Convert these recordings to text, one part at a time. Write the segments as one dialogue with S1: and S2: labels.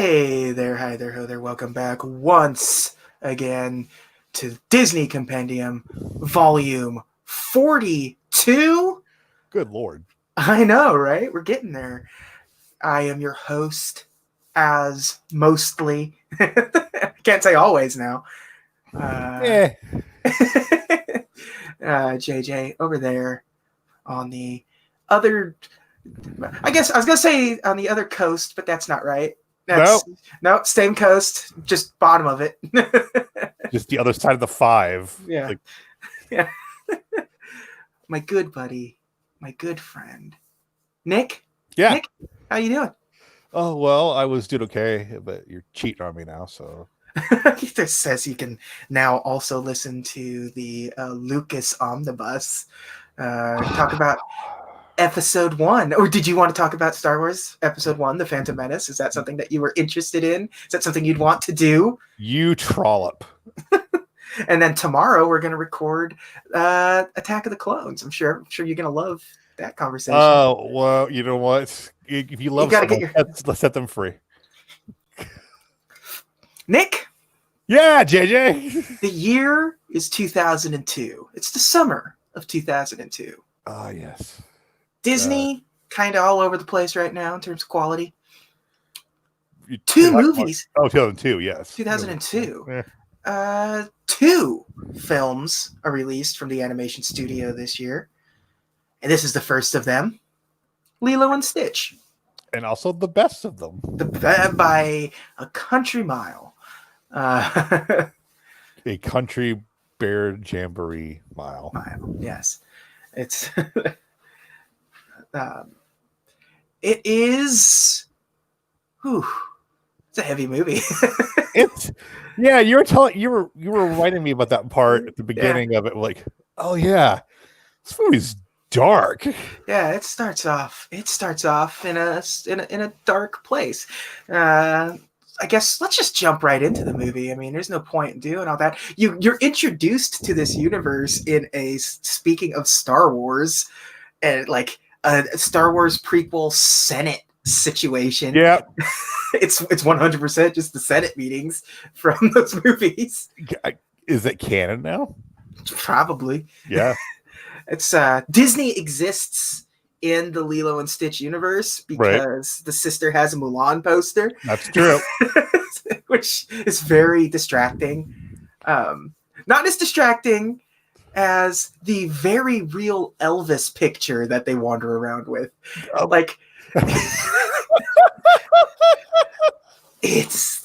S1: Hey there, hi there, ho there. Welcome back once again to Disney Compendium, Volume 42.
S2: Good Lord.
S1: I know, right? We're getting there. I am your host, as mostly. Can't say always now. JJ over there on the other. I guess I was gonna say on the other coast, but that's not right. No, same coast, just bottom of it.
S2: Just the other side of the five.
S1: Yeah. Yeah. My good buddy, my good friend, Nick.
S2: Yeah.
S1: Nick, how you doing?
S2: Oh, well, I was doing okay, but you're cheating on me now, so.
S1: He just says you can now also listen to the Lucas Omnibus. Talk about Episode 1. Or did you want to talk about Star Wars Episode 1, The Phantom Menace? Is that something that you were interested in? Is that something you'd want to do?
S2: You trollop.
S1: And then tomorrow we're going to record Attack of the Clones. I'm sure you're going to love that conversation.
S2: Oh, well, you know what? If you love someone, let's set them free.
S1: Nick?
S2: Yeah, JJ.
S1: The year is 2002. It's the summer of 2002.
S2: Ah, yes.
S1: Disney, kind of all over the place right now in terms of quality. Two movies.
S2: 2002, yes.
S1: 2002.
S2: Yeah.
S1: 2 films are released from the animation studio this year. And this is the first of them. Lilo and Stitch.
S2: And also the best of them.
S1: By a country mile.
S2: A country bear jamboree mile.
S1: Yes. It's it is it's a heavy movie.
S2: You were reminding me about that part at the beginning of it, like, oh yeah, this movie's dark.
S1: Yeah, it starts off in a dark place. I guess let's just jump right into the movie. I mean, there's no point in doing all that. You're introduced to this universe in speaking of Star Wars, and like a Star Wars prequel Senate situation.
S2: Yeah.
S1: It's 100% just the Senate meetings from those movies.
S2: Is it canon now?
S1: Probably.
S2: Yeah.
S1: It's Disney exists in the Lilo and Stitch universe because the sister has a Mulan poster.
S2: That's true.
S1: Which is very distracting. Not as distracting as the very real Elvis picture that they wander around with. Like it's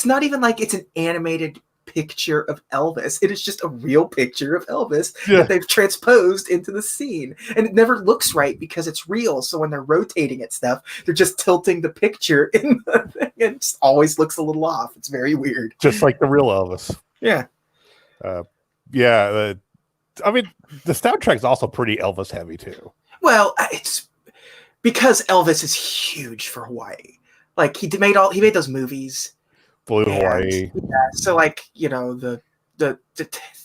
S1: not even like it's an animated picture of Elvis. It is just a real picture of Elvis that they've transposed into the scene, and it never looks right because it's real. So when they're rotating it stuff, they're just tilting the picture in the thing, and it just always looks a little off. It's very weird,
S2: just like the real Elvis.
S1: Yeah.
S2: I mean, the soundtrack is also pretty Elvis heavy too.
S1: Well, it's because Elvis is huge for Hawaii. Like he made those movies.
S2: Blue Hawaii.
S1: Yeah, so like, you know, the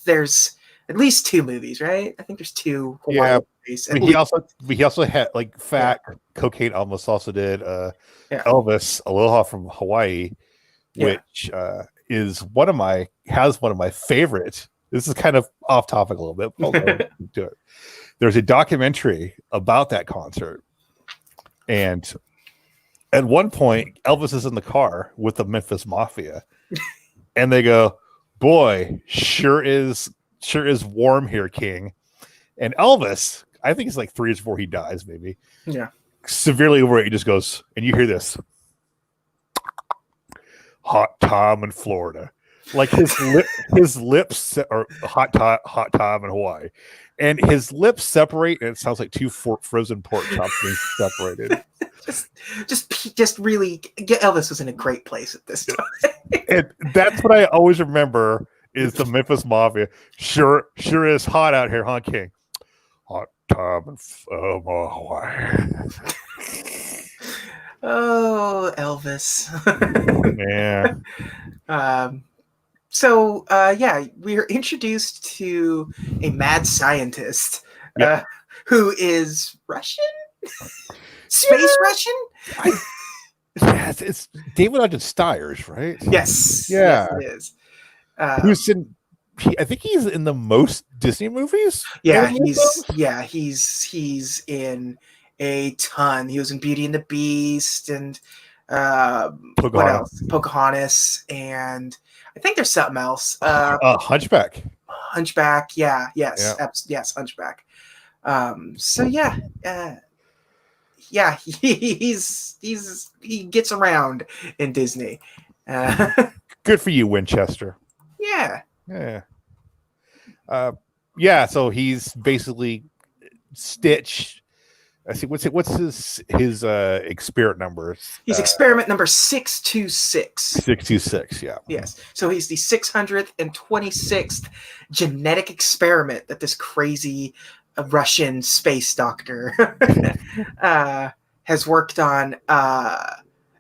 S1: there's at least 2 movies, right? I think there's 2 Hawaii movies.
S2: I mean, he also had like Fat Cocaine Elvis also did Elvis Aloha from Hawaii, which is one of my favorite. This is kind of off topic a little bit, but I'll go do it. There's a documentary about that concert, and at one point, Elvis is in the car with the Memphis Mafia, and they go, "Boy, sure is warm here, King." And Elvis, I think it's like 3 years before he dies, maybe, severely overweight. He just goes, and you hear this, "Hot Tom in Florida," like his lips are hot Tom in Hawaii, and his lips separate, and it sounds like 2 frozen pork chops being separated.
S1: Just really, Elvis was in a great place at this time.
S2: And that's what I always remember is the Memphis Mafia. Sure is hot out here, huh, King? Hot Tom and Hawaii.
S1: Oh, Elvis.
S2: Yeah.
S1: So we are introduced to a mad scientist who is Russian? Space Russian?
S2: It's David Ogden Stiers, right?
S1: Yes,
S2: Yeah.
S1: it is.
S2: Who's in? I think he's in the most Disney movies.
S1: Yeah,
S2: Animated films.
S1: he's in a ton. He was in Beauty and the Beast and what else?
S2: Pocahontas.
S1: Pocahontas, and I think there's something else.
S2: Hunchback.
S1: Hunchback. Yeah,
S2: Yeah.
S1: yes, Hunchback. So yeah, uh, yeah, he gets around in Disney.
S2: Good for you, Winchester.
S1: Yeah,
S2: Yeah. Uh, yeah. So he's basically Stitch. I see. What's his experiment numbers?
S1: he's experiment number 626.
S2: 626. Yeah.
S1: Yes. So he's the 626th genetic experiment that this crazy Russian space doctor has worked on.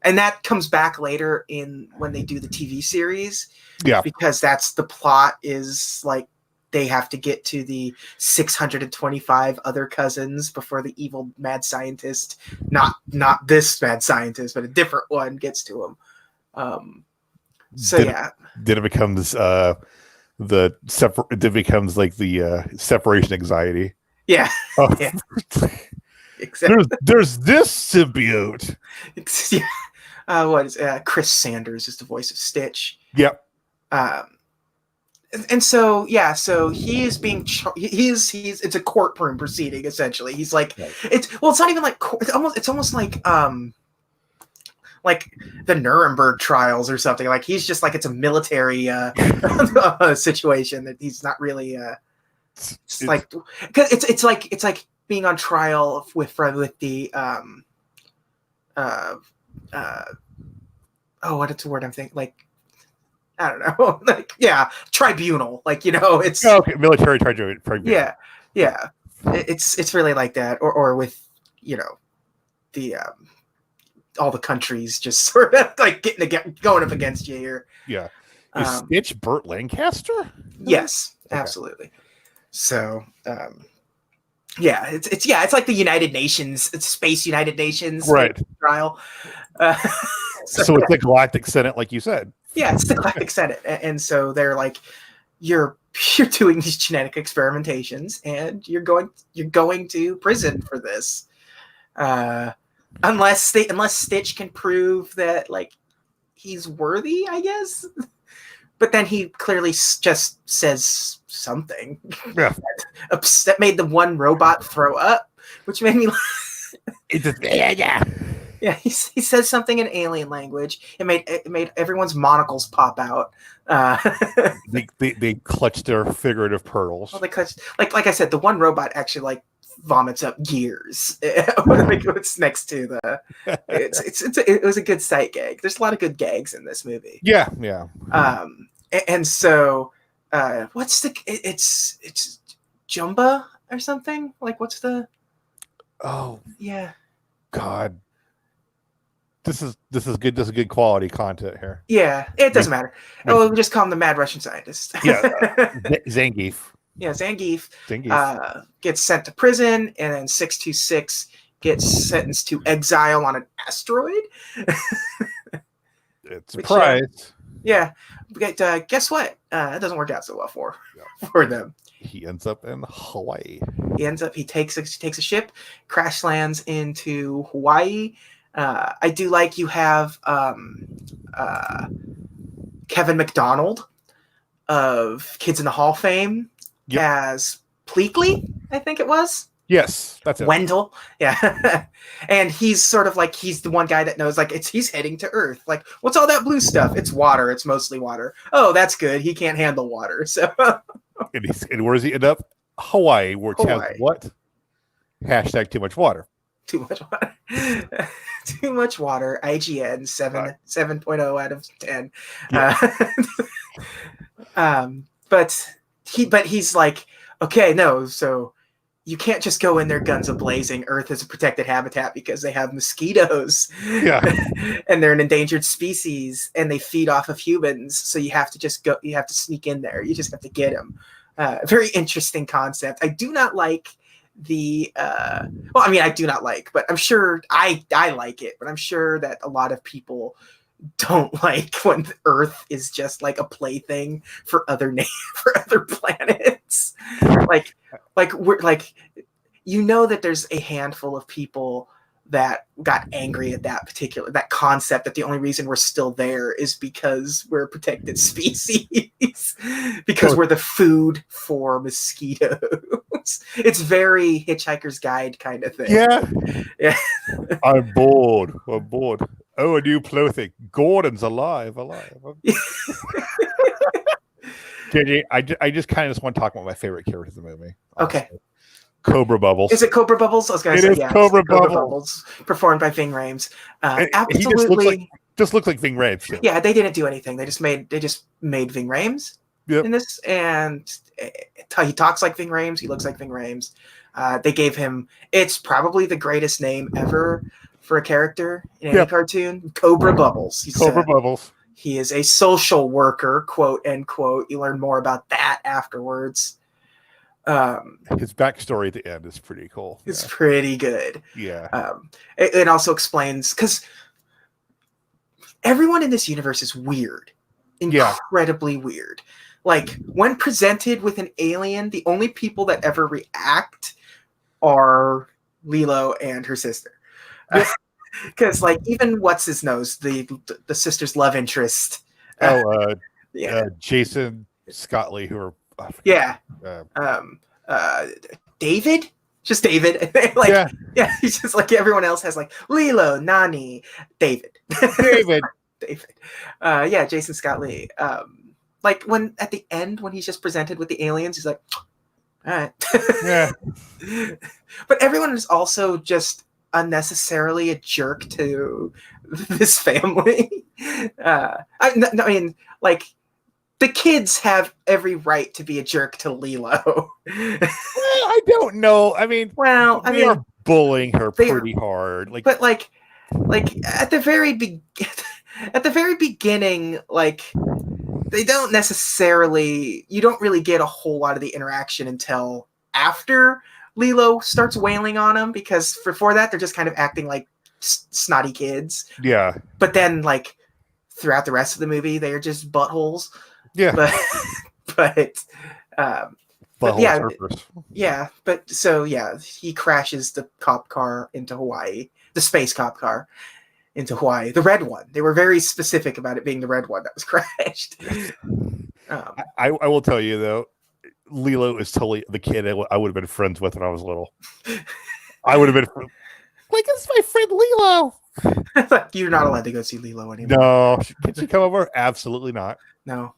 S1: And that comes back later in when they do the TV series.
S2: Yeah.
S1: Because that's the plot is like they have to get to the 625 other cousins before the evil mad scientist, not this mad scientist, but a different one, gets to him.
S2: Then it becomes it becomes like the separation anxiety.
S1: Yeah.
S2: Oh.
S1: Yeah. Exactly.
S2: There's this symbiote.
S1: Yeah. What is Chris Sanders is the voice of Stitch.
S2: Yep.
S1: And so yeah, so he is being he's it's a courtroom proceeding essentially. He's like it's not even like it's almost like the Nuremberg trials or something. Like he's just like it's a military situation that he's not really it's like because it's like being on trial with the what's the word I'm thinking, like I don't know, like tribunal, like it's
S2: okay, military tribunal.
S1: Yeah, it's really like that, or with the all the countries just sort of like going up against you here.
S2: Yeah. Is Stitch Burt Lancaster?
S1: Yes, okay. Absolutely. So it's like the United Nations, it's Space United Nations,
S2: right?
S1: Trial.
S2: So it's the Galactic Senate, like you said.
S1: Yeah, it's the Galactic Senate, and so they're like, you're doing these genetic experimentations, and you're going to prison for this, unless Stitch can prove that like he's worthy, I guess. But then he clearly just says something that made the one robot throw up, which made me. Yeah, he says something in alien language. It made everyone's monocles pop out.
S2: They clutch their figurative pearls.
S1: Well, they clutch, like I said, the one robot actually like vomits up gears. What's next to the? It was a good sight gag. There's a lot of good gags in this movie.
S2: Yeah.
S1: And so, what's the? It's Jumba or something. Like, what's the?
S2: Oh
S1: yeah.
S2: God. This is good. This is good quality content here.
S1: Yeah, it doesn't matter. We just call him the Mad Russian Scientist.
S2: Yeah, Zangief.
S1: Yeah, Zangief gets sent to prison, and then 626 gets sentenced to exile on an asteroid.
S2: It's a prize.
S1: Yeah, but guess what? It doesn't work out so well for them.
S2: He ends up in Hawaii.
S1: He takes a ship, crash lands into Hawaii. I do like you have Kevin McDonald of Kids in the Hall fame as Pleakley, I think it was.
S2: Yes, that's it.
S1: Wendell, yeah. And he's sort of like, he's the one guy that knows, like, he's heading to Earth. Like, what's all that blue stuff? It's water. It's mostly water. Oh, that's good. He can't handle water. So,
S2: and where does he end up? Hawaii, where it has what? Hashtag too much water.
S1: Too much water. Too much water. IGN 7.0 out of 10. Yeah. But he's like, okay, no, so you can't just go in there guns a-blazing. Earth is a protected habitat because they have mosquitoes.
S2: Yeah.
S1: And they're an endangered species and they feed off of humans. So you have to just go, you have to sneak in there. You just have to get them. Very interesting concept. I do not like the well, I mean, I do not like, but I'm sure I like it, but I'm sure that a lot of people don't like when Earth is just like a plaything for for other planets. Like we're like, you know, that there's a handful of people that got angry at that concept, that the only reason we're still there is because we're a protected species, because we're the food for mosquitoes. It's very Hitchhiker's Guide kind of thing.
S2: Yeah. I'm bored. Oh, a new plaything. Gordon's alive. JJ, I just kind of just want to talk about my favorite characters in the movie.
S1: Honestly. Okay.
S2: Cobra Bubbles.
S1: Is it Cobra Bubbles? I was going to say, yeah.
S2: Cobra Bubbles.
S1: Performed by Ving Rhames.
S2: Absolutely. He just looks like Ving Rhames. Too.
S1: Yeah, they didn't do anything. They just made Ving Rhames in this, and he talks like Ving Rhames. He looks like Ving Rhames. They gave him, it's probably the greatest name ever for a character in any cartoon, Cobra Bubbles.
S2: Bubbles.
S1: He is a social worker, quote, end quote. You learn more about that afterwards.
S2: His backstory at the end is pretty cool.
S1: It's pretty good.
S2: Yeah.
S1: It also explains, because everyone in this universe is weird. Incredibly weird. Like, when presented with an alien, the only people that ever react are Lilo and her sister. Because, like, even what's his nose, the sister's love interest.
S2: Jason Scott Lee, who are
S1: David, just David. Like, he's just like everyone else has like Lilo, Nani, David. Jason Scott Lee. Like when at the end when he's just presented with the aliens, he's like, all right.
S2: Yeah.
S1: But everyone is also just unnecessarily a jerk to this family. I mean, like, the kids have every right to be a jerk to Lilo.
S2: Well, I don't know. I mean, they are bullying her pretty hard. Like,
S1: but like at the very beginning, like, they don't necessarily. You don't really get a whole lot of the interaction until after Lilo starts wailing on him, because before that they're just kind of acting like snotty kids.
S2: Yeah.
S1: But then, like, throughout the rest of the movie, they are just buttholes.
S2: Yeah.
S1: But he crashes the cop car into Hawaii, the space cop car into Hawaii, the red one. They were very specific about it being the red one that was crashed.
S2: I will tell you though, Lilo is totally the kid I would have been friends with when I was little. I would have been like, it's my friend Lilo.
S1: You're not allowed to go see Lilo anymore.
S2: No, can she come over? Absolutely not.
S1: No.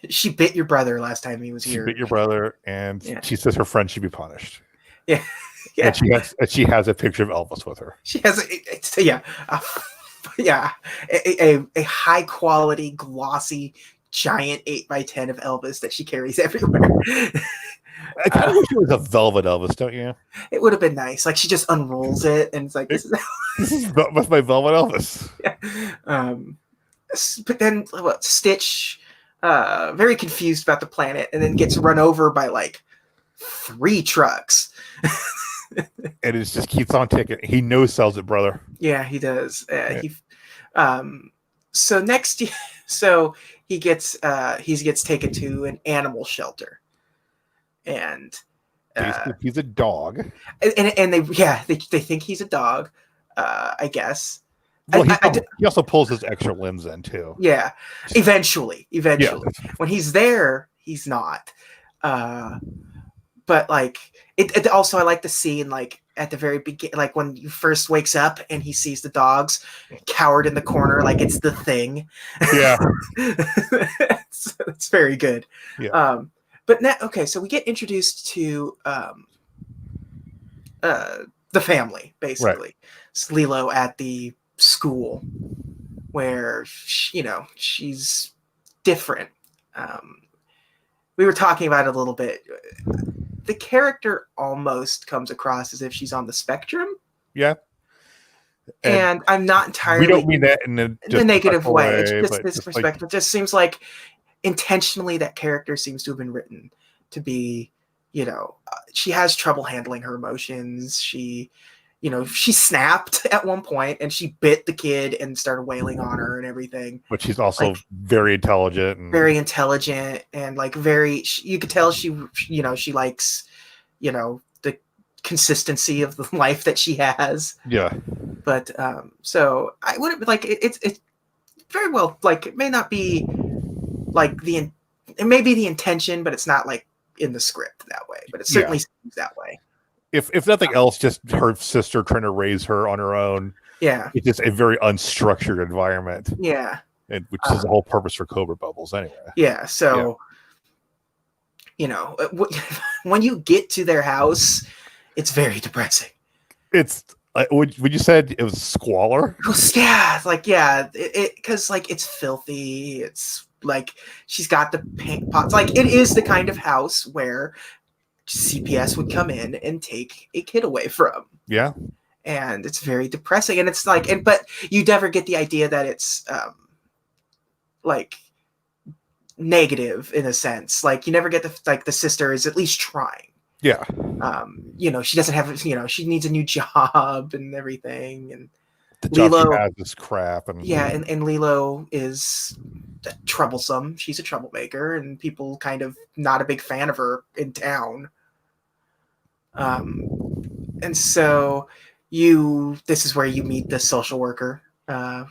S1: She bit your brother last time he was here.
S2: She bit your brother, and she says her friend should be punished.
S1: Yeah.
S2: And she has a picture of Elvis with her.
S1: She has a high quality, glossy, giant 8x10 of Elvis that she carries everywhere.
S2: I kind of wish it was a velvet Elvis, don't you?
S1: It would have been nice. Like, she just unrolls it, and it's like, this is
S2: with my velvet Elvis.
S1: Yeah. But then Stitch, very confused about the planet, and then gets run over by like 3 trucks.
S2: And it just keeps on ticking. He no-sells it, brother.
S1: Yeah, he does. So he gets taken to an animal shelter, and
S2: he's a dog.
S1: And they think he's a dog, I guess.
S2: Well, he also pulls his extra limbs in too.
S1: Yeah, eventually, when he's there, he's not. But like it also, I like the scene like at the very beginning, like when he first wakes up and he sees the dogs cowered in the corner, like it's the Thing.
S2: Yeah,
S1: it's very good.
S2: Yeah.
S1: But now, okay, so we get introduced to the family basically. Right. It's Lilo at the school where she's different. We were talking about it a little bit. The character almost comes across as if she's on the spectrum.
S2: Yeah.
S1: And I'm not entirely.
S2: We don't mean that in
S1: a negative way. It's just this perspective. It just seems like intentionally that character seems to have been written to be she has trouble handling her emotions. She snapped at one point and she bit the kid and started wailing on her and everything.
S2: But she's also very intelligent
S1: and like you could tell she likes, the consistency of the life that she has.
S2: Yeah.
S1: But so I would like it's very well, like it may not be like it may be the intention, but it's not like in the script that way, but it certainly seems that way.
S2: If nothing else, just her sister trying to raise her on her own.
S1: Yeah.
S2: It's just a very unstructured environment.
S1: Yeah.
S2: Which is the whole purpose for Cobra Bubbles anyway.
S1: Yeah. So, when you get to their house, it's very depressing.
S2: It's when you said it was squalor.
S1: Yeah, like because like it's filthy. It's like she's got the paint pots. Like it is the kind of house where CPS would come in and take a kid away from.
S2: Yeah.
S1: And it's very depressing. And it's like, but you never get the idea that it's like negative in a sense. Like you never get the sister is at least trying.
S2: Yeah.
S1: She doesn't have, she needs a new job and everything. And
S2: the job she has is crap. And
S1: Lilo is troublesome. She's a troublemaker and people kind of not a big fan of her in town. And so this is where you meet the social worker,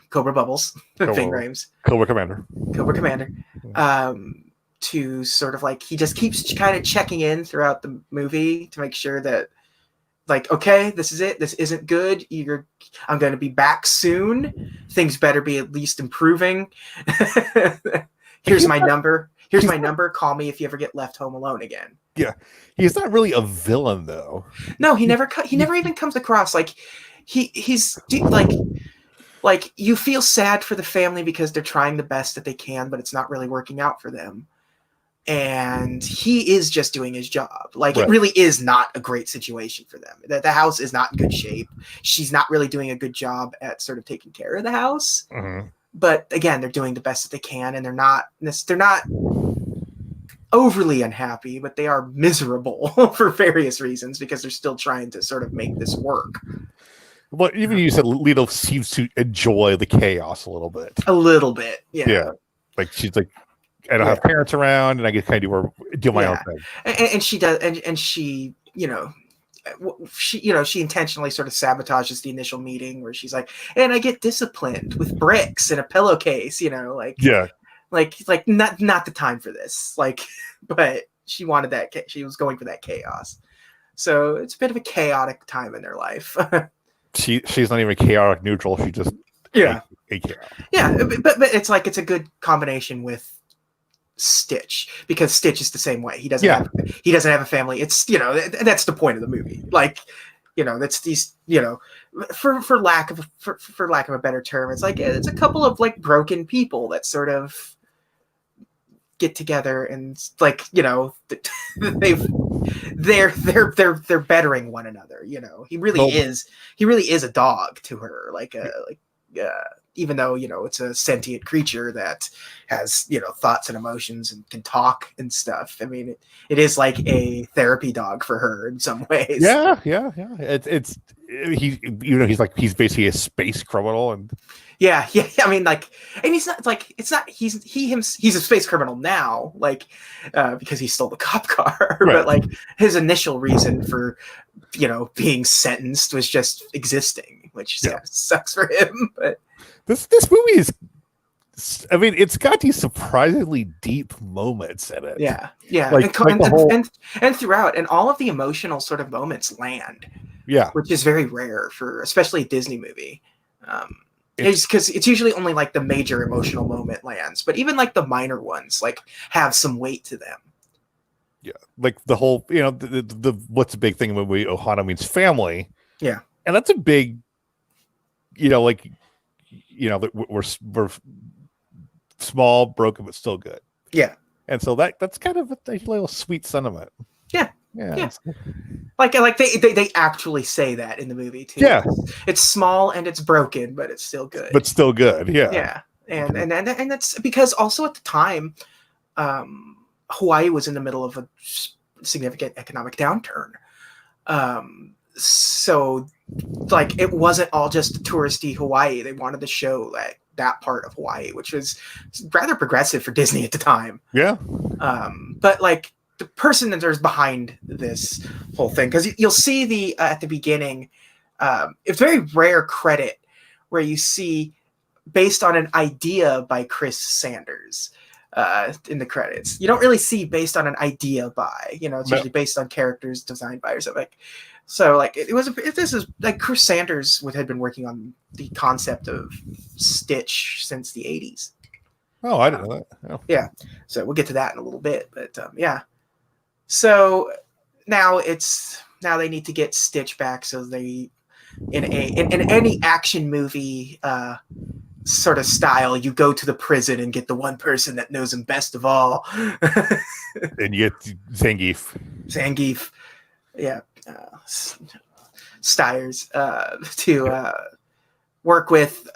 S1: Cobra Bubbles, Ving Rhames.
S2: Cobra Commander.
S1: To sort of like, he just keeps kind of checking in throughout the movie to make sure that like, okay, this is it. This isn't good. I'm going to be back soon. Things better be at least improving. Here's my number. Call me if you ever get left home alone again.
S2: Yeah. He's not really a villain though.
S1: No, he never even comes across like he's like you feel sad for the family because they're trying the best that they can, but it's not really working out for them. And he is just doing his job. Like It really is not a great situation for them. The house is not in good shape. She's not really doing a good job at sort of taking care of the house.
S2: Mm-hmm.
S1: But again, they're doing the best that they can, and they're not overly unhappy, but they are miserable for various reasons because they're still trying to sort of make this work.
S2: Well, even you said Lilo seems to enjoy the chaos a little bit.
S1: Yeah.
S2: Like she's like, I don't have parents around, and I get kind of do my own thing.
S1: And she does, and she, she intentionally sort of sabotages the initial meeting where she's like, and I get disciplined with bricks and a pillowcase, like not the time for this, like, but she wanted that. She was going for that chaos. So it's a bit of a chaotic time in their life.
S2: She's not even chaotic neutral. She just
S1: a
S2: chaos.
S1: Yeah, but it's like it's a good combination with Stitch because Stitch is the same way. He doesn't have a family. It's that's the point of the movie. Like that's these for lack of a better term, it's like it's a couple of like broken people that sort of get together and like they're bettering one another. He really is a dog to her, even though it's a sentient creature that has thoughts and emotions and can talk and stuff. I mean, it is like a therapy dog for her in some ways.
S2: Yeah. It's he's basically a space criminal and.
S1: Yeah. I mean, like, and he's not like he's a space criminal now, like, because he stole the cop car. Right. But like his initial reason for being sentenced was just existing, which sucks for him. But
S2: this movie is, I mean, it's got these surprisingly deep moments in it.
S1: Yeah. And throughout, and all of the emotional sort of moments land.
S2: Yeah,
S1: which is very rare for especially a Disney movie. It's because it's usually only like the major emotional moment lands, but even like the minor ones like have some weight to them.
S2: Yeah, like the whole the what's a big thing when Ohana means family.
S1: Yeah,
S2: and that's a big, that we're small, broken, but still good.
S1: Yeah,
S2: and so that's kind of a little sweet sentiment.
S1: Yeah. Like they actually say that in the movie too.
S2: Yeah,
S1: it's small and it's broken, but it's still good.
S2: Yeah.
S1: And that's because also at the time, Hawaii was in the middle of significant economic downturn. So like it wasn't all just touristy Hawaii. They wanted to show like that part of Hawaii, which was rather progressive for Disney at the time.
S2: Yeah.
S1: But like the person that there's behind this whole thing, because you'll see the at the beginning, it's very rare credit where you see based on an idea by Chris Sanders in the credits. You don't really see based on an idea by, it's usually based on characters designed by or something. So like this is like Chris Sanders had been working on the concept of Stitch since the 80s.
S2: Oh, I didn't know that. Oh.
S1: Yeah. So we'll get to that in a little bit, but yeah. So now they need to get Stitch back. So they in any action movie sort of style, you go to the prison and get the one person that knows him best of all.
S2: And you get
S1: Zangief, yeah, Stiers to work with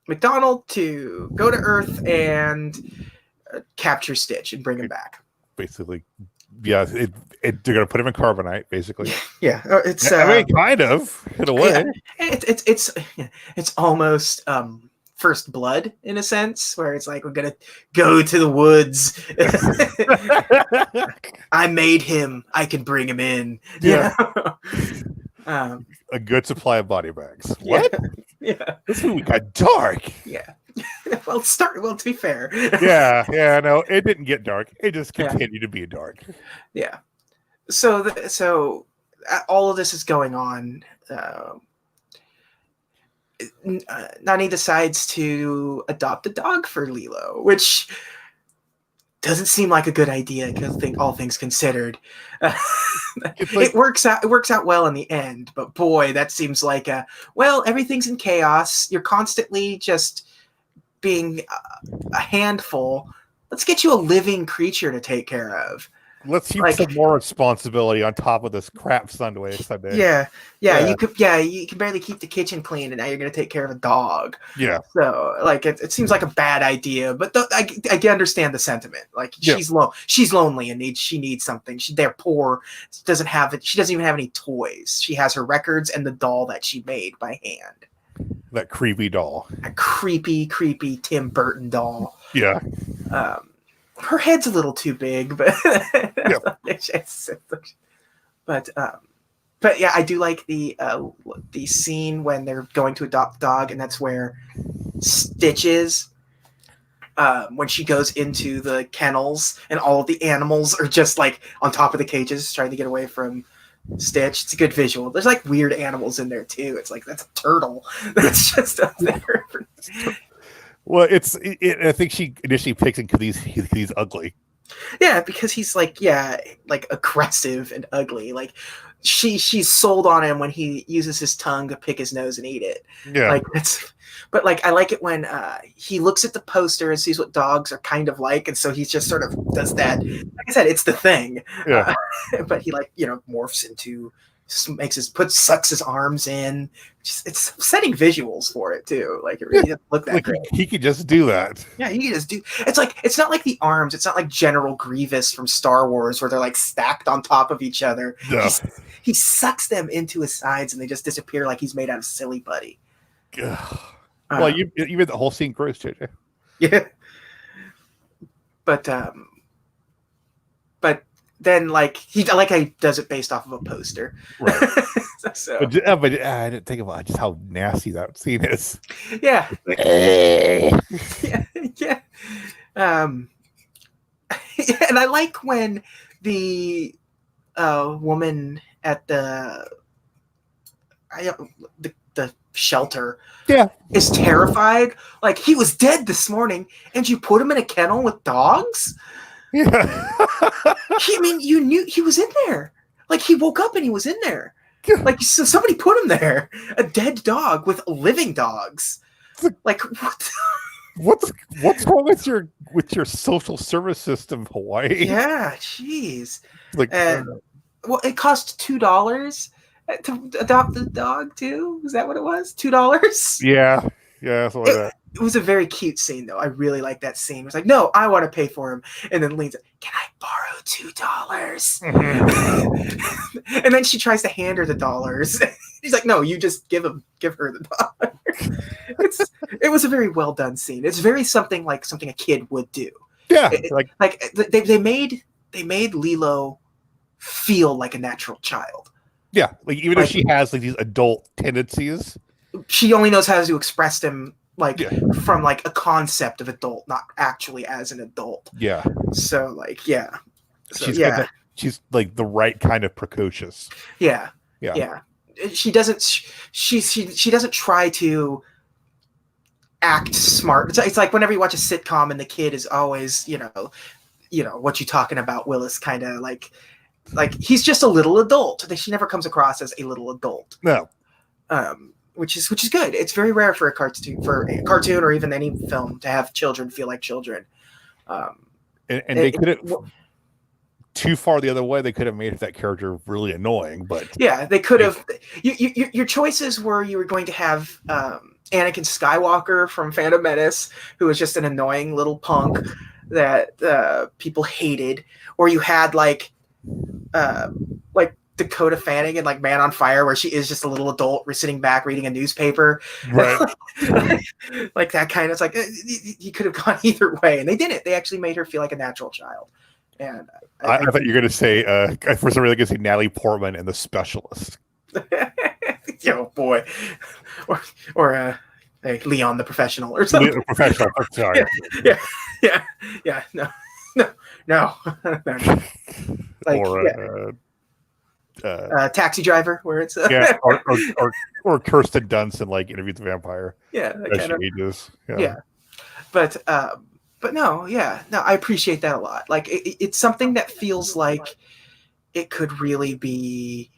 S1: McDonald to go to Earth and capture Stitch and bring him back.
S2: Basically, yeah, they're gonna put him in carbonite, basically.
S1: Yeah, it's
S2: kind of in a way.
S1: Yeah, it's almost First Blood in a sense, where it's like we're gonna go to the woods. I made him. I can bring him in.
S2: Yeah. A good supply of body bags. What?
S1: Yeah.
S2: This movie got dark.
S1: Yeah. Well, to be fair.
S2: Yeah, no, it didn't get dark. It just continued to be dark.
S1: Yeah. So all of this is going on. Nani decides to adopt a dog for Lilo, which doesn't seem like a good idea because all things considered. It works out well in the end, but boy, that seems like everything's in chaos. You're constantly just being a handful. Let's get you a living creature to take care of.
S2: Let's keep some more responsibility on top of this crap Sunday.
S1: Yeah. You can barely keep the kitchen clean, and now you're going to take care of a dog.
S2: Yeah.
S1: So like it seems like a bad idea, but I understand the sentiment. Like she's lonely and she needs something. They're poor. She doesn't even have any toys. She has her records and the doll that she made by hand.
S2: That creepy doll.
S1: A creepy Tim Burton doll.
S2: Yeah.
S1: Her head's a little too big, but but yeah, I do like the scene when they're going to adopt the dog, and that's where Stitch is. When she goes into the kennels, and all of the animals are just like on top of the cages, trying to get away from Stitch. It's a good visual. There's like weird animals in there too. It's like that's a turtle that's just up there.
S2: Well, I think she initially picks him because he's ugly.
S1: Yeah, because he's like aggressive and ugly. Like she's sold on him when he uses his tongue to pick his nose and eat it.
S2: Yeah.
S1: But like I like it when he looks at the poster and sees what dogs are kind of like, and so he just sort of does that. Like I said, it's the thing.
S2: Yeah.
S1: But he morphs into. Sucks his arms in. It's setting visuals for it too. Like it really doesn't look that great.
S2: He could just do that.
S1: Yeah, he could just do. It's not like the arms. It's not like General Grievous from Star Wars where they're like stacked on top of each other.
S2: No.
S1: He sucks them into his sides and they just disappear like he's made out of silly putty.
S2: Well, you made the whole scene gross, JJ.
S1: Yeah, but then he does it based off of a poster.
S2: Right.
S1: So.
S2: But I didn't think about just how nasty that scene is.
S1: Yeah. Yeah. And I like when the woman at the shelter is terrified. Like, he was dead this morning and you put him in a kennel with dogs?
S2: Yeah.
S1: You knew he was in there. Like, he woke up and he was in there. Like, so somebody put him there. A dead dog with living dogs. Like, what?
S2: What's wrong with your social service system, Hawaii?
S1: Yeah, jeez.
S2: Like,
S1: well, it cost $2 to adopt the dog too. Is that what it was? $2?
S2: Yeah, something like that.
S1: it was a very cute scene, though. I really like that scene. It was like, no, I want to pay for him, and then leans, can I borrow $2? And then she tries to hand her the dollars. He's like, no, you just give her the dollar. It was a very well done scene. It's very something a kid would do.
S2: Yeah,
S1: they made Lilo feel like a natural child.
S2: Yeah, like even if she has like these adult tendencies,
S1: she only knows how to express them from like a concept of adult, not actually as an adult.
S2: Yeah.
S1: So like, yeah. So,
S2: she's like the right kind of precocious.
S1: Yeah. Yeah. Yeah. She doesn't try to act smart. It's like whenever you watch a sitcom and the kid is always, what you talking about, Willis, kind of like he's just a little adult. She never comes across as a little adult.
S2: No.
S1: Which is good. It's very rare for a cartoon or even any film to have children feel like children.
S2: And they could have too far the other way. They could have made that character really annoying, but
S1: yeah, they could have. Your choices were you were going to have Anakin Skywalker from Phantom Menace, who was just an annoying little punk that people hated, or you had like Dakota Fanning and like Man on Fire, where she is just a little adult sitting back reading a newspaper,
S2: right?
S1: Like that kind of. It's like you could have gone either way, and they didn't. They actually made her feel like a natural child. And
S2: I thought you were going to say, for some reason, going to say Natalie Portman and The Specialist.
S1: Oh boy, or Leon the Professional or something.
S2: Leon the Professional. Sorry.
S1: Yeah. No. Like,
S2: or
S1: Taxi Driver, where it's
S2: or Kirsten Dunst in like Interview with the Vampire.
S1: Yeah,
S2: as she ages.
S1: Yeah, but no, I appreciate that a lot. Like it's something that feels like it could really be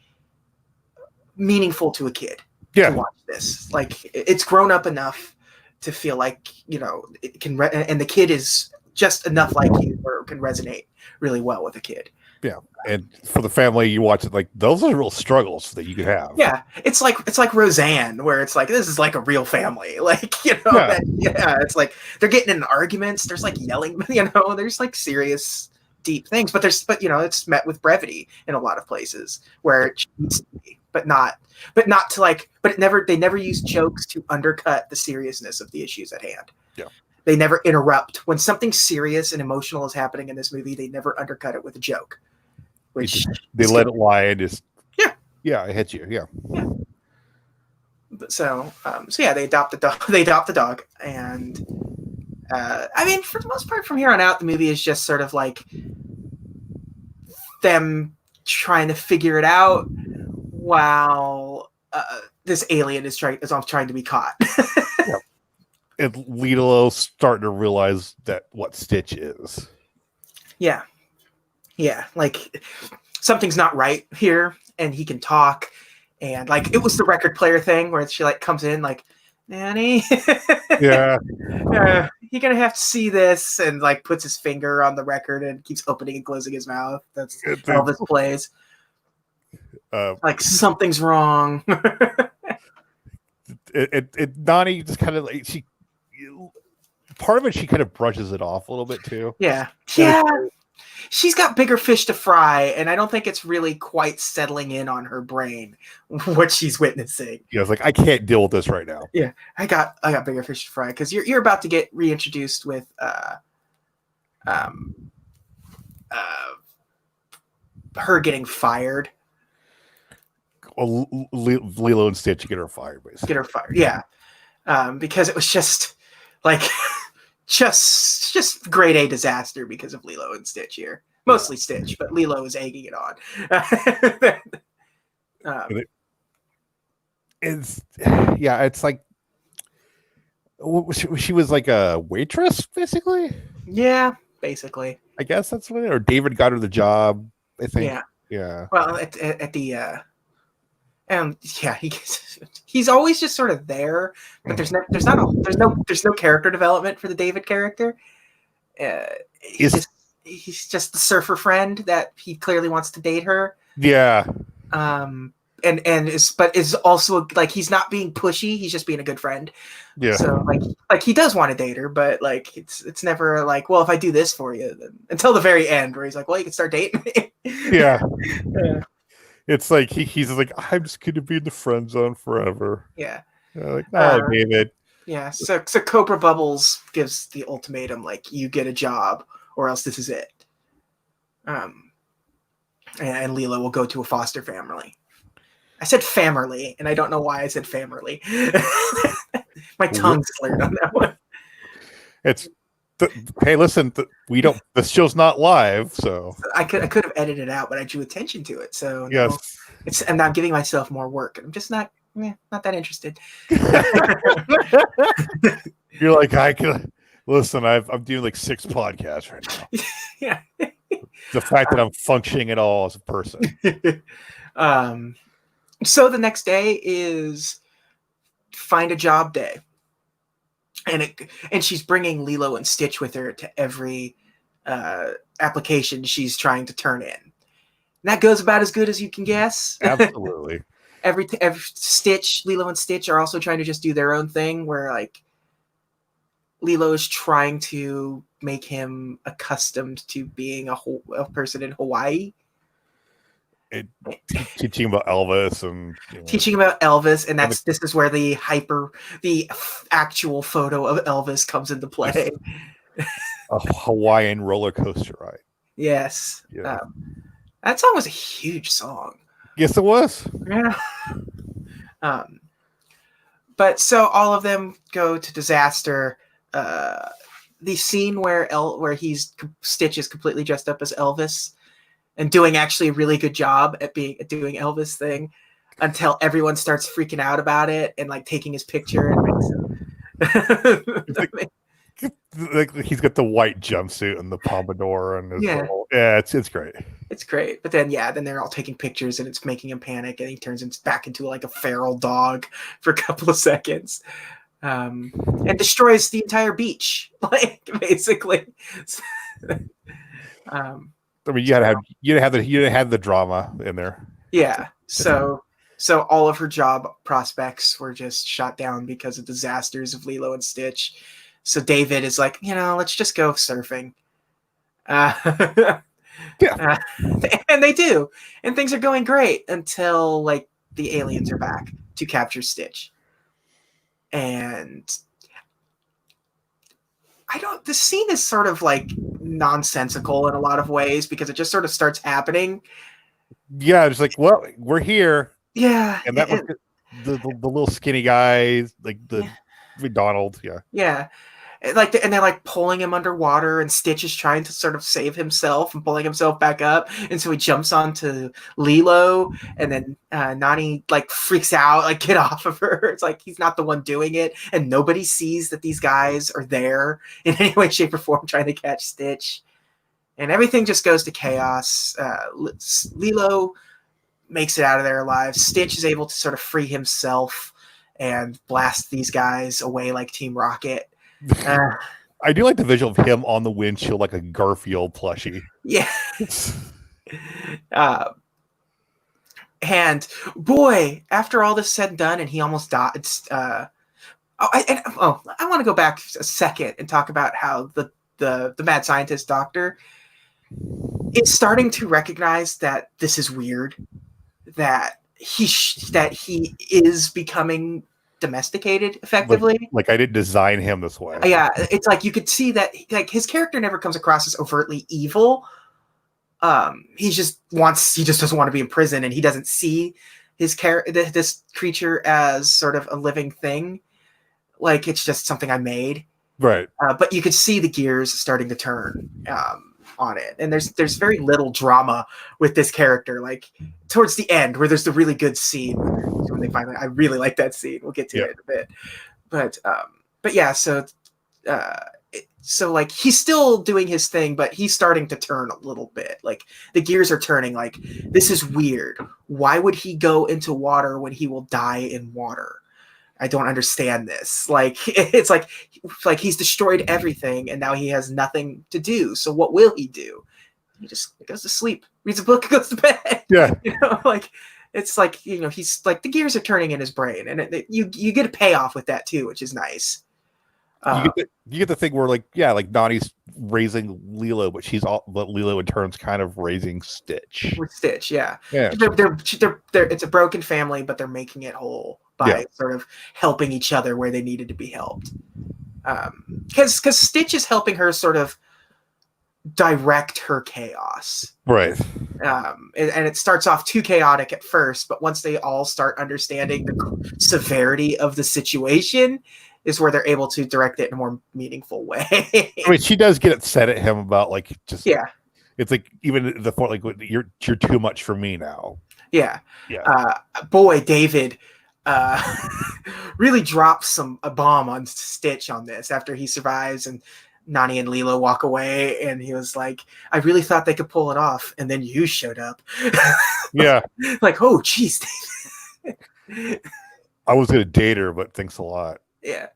S1: meaningful to a kid to watch this. Like it's grown up enough to feel like it can, and the kid is just enough like you where it can resonate really well with a kid.
S2: Yeah, and for the family, you watch it like those are real struggles that you could have.
S1: Yeah, it's like Roseanne, where it's like this is like a real family, like it's like they're getting in arguments. There's like yelling, there's like serious, deep things, but it's met with brevity in a lot of places where it needs to be, but they never use jokes to undercut the seriousness of the issues at hand.
S2: Yeah.
S1: They never interrupt when something serious and emotional is happening in this movie. They never undercut it with a joke. Which
S2: they let it lie and just it hits you. Yeah.
S1: So they adopt the dog. They adopt the dog, and I mean, for the most part, from here on out, the movie is just sort of like them trying to figure it out while this alien is trying to be caught.
S2: Yeah. And Lilo starting to realize that what Stitch is.
S1: Yeah. Yeah, like something's not right here, and he can talk, and like it was the record player thing where she like comes in like, Nanny,
S2: yeah,
S1: you're gonna have to see this, and like puts his finger on the record and keeps opening and closing his mouth. That's Elvis plays. Like something's wrong.
S2: Nani just kind of like part of it she kind of brushes it off a little bit too.
S1: Yeah. She's got bigger fish to fry, and I don't think it's really quite settling in on her brain what she's witnessing.
S2: Yeah, it's like I can't deal with this right now.
S1: Yeah, I got bigger fish to fry because you're about to get reintroduced with her getting fired.
S2: Well, Lilo and Stitch get her fired, basically.
S1: Get her fired, yeah, because it was just like. Just grade A disaster because of Lilo and Stitch here. Mostly Stitch, but Lilo is egging it on.
S2: It's like she was like a waitress, basically.
S1: Yeah, basically.
S2: I guess that's what or David got her the job, I think. Yeah.
S1: Well, at the he's always just sort of there, but there's no character development for the David character. He's just the surfer friend that he clearly wants to date her.
S2: Yeah.
S1: is also like he's not being pushy. He's just being a good friend.
S2: Yeah.
S1: So like he does want to date her, but like it's never like, well, if I do this for you, then, until the very end where he's like, well, you can start dating me.
S2: Yeah.
S1: Yeah.
S2: It's like he's like, I'm just going to be in the friend zone forever.
S1: Yeah.
S2: Like, no, David.
S1: Yeah. So Cobra Bubbles gives the ultimatum, like, you get a job or else this is it. And Lilo will go to a foster family. I said family, and I don't know why I said family. My tongue slurred on that one.
S2: It's hey, listen, we don't. This show's not live, so
S1: I could have edited it out, but I drew attention to it. So
S2: yes,
S1: and I'm giving myself more work. I'm just not that interested.
S2: You're like, I can listen. I'm doing like 6 podcasts right now.
S1: Yeah.
S2: The fact that I'm functioning at all as a person.
S1: So the next day is find a job day, and she's bringing Lilo and Stitch with her to every application she's trying to turn in. And that goes about as good as you can guess.
S2: Absolutely.
S1: every Lilo and Stitch are also trying to just do their own thing, where like Lilo is trying to make him accustomed to being a person in Hawaii.
S2: Teaching about Elvis and
S1: teaching about Elvis, and this is where the actual photo of Elvis comes into play.
S2: A Hawaiian roller coaster ride.
S1: Yes.
S2: Yeah.
S1: That song was a huge song.
S2: Yes, it was.
S1: Yeah. But so all of them go to disaster. The scene where Stitch is completely dressed up as Elvis and doing actually a really good job at doing Elvis thing until everyone starts freaking out about it and like taking his picture and
S2: like he's got the white jumpsuit and the pompadour and it's great.
S1: It's great. But then they're all taking pictures and it's making him panic and he turns back into like a feral dog for a couple of seconds. And destroys the entire beach, like basically.
S2: I mean, you had to have the drama in there.
S1: Yeah. So all of her job prospects were just shot down because of disasters of Lilo and Stitch. So David is like, let's just go surfing. Yeah. And they do, and things are going great until like the aliens are back to capture Stitch. And the scene is sort of like nonsensical in a lot of ways because it just sort of starts happening.
S2: Yeah, it's like, well, we're here.
S1: Yeah.
S2: And that was the little skinny guy, like Donald. Yeah.
S1: Yeah. And they're like pulling him underwater, and Stitch is trying to sort of save himself and pulling himself back up, and so he jumps onto Lilo, and then Nani like freaks out, like, get off of her. It's like he's not the one doing it, and nobody sees that these guys are there in any way, shape, or form trying to catch Stitch, and everything just goes to chaos. Lilo makes it out of there alive. Stitch is able to sort of free himself and blast these guys away like Team Rocket.
S2: I do like the visual of him on the windshield like a Garfield plushie.
S1: Yeah. And boy, after all this said and done, and he almost died. I want to go back a second and talk about how the mad scientist doctor is starting to recognize that this is weird, that he is becoming domesticated effectively.
S2: Like I didn't design him this way.
S1: Yeah, it's like you could see that like his character never comes across as overtly evil. He just doesn't want to be in prison, and he doesn't see this creature as sort of a living thing. Like it's just something I made.
S2: Right.
S1: But you could see the gears starting to turn on it, and there's very little drama with this character. Like towards the end, where there's the really good scene when they finally, I really like that scene. We'll get to it in a bit, but yeah. So like he's still doing his thing, but he's starting to turn a little bit. Like the gears are turning. Like this is weird. Why would he go into water when he will die in water? I don't understand this. Like it's like he's destroyed everything and now he has nothing to do. So what will he do? He just goes to sleep, reads a book, goes to bed.
S2: Yeah.
S1: it's like, he's like the gears are turning in his brain, and you get a payoff with that too, which is nice.
S2: You get the thing where like Nani's raising Lilo, but Lilo in turns kind of raising Stitch.
S1: With Stitch, yeah.
S2: Yeah.
S1: It's a broken family, but they're making it whole by sort of helping each other where they needed to be helped. Because Stitch is helping her sort of direct her chaos.
S2: Right.
S1: And it starts off too chaotic at first, but once they all start understanding the severity of the situation is where they're able to direct it in a more meaningful way.
S2: I mean, she does get upset at him about
S1: yeah.
S2: It's like even the point like you're too much for me now.
S1: Yeah.
S2: Yeah.
S1: Boy, David really drops a bomb on Stitch on this after he survives and Nani and Lilo walk away, and he was like, I really thought they could pull it off, and then you showed up.
S2: Yeah.
S1: Like, oh, geez.
S2: I was going to date her, but thanks a lot.
S1: Yeah.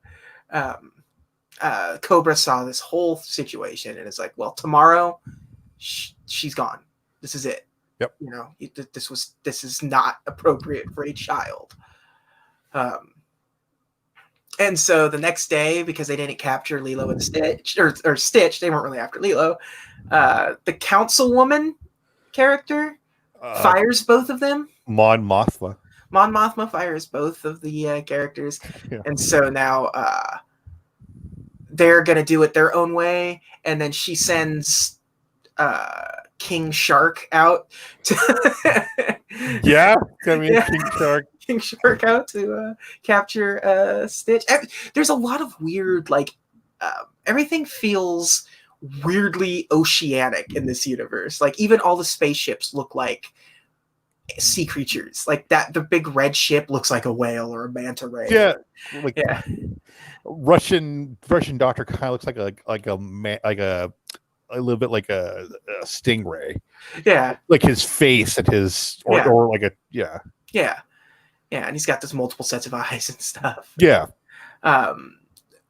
S1: Cobra saw this whole situation and is like, well, tomorrow she's gone. This is it.
S2: Yep.
S1: This is not appropriate for a child. And so the next day, because they didn't capture Lilo and Stitch, or Stitch, they weren't really after Lilo. The councilwoman character fires both of them.
S2: Mon Mothma.
S1: Mon Mothma fires both of the characters, and so now they're gonna do it their own way. And then she sends King Shark out to
S2: yeah, I mean, yeah.
S1: King Shark out to capture Stitch. There's a lot of weird, everything feels weirdly oceanic in this universe. Like even all the spaceships look like sea creatures. Like that, the big red ship looks like a whale or a manta ray.
S2: Yeah,
S1: yeah.
S2: Russian doctor kind of looks like a little bit like a stingray.
S1: Yeah,
S2: like his face and his or like a yeah,
S1: and he's got those multiple sets of eyes and stuff.
S2: Yeah.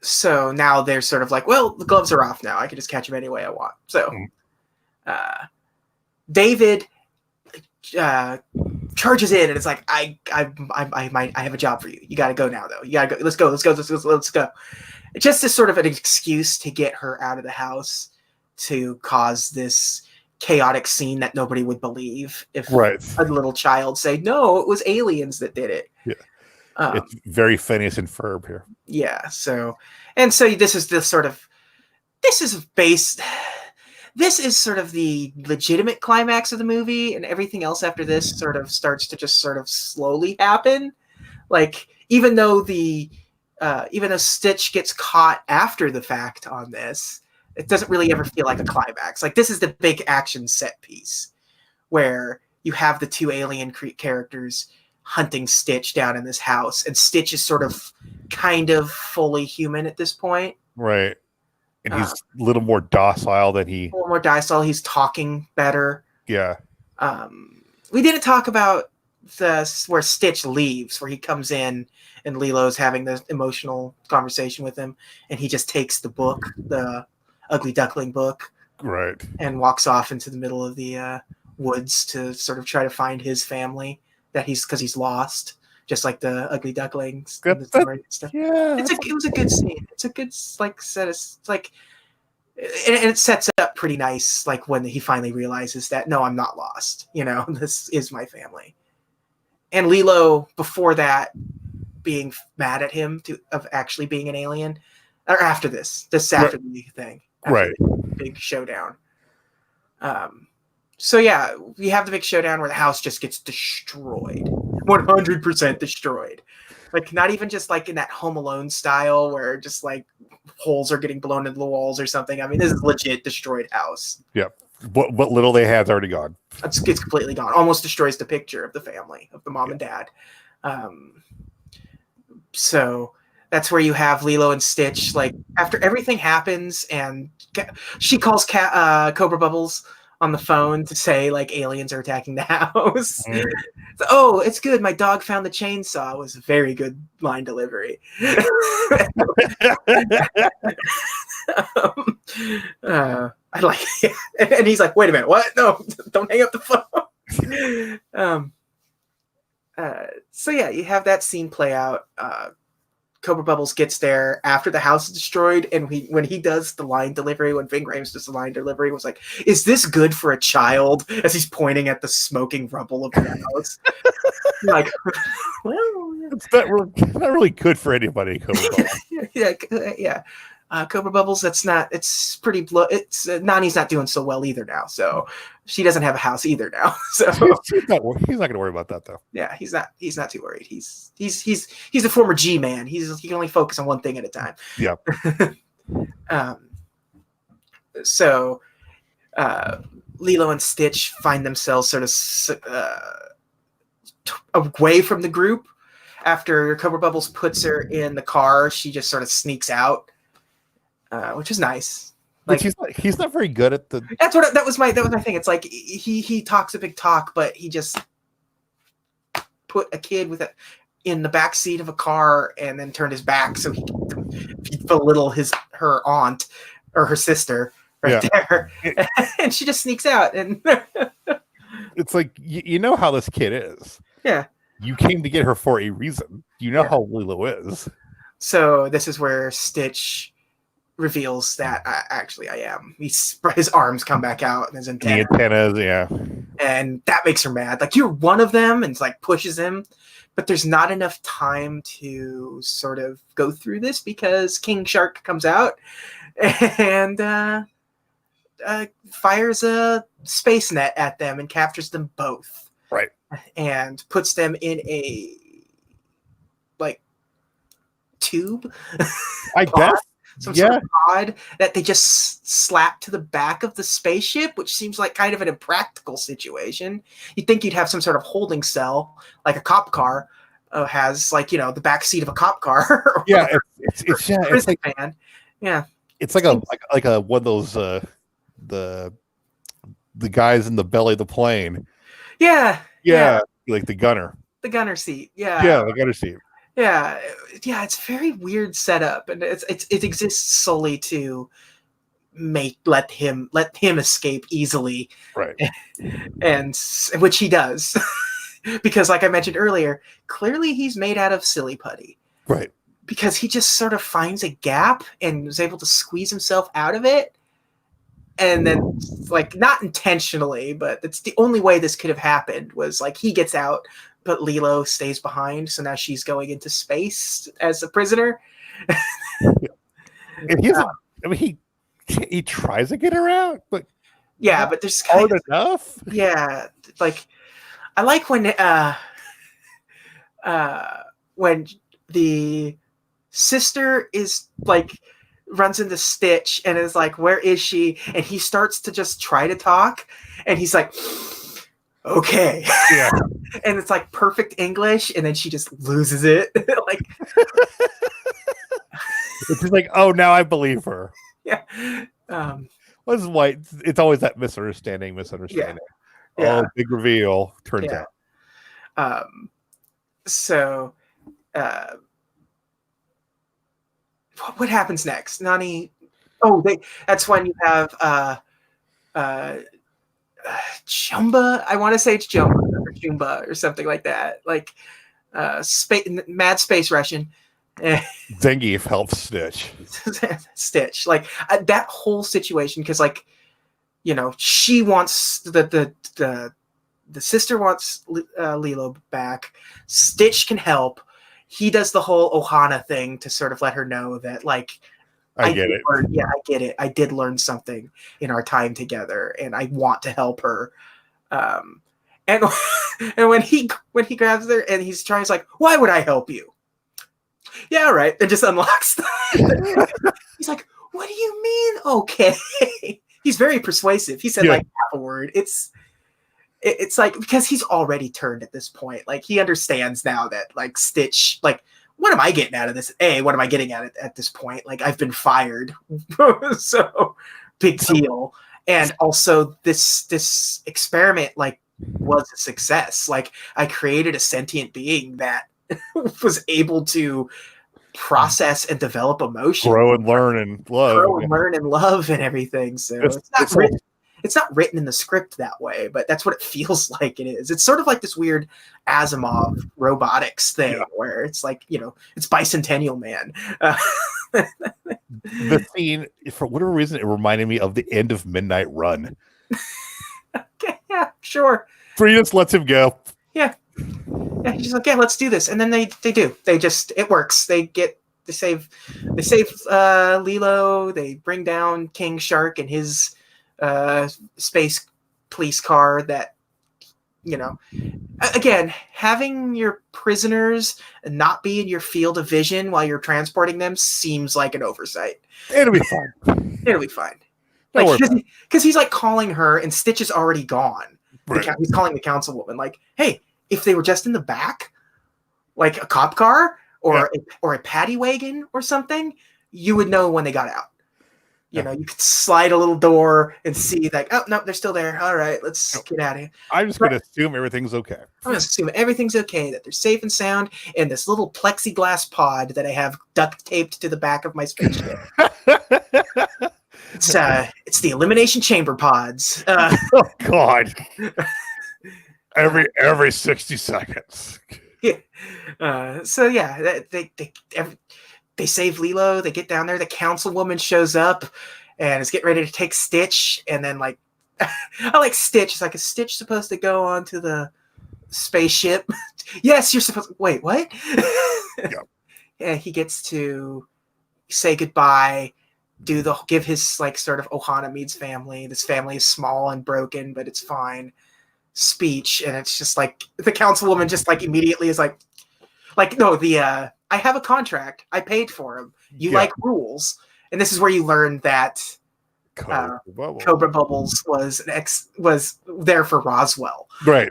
S1: So now they're sort of like, well, the gloves are off now. I can just catch him any way I want. So, David charges in, and it's like, I have a job for you. You got to go now, though. You got to go. Let's go. It's just as sort of an excuse to get her out of the house to cause this chaotic scene that nobody would believe if a little child say, no, it was aliens that did it.
S2: Yeah. It's very Phineas and Ferb here.
S1: Yeah. So this is sort of the legitimate climax of the movie, and everything else after this sort of starts to just sort of slowly happen. Like even though Stitch gets caught after the fact on this, it doesn't really ever feel like a climax. Like this is the big action set piece where you have the two alien characters hunting Stitch down in this house, and Stitch is sort of kind of fully human at this point.
S2: Right. And he's a little more docile than
S1: A little more docile. He's talking better.
S2: Yeah.
S1: We didn't talk about where Stitch leaves, where he comes in and Lilo's having this emotional conversation with him, and he just takes the book, the Ugly Duckling book,
S2: right,
S1: and walks off into the middle of the woods to sort of try to find his family because he's lost, just like the Ugly Ducklings.
S2: Yeah,
S1: it was a good scene. It's a good set of and it sets up pretty nice, like when he finally realizes that no, I'm not lost. This is my family. And Lilo, before that, being mad at him of actually being an alien, or after this after the thing.
S2: Right.
S1: Big showdown. So yeah, we have the big showdown where the house just gets destroyed. 100% destroyed. Like not even just like in that Home Alone style where just like holes are getting blown into the walls or something. I mean, this is legit destroyed house.
S2: Yep. What little they had's already gone.
S1: It's completely gone. Almost destroys the picture of the family, of the mom and dad. So that's where you have Lilo and Stitch, like after everything happens, and she calls Cobra Bubbles on the phone to say like aliens are attacking the house. So, oh, it's good. My dog found the chainsaw. It was a very good line delivery. I like it. And he's like, wait a minute, what? No, don't hang up the phone. So yeah, you have that scene play out. Cobra Bubbles gets there after the house is destroyed, and when he does the line delivery, when Ving Rhames does the line delivery, was like, "Is this good for a child?" As he's pointing at the smoking rubble of the house. Like, well,
S2: It's not really good for anybody. Cobra Bubbles.
S1: yeah. Cobra Bubbles, that's not. It's pretty. It's Nani's not doing so well either now, so she doesn't have a house either now. So
S2: he's not going to worry about that though.
S1: yeah, he's not. He's not too worried. He's a former G man. He can only focus on one thing at a time.
S2: Yeah.
S1: So Lilo and Stitch find themselves sort of away from the group. After Cobra Bubbles puts her in the car, she just sort of sneaks out, which is nice. Like
S2: he's not very good at the.
S1: That was my thing. It's like he talks a big talk, but he just put a kid in the back seat of a car and then turned his back so he could belittle her aunt or her sister there, and she just sneaks out. And
S2: it's like you know how this kid is.
S1: Yeah,
S2: you came to get her for a reason. You know how Lilo is.
S1: So this is where Stitch reveals that I am. His arms come back out and his antennas.
S2: The antennas, yeah.
S1: And that makes her mad. Like, you're one of them, and like pushes him. But there's not enough time to sort of go through this because King Shark comes out and fires a space net at them and captures them both.
S2: Right.
S1: And puts them in a tube.
S2: I guess.
S1: Some sort of pod that they just slap to the back of the spaceship, which seems like kind of an impractical situation. You'd think you'd have some sort of holding cell, like a cop car has, like, the back seat of a cop car.
S2: It's like
S1: van. Yeah.
S2: It's like a one of those the guys in the belly of the plane.
S1: Yeah.
S2: Like the gunner.
S1: The gunner seat. Yeah.
S2: Yeah, the gunner seat.
S1: Yeah, it's very weird setup, and it exists solely to let him escape easily,
S2: right?
S1: And which he does, because, like I mentioned earlier, clearly he's made out of silly putty,
S2: right?
S1: Because he just sort of finds a gap and was able to squeeze himself out of it, and then, like, not intentionally, but it's the only way this could have happened was like he gets out. But Lilo stays behind, so now she's going into space as a prisoner.
S2: And he tries to get her out, but
S1: but there's
S2: hard enough.
S1: Yeah, like I like when the sister is like runs into Stitch and is like, "Where is she?" And he starts to just try to talk, and he's like, okay.
S2: Yeah.
S1: And it's like perfect English, and then she just loses it. Like,
S2: it's just like, oh, now I believe her.
S1: Yeah.
S2: This is why it's always that misunderstanding.
S1: Yeah.
S2: Oh, big reveal turns out.
S1: So what happens next? Nani. Oh, that's when you have Chumba. I want to say it's Jumba or Chumba or something like that. Like mad space Russian.
S2: Zangief helps Stitch.
S1: Stitch. Like that whole situation, because like, she wants the sister wants Lilo back. Stitch can help. He does the whole Ohana thing to sort of let her know that, like, I get it. I get it. I did learn something in our time together, and I want to help her. And when he grabs her and he's trying, he's like, "Why would I help you?" Yeah, right. And just unlocks. He's like, "What do you mean? Okay." He's very persuasive. He said like half a word. It's like, because he's already turned at this point. Like, he understands now that, like, Stitch, like, what am I getting out of this? What am I getting at this point? Like, I've been fired. So big deal. And also this experiment, like, was a success. Like, I created a sentient being that was able to process and develop emotion,
S2: grow and learn and love
S1: and everything. So it's not written in the script that way, but that's what it feels like it is. It's sort of like this weird Asimov robotics thing where it's like, it's Bicentennial Man.
S2: The scene, for whatever reason, it reminded me of the end of Midnight Run.
S1: Okay, yeah, sure.
S2: Free just lets him go.
S1: Yeah. Yeah, he's like, yeah, let's do this. And then they do. It works. They save Lilo. They bring down King Shark and his space police car that, again, having your prisoners not be in your field of vision while you're transporting them seems like an oversight.
S2: It'll be fine.
S1: It'll be fine. Because he's like calling her and Stitch is already gone.
S2: Right.
S1: He's calling the councilwoman like, hey, if they were just in the back, like a cop car or a paddy wagon or something, you would know when they got out. You could slide a little door and see like, oh, no, they're still there. All right, let's get out of here.
S2: I'm just going to assume everything's okay.
S1: I'm going to assume everything's okay, that they're safe and sound in this little plexiglass pod that I have duct taped to the back of my spaceship. It's the elimination chamber pods.
S2: Oh, God. Every 60 seconds.
S1: Yeah. They save Lilo. They get down there. The councilwoman shows up and is getting ready to take Stitch. And then, like, I like Stitch. It's like, is Stitch supposed to go onto the spaceship? Yes, you're supposed to. Wait, what? Yeah, he gets to say goodbye, give his, like, sort of Ohana meets family. This family is small and broken, but it's fine. Speech. And it's just like, the councilwoman just, like, immediately is like, no, I have a contract. I paid for him. You like rules. And this is where you learn that Cobra Bubbles was there for Roswell.
S2: Right.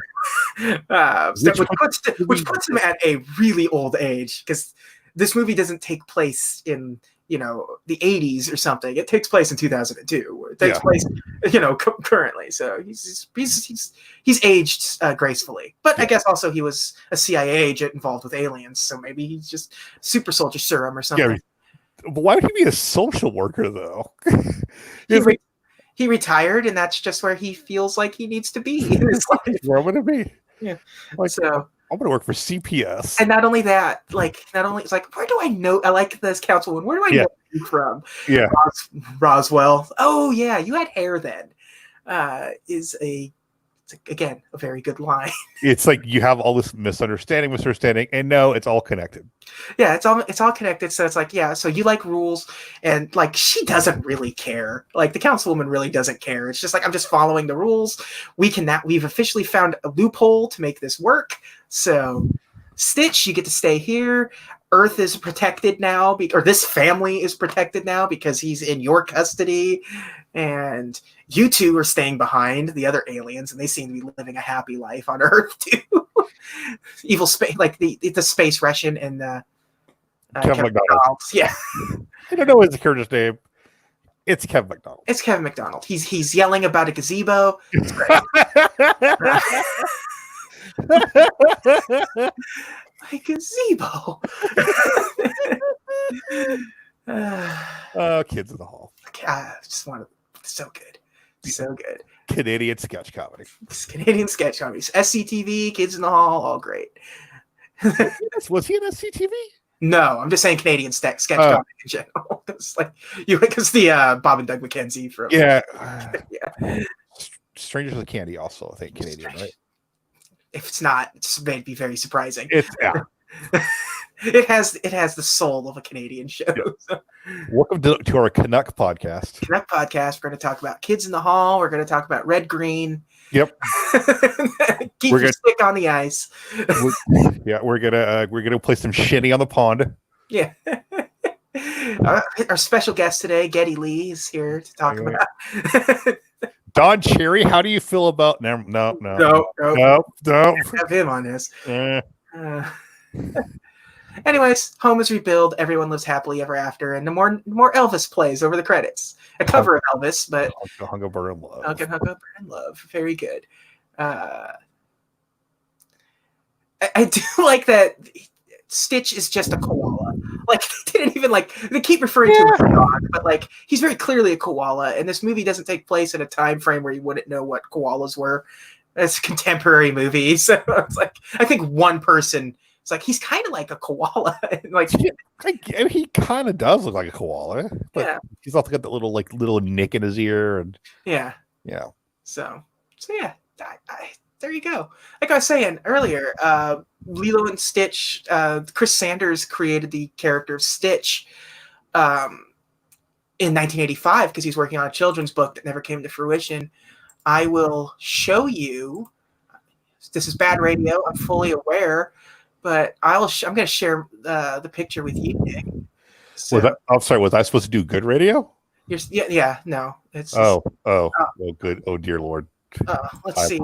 S1: Which puts him at a really old age, because this movie doesn't take place in, the 80s or something. It takes place in 2002. It takes place, currently. So he's aged gracefully. But I guess also he was a CIA agent involved with aliens, so maybe he's just super soldier serum or something.
S2: Yeah. Why would he be a social worker though?
S1: He retired, and that's just where he feels like he needs to be in his life.
S2: Where would it be?
S1: Yeah.
S2: So I'm going to work for CPS.
S1: And not only that, it's like, where do I know? I like this councilwoman. Where do I know you from?
S2: Yeah.
S1: Roswell. Oh, yeah. You had hair then. It's again, a very good line. It's
S2: like you have all this misunderstanding, and no, it's all connected.
S1: Yeah, it's all connected. So it's like, yeah, so you like rules, and like she doesn't really care. Like the councilwoman really doesn't care. It's just like, I'm just following the rules. We've officially found a loophole to make this work. So Stitch, you get to stay here. Earth is protected now, or this family is protected now because he's in your custody, and you two are staying behind, the other aliens, and they seem to be living a happy life on Earth too. Evil space, like the space Russian and
S2: Kevin McDonald.
S1: Yeah,
S2: I don't know his character's name. It's Kevin McDonald.
S1: It's Kevin McDonald. He's yelling about a gazebo. It's great. My gazebo.
S2: Kids in the Hall.
S1: I just want to. So good.
S2: Canadian sketch comedy.
S1: Canadian sketch comedies. SCTV, Kids in the Hall, all great.
S2: Was he in SCTV?
S1: No, I'm just saying Canadian sketch comedy in general. It's like because the Bob and Doug McKenzie from
S2: yeah. Strangers with Candy also, I think, Canadian, right?
S1: If it's not, it's may be very surprising.
S2: It's
S1: it has the soul of a Canadian show.
S2: Yeah.
S1: So.
S2: Welcome to our Canuck podcast.
S1: We're going to talk about Kids in the Hall. We're going to talk about Red Green.
S2: Yep.
S1: Keep your stick on the ice.
S2: We're gonna play some shinny on the pond.
S1: Yeah. Our special guest today, Geddy Lee, is here to talk about.
S2: Don Cherry, how do you feel about no?
S1: Have him on this. Anyways, home is rebuilt. Everyone lives happily ever after, and the more Elvis plays over the credits. A cover of Elvis, but
S2: Hung Over in Love.
S1: Hung Over in Love, very good. I do like that. Stitch is just a koala. Like they didn't even like they keep referring to him as a dog, but like he's very clearly a koala, and this movie doesn't take place in a time frame where you wouldn't know what koalas were. It's a contemporary movie, so it's like I think one person is like he's kind of like a koala, like
S2: he kind of does look like a koala, but
S1: yeah,
S2: he's also got that little nick in his ear, and
S1: yeah.
S2: yeah.
S1: So yeah, there you go. Like I was saying earlier, Lilo and Stitch. Chris Sanders created the character of Stitch in 1985 because he's working on a children's book that never came to fruition. I will show you. This is bad radio. I'm fully aware, but I'm going to share the picture with you, Nick. So,
S2: I'm sorry. Was I supposed to do good radio?
S1: Yeah. No, it's
S2: just, oh, good. Oh, dear Lord.
S1: Let's see.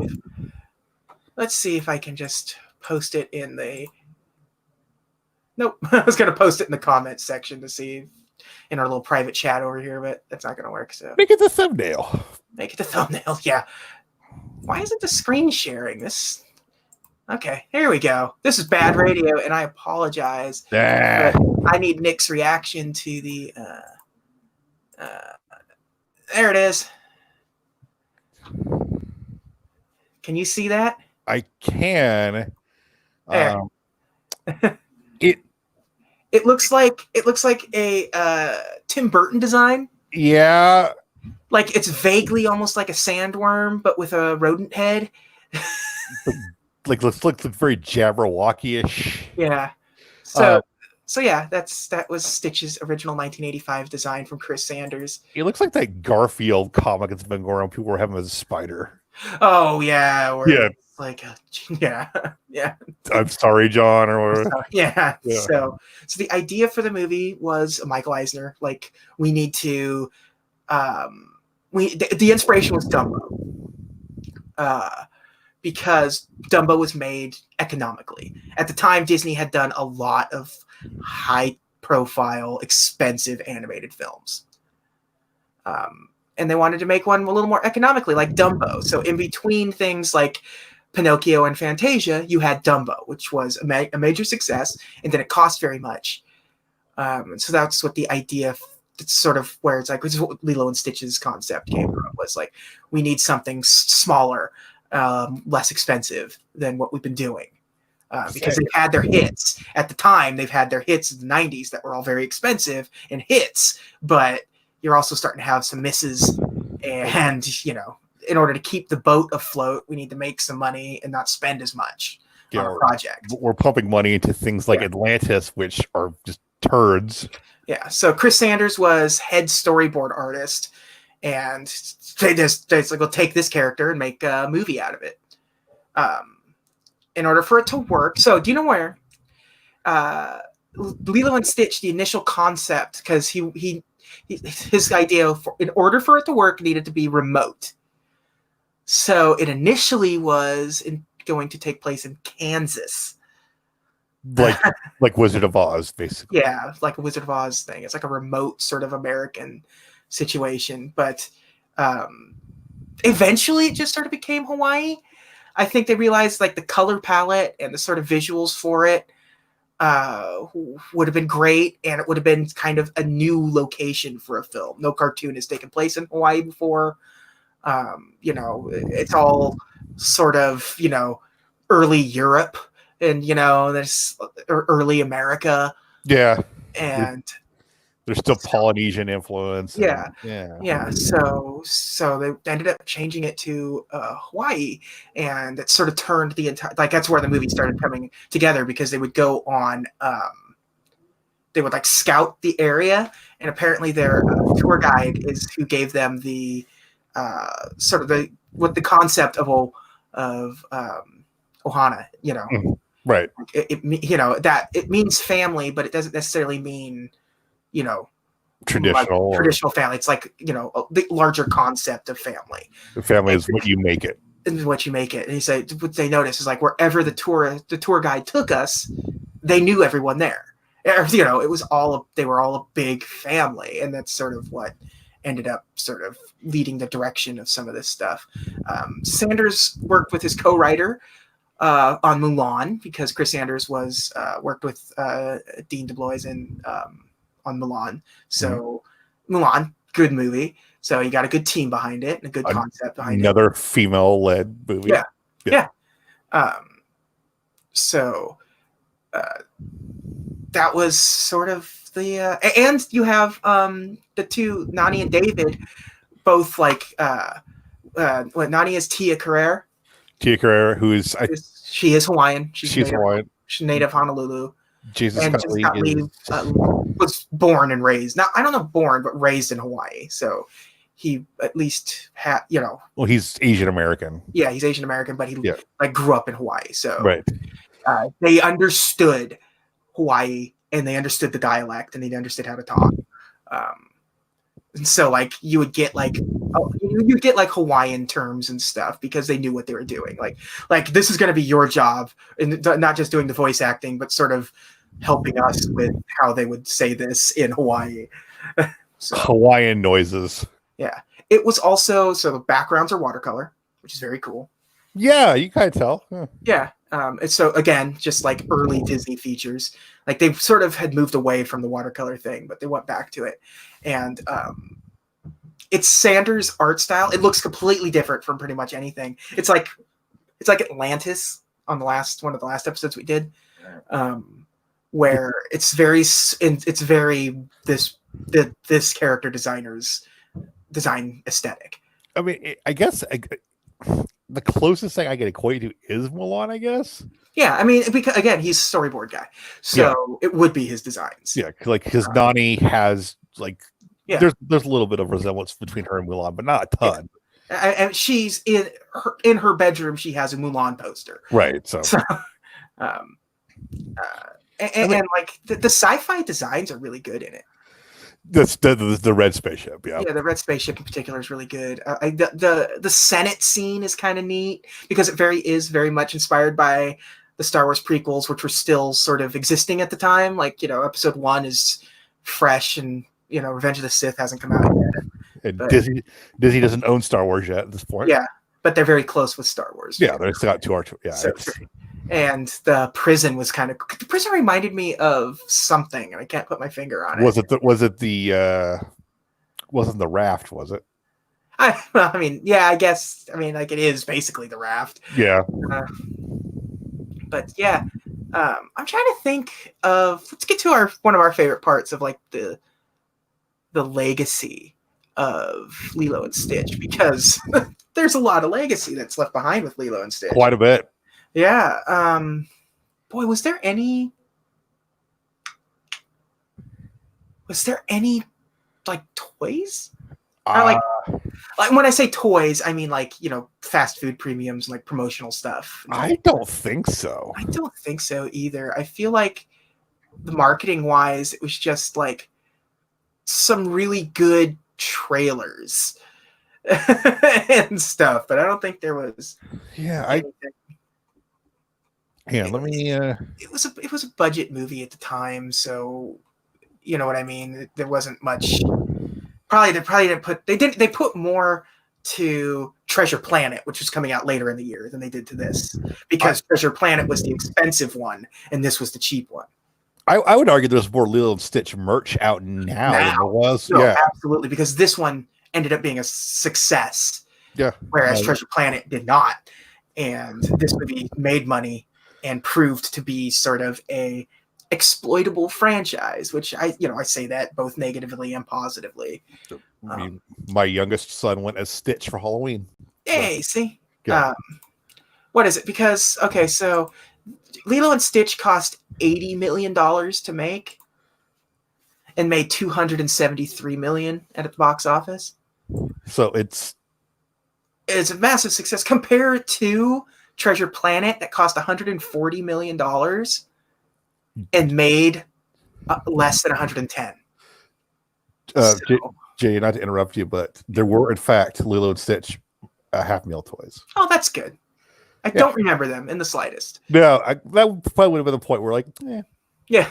S1: Let's see if I can just post it in the. Nope, I was going to post it in the comments section to see in our little private chat over here, but that's not going to work. So
S2: make it the thumbnail.
S1: Make it the thumbnail. Yeah. Why isn't the screen sharing this? Okay, here we go. This is bad radio, and I apologize. But I need Nick's reaction to the. There it is. Can you see that?
S2: I can.
S1: It looks like a Tim Burton design.
S2: Yeah.
S1: Like it's vaguely almost like a sandworm, but with a rodent head.
S2: like looks very Jabberwocky-ish.
S1: Yeah. So yeah, that was Stitch's original 1985 design from Chris Sanders.
S2: It looks like that Garfield comic that's been going on. People were having as a spider.
S1: Oh yeah.
S2: Yeah.
S1: Like yeah.
S2: I'm sorry, John, or whatever.
S1: Yeah. So the idea for the movie was Michael Eisner. Like we need to, the inspiration was Dumbo, because Dumbo was made economically. At the time, Disney had done a lot of high-profile, expensive animated films. And they wanted to make one a little more economically, like Dumbo. So in between things like Pinocchio and Fantasia, you had Dumbo, which was a major success, and then it cost very much. And so that's what the idea, it's sort of where it's like, this is what Lilo and Stitch's concept came from, was like, we need something smaller, less expensive than what we've been doing. Because they've had their hits. At the time, they've had their hits in the 90s that were all very expensive and hits, but you're also starting to have some misses. And, in order to keep the boat afloat, we need to make some money and not spend as much on a project.
S2: We're pumping money into things like Atlantis, which are just turds. Yeah.
S1: So Chris Sanders was head storyboard artist, and they like, we'll take this character and make a movie out of it. In order for it to work. So do you know where Lilo and Stitch, the initial concept, because his idea in order for it to work needed to be remote. So it initially was going to take place in Kansas.
S2: Like Wizard of Oz, basically.
S1: Yeah, like a Wizard of Oz thing. It's like a remote sort of American situation. But eventually it just sort of became Hawaii. I think they realized like the color palette and the sort of visuals for it would have been great, and it would have been kind of a new location for a film. No cartoon has taken place in Hawaii before. It's all sort of, early Europe and, there's early America.
S2: Yeah.
S1: And
S2: there's still Polynesian influence.
S1: Yeah. So they ended up changing it to Hawaii, and it sort of turned the entire, like, that's where the movie started coming together, because they would go on, they would like scout the area, and apparently their tour guide is who gave them the sort of the concept of ohana,
S2: right.
S1: That it means family, but it doesn't necessarily mean,
S2: traditional
S1: family. It's like, the larger concept of family.
S2: The family is what you make it.
S1: Is what you make it. And he said, what they noticed is like wherever the tour guide took us, they knew everyone there. It was they were all a big family, and that's sort of what ended up sort of leading the direction of some of this stuff. Sanders worked with his co-writer on Mulan because Chris Sanders was worked with Dean DeBlois on Mulan. So Mulan, good movie. So you got a good team behind it and a good concept behind it.
S2: Another female-led movie.
S1: Yeah. So that was sort of the and you have the two Nani and David, both like what Nani is Tia Carrere.
S2: Tia Carrere, who is
S1: she is Hawaiian.
S2: She's Hawaiian.
S1: She's native Honolulu.
S2: Jesus
S1: and Scott Lee was born and raised. Now I don't know born, but raised in Hawaii. So he at least had, you know.
S2: Well, he's Asian American.
S1: Yeah, he's Asian American, but he like grew up in Hawaii. So they understood Hawaii and they understood the dialect and they understood how to talk. And so like you would get like Hawaiian terms and stuff because they knew what they were doing. Like this is going to be your job, and not just doing the voice acting, but sort of helping us with how they would say this in Hawaii. So,
S2: Hawaiian noises.
S1: Yeah, it was also the backgrounds are watercolor, which is very cool.
S2: Yeah, you kind of tell.
S1: Yeah. It's so again, just like early Disney features, like they sort of had moved away from the watercolor thing, but they went back to it. And it's Sanders' art style. It looks completely different from pretty much anything. It's like Atlantis on one of the last episodes we did, where it's very this character designer's design aesthetic.
S2: I mean, I guess the closest thing I can equate to is Mulan, I guess.
S1: Yeah, I mean, because again, he's a storyboard guy, so it would be his designs.
S2: Yeah, like his Nani has like there's a little bit of resemblance between her and Mulan, but not a ton.
S1: Yeah. And she's in her bedroom. She has a Mulan poster,
S2: right? So
S1: and like the sci-fi designs are really good in it.
S2: The red spaceship, yeah,
S1: the red spaceship in particular is really good. The Senate scene is kind of neat because it is very much inspired by the Star Wars prequels, which were still sort of existing at the time. Like, you know, Episode 1 is fresh, and you know, Revenge of the Sith hasn't come out yet.
S2: And Disney doesn't own Star Wars yet at this point.
S1: Yeah, but they're very close with Star Wars.
S2: Yeah, they've got two arch. Yeah,
S1: so and the prison was the prison reminded me of something, and I can't put my finger on it.
S2: Wasn't the raft, was it?
S1: I mean, yeah, I guess. I mean, like it is basically the raft.
S2: Yeah.
S1: But yeah, I'm trying to think of. Let's get to one of our favorite parts of like the legacy of Lilo and Stitch, because there's a lot of legacy that's left behind with Lilo and Stitch.
S2: Quite a bit.
S1: Yeah. Boy, was there any like toys? Like when I say toys, I mean like, you know, fast food premiums and like promotional stuff.
S2: I don't think so.
S1: I don't think so either. I feel like the marketing wise, it was just like some really good trailers and stuff, but I don't think there was.
S2: Yeah, let me.
S1: It was a budget movie at the time, so you know what I mean. There wasn't much. They put more to Treasure Planet, which was coming out later in the year, than they did to this, because Treasure Planet was the expensive one and this was the cheap one.
S2: I would argue there's more Lilo and Stitch merch out now than there was.
S1: No,
S2: yeah,
S1: absolutely, because this one ended up being a success.
S2: Yeah,
S1: whereas Treasure Planet did not, and this movie made money and proved to be sort of a exploitable franchise, which I say that both negatively and positively.
S2: My youngest son went as Stitch for Halloween.
S1: Hey, see? Yeah. What is it? Because, okay, so Lilo and Stitch cost $80 million to make and made $273 million at the box office.
S2: So it's
S1: a massive success compared to Treasure Planet that cost $140 million and made less than 110.
S2: Jay, not to interrupt you, but there were in fact Lilo and Stitch half meal toys.
S1: Oh, that's good. I don't remember them in the slightest.
S2: No, that probably would have been the point where like,
S1: yeah.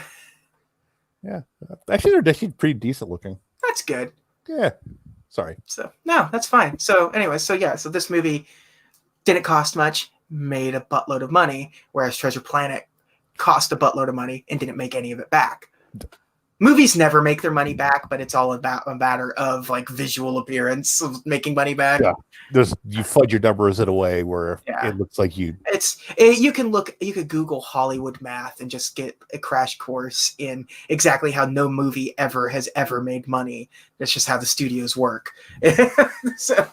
S2: Actually, they're actually pretty decent looking.
S1: That's good.
S2: Yeah. Sorry.
S1: So no, that's fine. So anyway, so this movie didn't cost much, made a buttload of money, whereas Treasure Planet cost a buttload of money and didn't make any of it back. Movies never make their money back, but it's all about a matter of like visual appearance of making money back.
S2: Yeah, you fudge your numbers in a way where it looks like you
S1: could Google Hollywood math and just get a crash course in exactly how no movie has ever made money. That's just how the studios work. So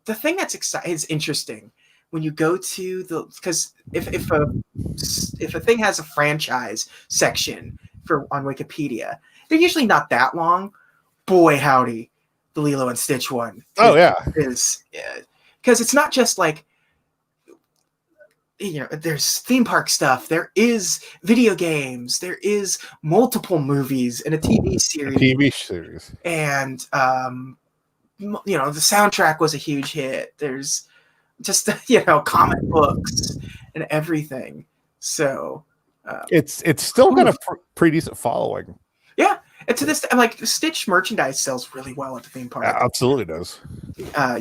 S1: the thing is interesting when you go to because if a thing has a franchise section on Wikipedia, they're usually not that long. Boy, howdy, the Lilo and Stitch one. Is because it's not just like, there's theme park stuff, there is video games, there is multiple movies and a TV series. And the soundtrack was a huge hit. There's just comic books and everything. So
S2: it's still got a pretty decent following.
S1: Yeah, and to this, like, the Stitch merchandise sells really well at the theme park.
S2: Absolutely does.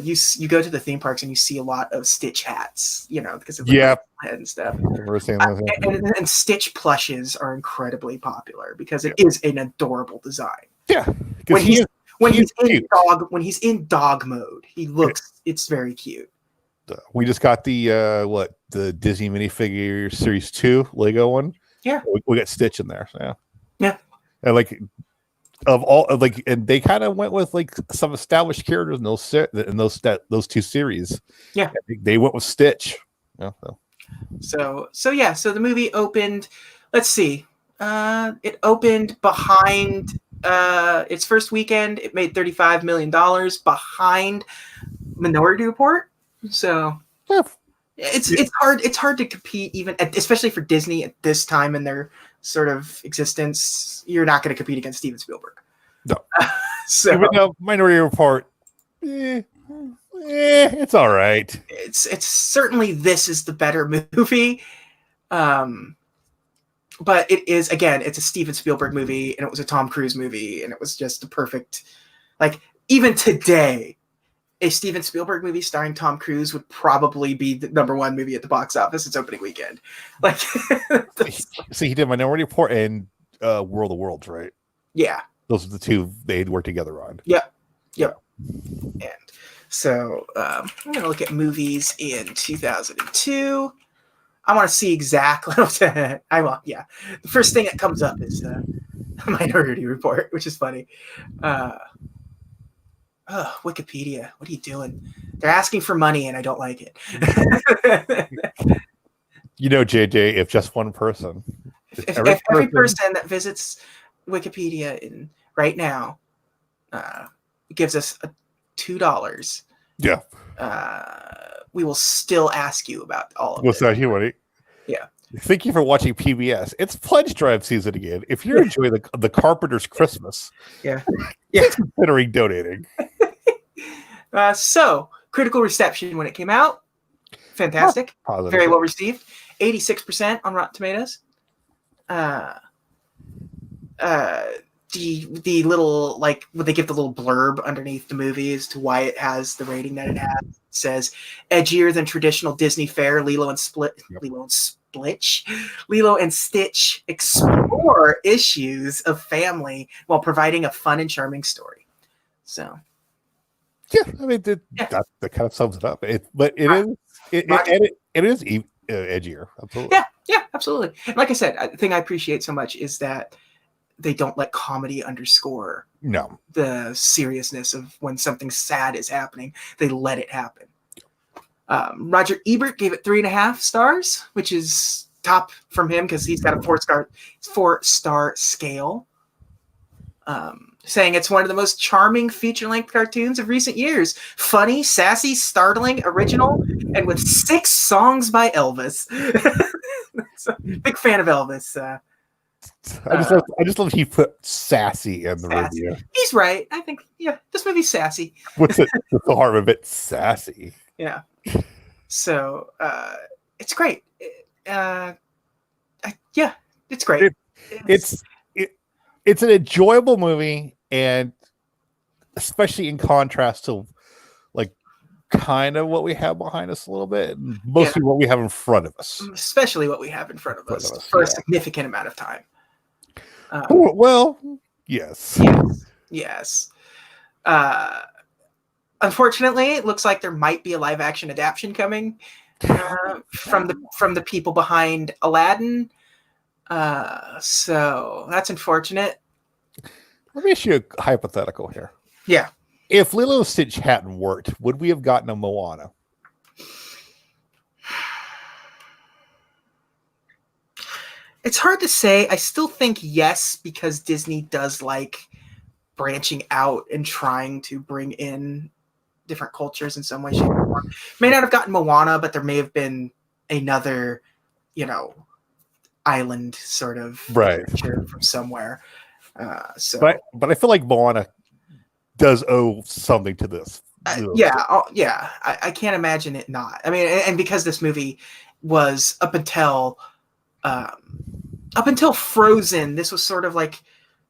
S1: You go to the theme parks and you see a lot of Stitch hats, because of the head and stuff. And Stitch plushes are incredibly popular because it is an adorable design.
S2: Yeah,
S1: when he's in dog mode, he looks. It's very cute.
S2: We just got the Disney minifigure series 2 Lego one.
S1: Yeah,
S2: we got Stitch in there. So
S1: yeah.
S2: And and they kind of went with like some established characters in those two series.
S1: Yeah,
S2: they went with Stitch. Yeah.
S1: So the movie opened. Let's see. It opened behind its first weekend. It made $35 million behind Minority Report. So it's hard to compete, even especially for Disney at this time in their sort of existence. You're not going to compete against Steven Spielberg.
S2: No. So even though Minority Report, it's all right.
S1: It's certainly, this is the better movie. But it is, again, it's a Steven Spielberg movie, and it was a Tom Cruise movie, and it was just a perfect, like, even today, a Steven Spielberg movie starring Tom Cruise would probably be the #1 movie at the box office its opening weekend. Like,
S2: so he did Minority Report and World of Worlds, right?
S1: Yeah,
S2: those are the two they'd worked together on.
S1: Yep. And so I'm gonna look at movies in 2002. I want to see exactly. The first thing that comes up is Minority Report, which is funny. Wikipedia, what are you doing? They're asking for money, and I don't like it.
S2: JJ, if just one person,
S1: if every person that visits Wikipedia right now gives us $2, we will still ask you about all of
S2: it. That humor?
S1: Yeah.
S2: Thank you for watching PBS. It's pledge drive season again. If you're enjoying the Carpenter's Christmas, considering donating.
S1: So critical reception when it came out, fantastic, very well received. 86% on Rotten Tomatoes. The little, like, when they give the little blurb underneath the movie as to why it has the rating that it has, it says edgier than traditional Disney fare. Lilo and Stitch explore issues of family while providing a fun and charming story. So,
S2: I mean, that kind of sums it up. But it is edgier. Absolutely.
S1: Yeah, absolutely. And like I said, the thing I appreciate so much is that they don't let comedy underscore the seriousness of when something sad is happening. They let it happen. Roger Ebert gave it 3.5 stars, which is top from him because he's got a 4-star scale. Saying it's one of the most charming feature-length cartoons of recent years. Funny, sassy, startling, original, and with 6 songs by Elvis. So, big fan of Elvis.
S2: I just love he put sassy in the review.
S1: He's right. I think, this movie's sassy.
S2: What's the heart of it? Sassy.
S1: Yeah. So it's great. It's great.
S2: It's an enjoyable movie, and especially in contrast to like kind of what we have behind us a little bit, mostly what we have in front of us.
S1: Especially what we have in front of us for a significant amount of time.
S2: Well, yes.
S1: Yes. Unfortunately, it looks like there might be a live action adaptation coming from the people behind Aladdin. So that's unfortunate.
S2: Let me ask you a hypothetical here.
S1: Yeah.
S2: If Lilo and Stitch hadn't worked, would we have gotten a Moana?
S1: It's hard to say. I still think yes, because Disney does like branching out and trying to bring in different cultures in some way, shape, or form. May not have gotten Moana, but there may have been another, island sort of adventure from somewhere.
S2: But I feel like Moana does owe something to this.
S1: I can't imagine it not. I mean, and because this movie was up until Frozen, this was sort of like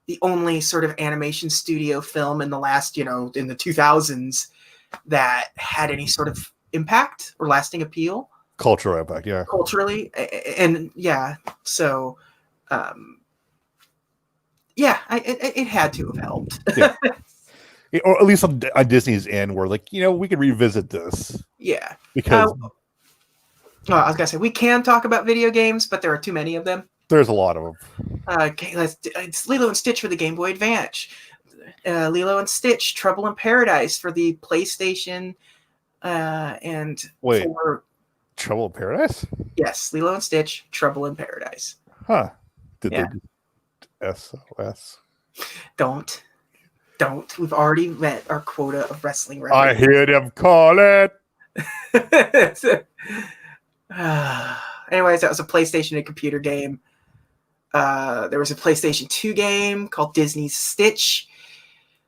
S1: the only sort of animation studio film in the last, in the 2000s that had any sort of impact or lasting appeal.
S2: Cultural impact, yeah.
S1: Culturally, and so it had to have helped.
S2: Yeah. Or at least on Disney's end, where like, we could revisit this.
S1: Yeah.
S2: Because
S1: I was gonna say we can talk about video games, but there are too many of them.
S2: There's a lot of them.
S1: It's Lilo and Stitch for the Game Boy Advance. Lilo and Stitch: Trouble in Paradise for the PlayStation. For
S2: Trouble in Paradise?
S1: Yes, Lilo and Stitch: Trouble in Paradise.
S2: Huh? Did they do SOS?
S1: Don't. We've already met our quota of wrestling
S2: references. I hear them call it.
S1: Anyways, that was a PlayStation and computer game. There was a PlayStation 2 game called Disney's Stitch.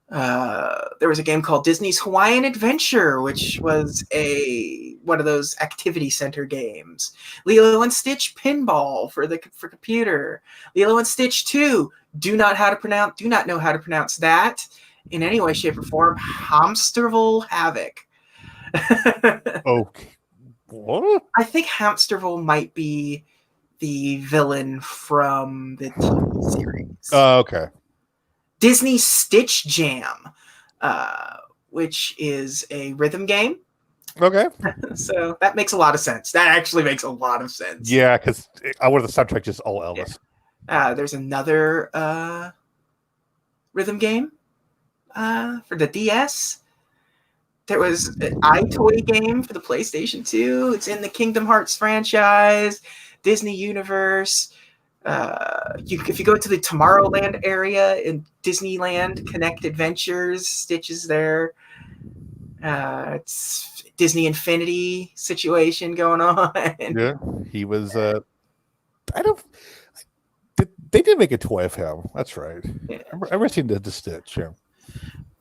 S1: There was a game called Disney's Hawaiian Adventure, which was one of those activity center games. Lilo and Stitch Pinball for computer. Lilo and Stitch 2. Do not know how to pronounce that in any way, shape, or form. Hamsterville Havoc.
S2: Okay. What?
S1: I think Hamsterville might be the villain from the TV series.
S2: Oh, okay.
S1: Disney Stitch Jam, which is a rhythm game.
S2: Okay.
S1: So that makes a lot of sense. That actually makes a lot of sense.
S2: Yeah, because I wanted the soundtrack just all Elvis.
S1: Yeah. There's another rhythm game for the DS. There was an iToy game for the PlayStation 2. It's in the Kingdom Hearts franchise, Disney Universe. If you go to the Tomorrowland area in Disneyland Connect Adventures, Stitch is there. It's Disney Infinity situation going on.
S2: Yeah, he was. They did make a toy of him. That's right. Yeah. I've ever seen the Stitch. Yeah.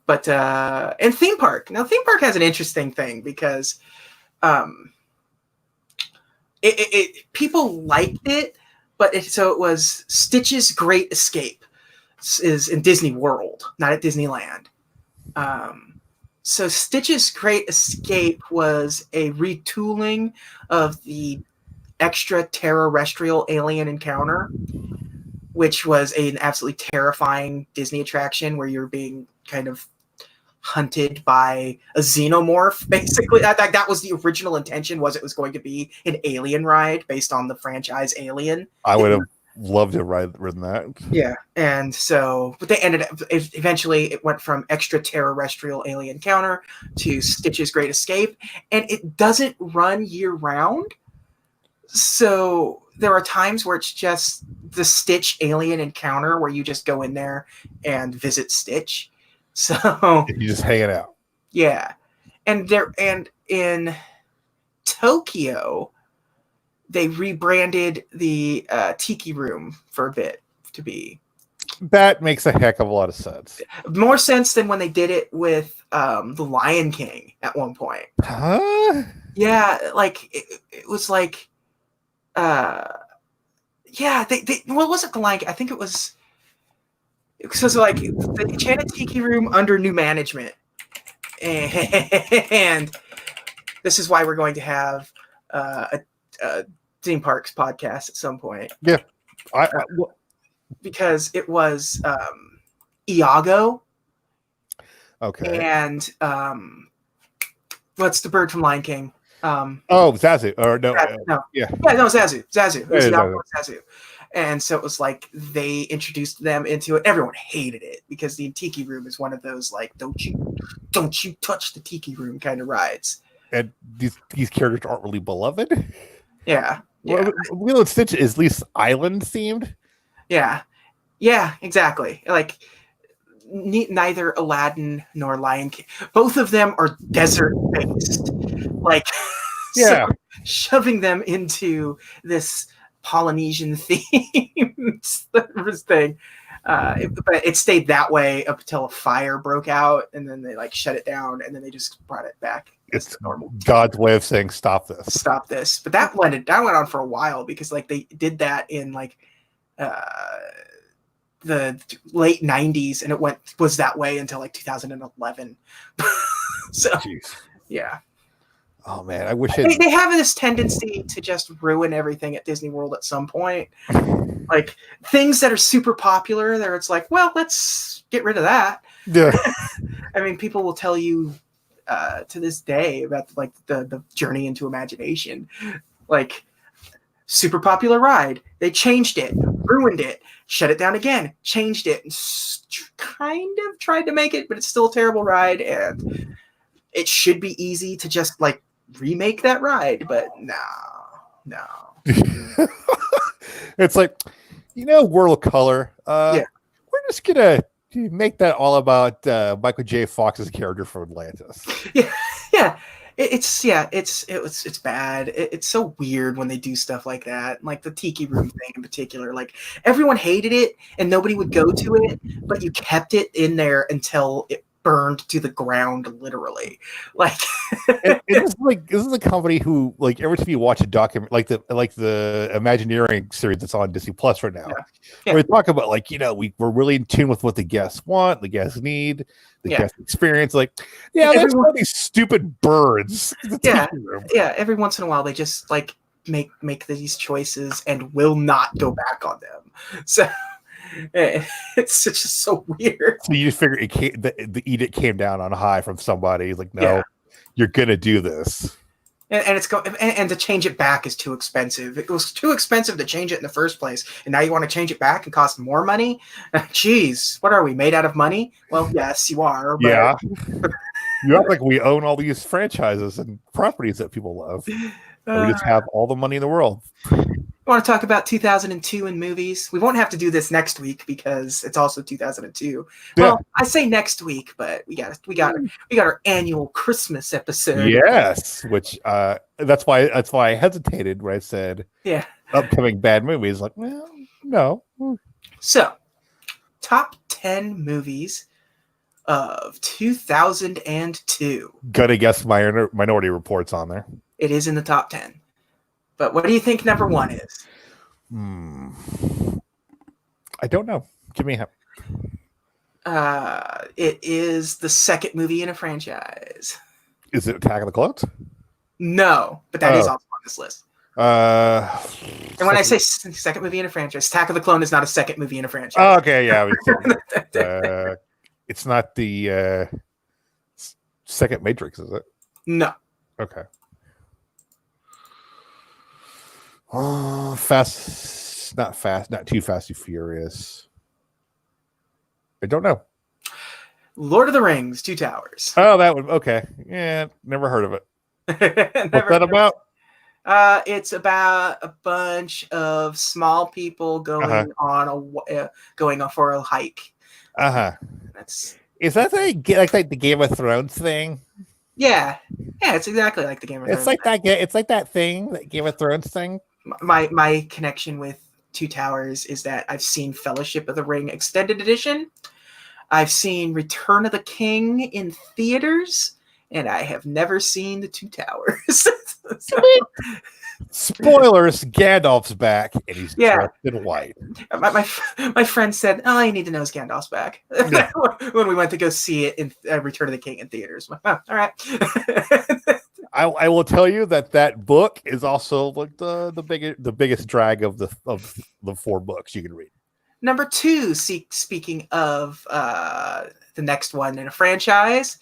S1: But and Theme Park. Now, Theme Park has an interesting thing because people liked it, but it was Stitch's Great Escape is in Disney World, not at Disneyland. So Stitch's Great Escape was a retooling of the extraterrestrial alien encounter, which was an absolutely terrifying Disney attraction where you're being kind of hunted by a xenomorph, basically. That was the original intention, was it was going to be an alien ride based on the franchise Alien.
S2: I would have loved to ridden that.
S1: Yeah, and so, but they ended up, eventually it went from extraterrestrial alien encounter to Stitch's Great Escape, and it doesn't run year-round. So there are times where it's just the Stitch alien encounter where you just go in there and visit Stitch. So
S2: you just hanging out.
S1: Yeah. And in Tokyo, they rebranded the Tiki Room for a bit to be.
S2: That makes a heck of a lot of sense.
S1: More sense than when they did it with the Lion King at one point.
S2: Huh?
S1: Yeah, like it was like they well, it wasn't the Lion King. I think it was. So like the Enchanted Tiki Room under new management, and This is why we're going to have a theme parks podcast at some point.
S2: Yeah,
S1: because it was Iago.
S2: Okay.
S1: And what's the bird from Lion King?
S2: Zazu. Or no.
S1: Zazu. Zazu. It was
S2: Zazu.
S1: Zazu. And so it was like they introduced them into it. Everyone hated it because the Tiki Room is one of those like don't you touch the Tiki Room kind of rides.
S2: And these characters aren't really beloved.
S1: Yeah.
S2: Well, Lilo and Stitch is at least island themed.
S1: Yeah. Yeah, exactly. Like neither Aladdin nor Lion King. Both of them are desert based. Like,
S2: yeah,
S1: so shoving them into this Polynesian theme thing. But it stayed that way up until a fire broke out, and then they like shut it down, and then they just brought it back.
S2: It's normal. God's way of saying stop this.
S1: Stop this. But that went on for a while because like they did that in like the late 90s, and it was that way until like 2011. So jeez. Yeah.
S2: Oh man, I wish
S1: they have this tendency to just ruin everything at Disney World at some point. Like things that are super popular there, it's like, well, let's get rid of that.
S2: Yeah.
S1: I mean, people will tell you to this day about like the Journey into Imagination. Like super popular ride. They changed it, ruined it, shut it down again, changed it, and kind of tried to make it, but it's still a terrible ride. And it should be easy to just like remake that ride, but no.
S2: It's like, World of Color. We're just gonna make that all about Michael J. Fox's character from Atlantis.
S1: Yeah. It's bad. It's so weird when they do stuff like that. Like the Tiki Room thing in particular. Like everyone hated it and nobody would go to it, but you kept it in there until it burned to the ground, literally. Like
S2: this is a company who, like, every time you watch a document like the Imagineering series that's on Disney Plus right now, where they talk about like, we're really in tune with what the guests want, the guests need, the guest experience. Like, there's all these stupid birds.
S1: Every once in a while they just like make these choices and will not go back on them. So it's just so weird.
S2: So you just figure the edict came down on high from somebody. He's like, no, you're gonna do this,
S1: and and to change it back is too expensive. It was too expensive to change it in the first place, and now you want to change it back and cost more money. Jeez, what are we made out of money? Well, yes, you are. But...
S2: Yeah, you act like we own all these franchises and properties that people love. We just have all the money in the world.
S1: I want to talk about 2002 in movies. We won't have to do this next week because it's also 2002. Yeah. Well, I say next week, but we got our annual Christmas episode.
S2: Yes, which that's why I hesitated when I said upcoming bad movies. Like, well, no.
S1: So, top 10 movies of 2002.
S2: Gotta guess Minority Report's on there.
S1: It is in the top 10. But what do you think number one is?
S2: I don't know. Give me a hint.
S1: It is the second movie in a franchise.
S2: Is it Attack of the Clones?
S1: No, but that is also on this list. And when I say second movie in a franchise, Attack of the Clone is not a second movie in a franchise.
S2: Oh, okay, yeah. It's not the second Matrix, is it?
S1: No.
S2: Okay. Fast, not too Fast and Furious. I don't know.
S1: Lord of the Rings, Two Towers.
S2: Oh, that one. Okay. Yeah, never heard of it. What's that about?
S1: It's about a bunch of small people going going for a hike.
S2: Is that like the Game of Thrones thing?
S1: Yeah, it's exactly like the Game of Thrones.
S2: It's like that thing, that Game of Thrones thing.
S1: My connection with Two Towers is that I've seen Fellowship of the Ring Extended Edition. I've seen Return of the King in theaters, and I have never seen the Two Towers.
S2: Spoilers, Gandalf's back, and he's dressed in white.
S1: My friend said, all you need to know is Gandalf's back. Yeah. When we went to go see it in Return of the King in theaters. All right.
S2: I will tell you that book is also like the biggest drag of the 4 books you can read.
S1: Number 2, speaking of the next one in a franchise,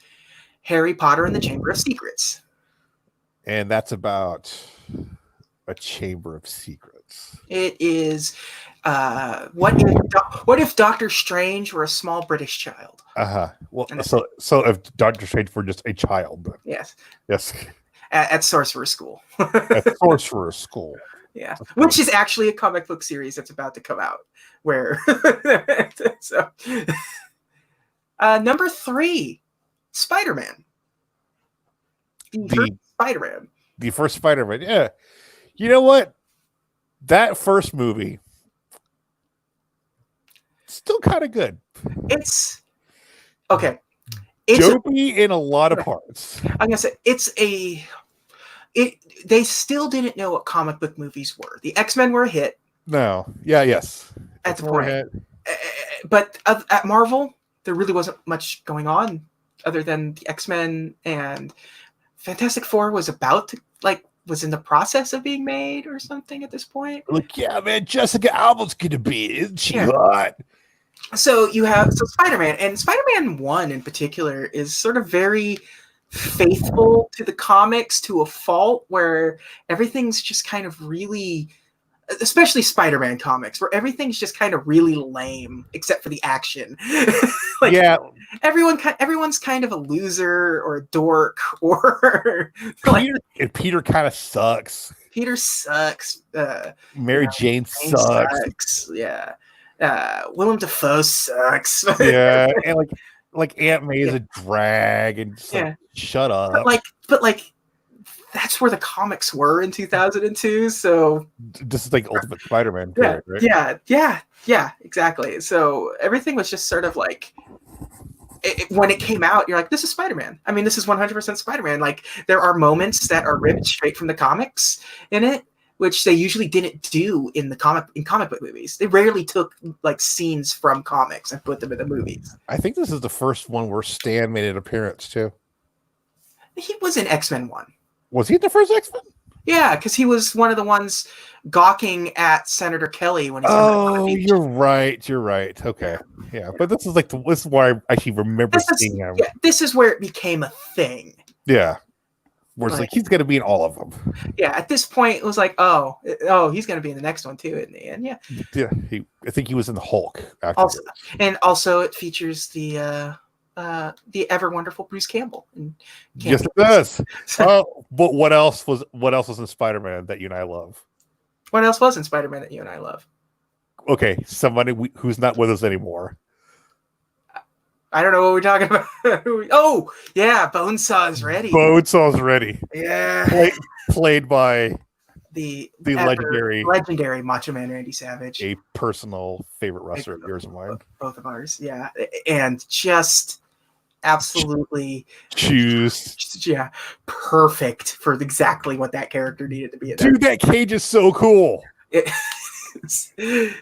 S1: Harry Potter and the Chamber of Secrets.
S2: And that's about a Chamber of Secrets.
S1: It is what if Doctor Strange were a small British child?
S2: Well, so if Doctor Strange were just a child, then.
S1: Yes.
S2: Yes.
S1: At Sorcerer School.
S2: At Sorcerer School.
S1: Yeah, which is actually a comic book series that's about to come out. Where so number 3, Spider-Man. The Spider-Man.
S2: The first Spider-Man. Yeah. You know what? That first movie still kind of good.
S1: It's okay.
S2: It's dopey in a lot of parts.
S1: I'm gonna say they still didn't know what comic book movies were. The X-Men were a hit.
S2: No. Yeah. Yes.
S1: At the point. But at Marvel, there really wasn't much going on other than the X-Men, and Fantastic Four was was in the process of being made or something at this point.
S2: Like, yeah, man, Jessica Alba's gonna be, isn't she hot?
S1: So you have Spider-Man, and Spider-Man 1 in particular is sort of very faithful to the comics to a fault, where everything's just kind of really, especially Spider-Man comics, where everything's just kind of really lame except for the action.
S2: Yeah,
S1: everyone's kind of a loser or a dork, or
S2: Peter kind of sucks.
S1: Peter sucks.
S2: Mary Jane sucks.
S1: Yeah. Willem Dafoe sucks.
S2: Yeah, and like Aunt May is a drag, and just shut up.
S1: But that's where the comics were in 2002. So
S2: this is like Ultimate Spider-Man
S1: period,
S2: right?
S1: Yeah, exactly. So everything was just sort of like, when it came out, you're like, this is Spider-Man. I mean, this is 100% Spider-Man. Like, there are moments that are ripped straight from the comics in it, which they usually didn't do in comic book movies. They rarely took like scenes from comics and put them in the movies.
S2: I think this is the first one where Stan made an appearance too.
S1: He was in X-Men 1.
S2: Was he the first X-Men?
S1: Yeah, because he was one of the ones gawking at Senator Kelly when he's
S2: you're right. Okay. Yeah, but this is where I actually remember seeing him.
S1: Yeah, this is where it became a thing.
S2: Yeah. Where it's like he's going to be in all of them.
S1: Yeah, at this point, it was like, oh, he's going to be in the next one too. In the end, yeah.
S2: Yeah, I think he was in the Hulk.
S1: Also, it features the ever wonderful Bruce Campbell.
S2: Yes, it does. But what else was in Spider-Man that you and I love?
S1: What else was in Spider-Man that you and I love?
S2: Okay, somebody who's not with us anymore.
S1: I don't know what we're talking about. Oh, yeah, Bonesaw's ready.
S2: Bonesaw's ready.
S1: Yeah.
S2: Played by the
S1: legendary Macho Man Randy Savage.
S2: A personal favorite wrestler of yours and mine.
S1: Both of ours, yeah. And just absolutely perfect for exactly what that character needed to be.
S2: Dude, that cage is so cool.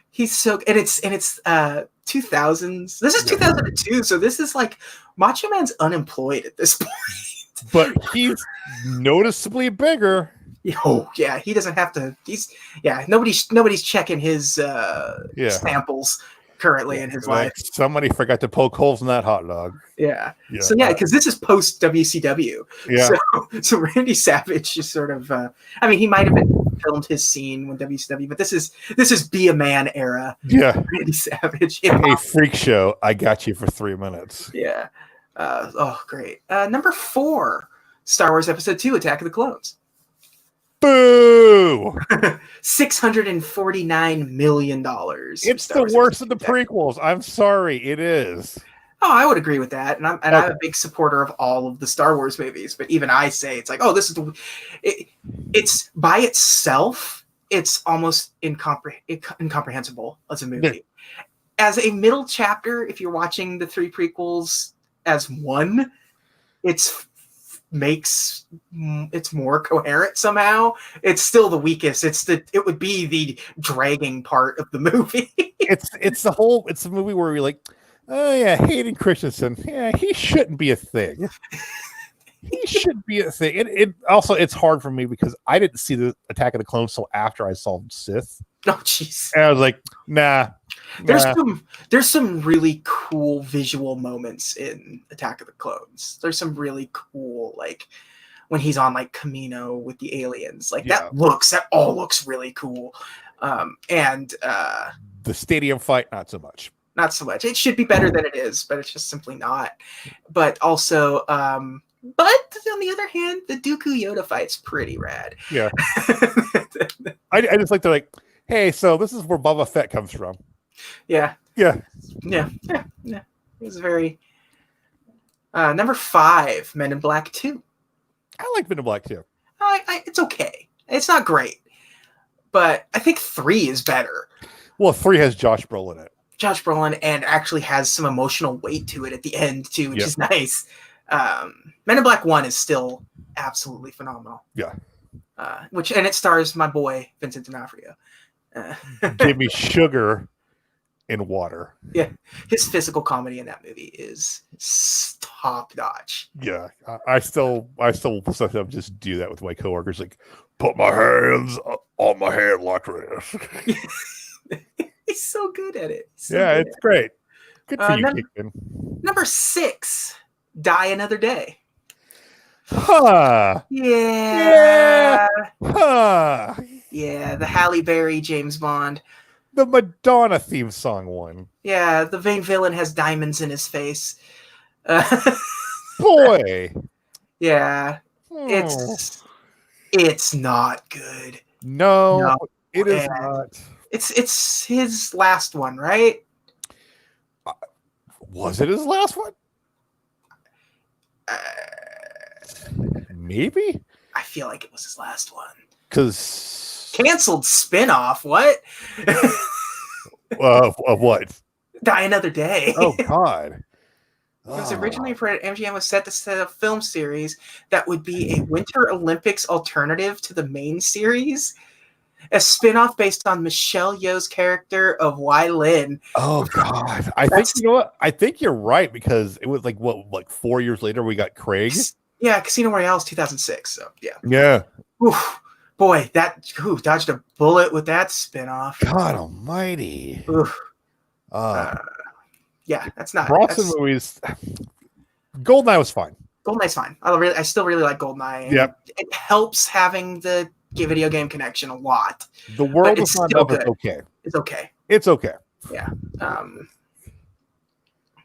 S1: He's so, and it's 2000s. This is 2002, so this is like Macho Man's unemployed at this point.
S2: But he's noticeably bigger.
S1: Oh yeah, he doesn't have to. Nobody's checking his samples currently in his life.
S2: Somebody forgot to poke holes in that hot dog.
S1: Yeah. So because this is post WCW.
S2: Yeah.
S1: So Randy Savage is sort of. He might have filmed his scene with WCW, but this is Be a Man era.
S2: Yeah.
S1: Randy Savage.
S2: A freak show. I got you for 3 minutes.
S1: Yeah. Great. Number 4, Star Wars Episode 2: Attack of the Clones.
S2: Boo!
S1: $649 million.
S2: It's the worst of the prequels. I'm sorry, it is.
S1: Oh, I would agree with that, and I'm a big supporter of all of the Star Wars movies. But even I say it's like, oh, this is it's by itself, it's almost incomprehensible as a movie. Yeah. As a middle chapter, if you're watching the 3 prequels as one, it's more coherent somehow. It's still the weakest. It would be the dragging part of the movie.
S2: it's the movie where you're like, oh yeah, Hayden Christensen, yeah, he shouldn't be a thing. he should be a thing. It also, it's hard for me because I didn't see the Attack of the Clones till after I saw Sith.
S1: Oh, jeez.
S2: And I was like, nah.
S1: There's some really cool visual moments in Attack of the Clones. There's some really cool, like when he's on like Camino with the aliens, like that all looks really cool. And
S2: the stadium fight, not so much.
S1: Not so much. It should be better than it is, but it's just simply not. But also, but on the other hand, the Dooku Yoda fight's pretty rad.
S2: Yeah. I just like to like, hey, so this is where Boba Fett comes from.
S1: Yeah.
S2: Yeah.
S1: It was very. Number 5, Men in Black 2.
S2: I like Men in Black 2.
S1: It's okay. It's not great, but I think 3 is better.
S2: Well, 3 has Josh Brolin in it.
S1: Josh Brolin, and actually has some emotional weight to it at the end too, which is nice. Men in Black 1 is still absolutely phenomenal.
S2: Yeah.
S1: And it stars my boy Vincent D'Onofrio.
S2: Give me sugar and water.
S1: Yeah, his physical comedy in that movie is top notch.
S2: Yeah, I still sometimes just do that with my coworkers. Like, put my hands on my hand like this.
S1: He's so good at it.
S2: It's great. Good for you, Kickman.
S1: Number 6, Die Another Day.
S2: Huh.
S1: Yeah.
S2: Huh.
S1: Yeah, the Halle Berry James Bond.
S2: The Madonna theme song one.
S1: Yeah, the main villain has diamonds in his face.
S2: Boy.
S1: Yeah. It's not good.
S2: No, it is not.
S1: It's his last one, right?
S2: Was it his last one? Maybe.
S1: I feel like it was his last one.
S2: Because
S1: canceled spinoff. What?
S2: Of what?
S1: Die Another Day.
S2: Oh God.
S1: It was originally for MGM was set to set a film series that would be a Winter Olympics alternative to the main series. A spin-off based on Michelle Yeoh's character of Wai Lin.
S2: Oh God. I think you know what? I think you're right because it was like 4 years later we got Craig.
S1: Yeah, Casino Royale is 2006. So yeah.
S2: Yeah.
S1: Oof, boy, dodged a bullet with that spin-off.
S2: God almighty.
S1: Oof. Yeah, that's not
S2: Bronson movies. Goldeneye was fine.
S1: Goldeneye's fine. I still really like Goldeneye.
S2: Yep.
S1: It helps having the video game connection a lot.
S2: The world is not okay.
S1: It's okay.
S2: It's okay.
S1: Yeah.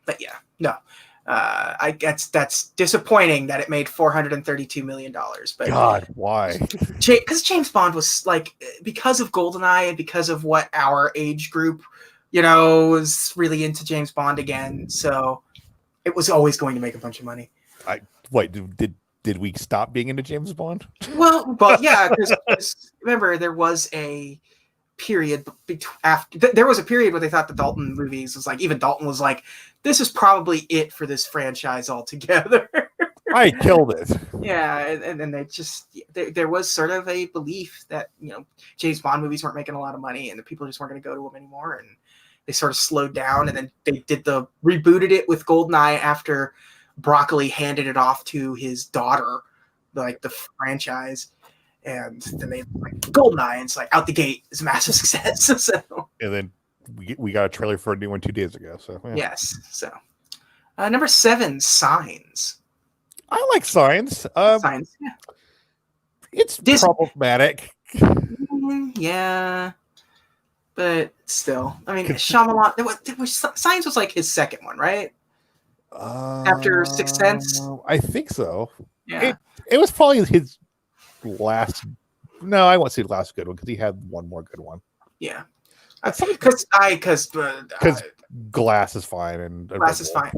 S1: But yeah, no. I guess that's disappointing that it made $432 million. But
S2: God, why?
S1: Because James Bond was like, because of Goldeneye and because of what our age group, was really into James Bond again. So it was always going to make a bunch of money.
S2: Did we stop being into James Bond?
S1: Well, but yeah, because remember there was a period after there was a period where they thought the Dalton movies was like, even Dalton was like, this is probably it for this franchise altogether.
S2: I killed it.
S1: Yeah, and then they just there was sort of a belief that James Bond movies weren't making a lot of money and the people just weren't going to go to them anymore, and they sort of slowed down, and then they rebooted it with Goldeneye after Broccoli handed it off to his daughter, like the franchise, and then they Goldeneye, and it's like out the gate is a massive success. So
S2: and then we got a trailer for a new one 2 days ago. So yeah.
S1: Yes, so number 7, Signs.
S2: I like Signs.
S1: Signs, yeah.
S2: It's problematic.
S1: Yeah, but still, I mean, Shyamalan. Signs was like his second one, right? After Sixth Sense,
S2: I think so.
S1: Yeah,
S2: it was probably his last. No, I won't say last good one because he had one more good one.
S1: Yeah, because
S2: Glass is fine and
S1: Glass is fine.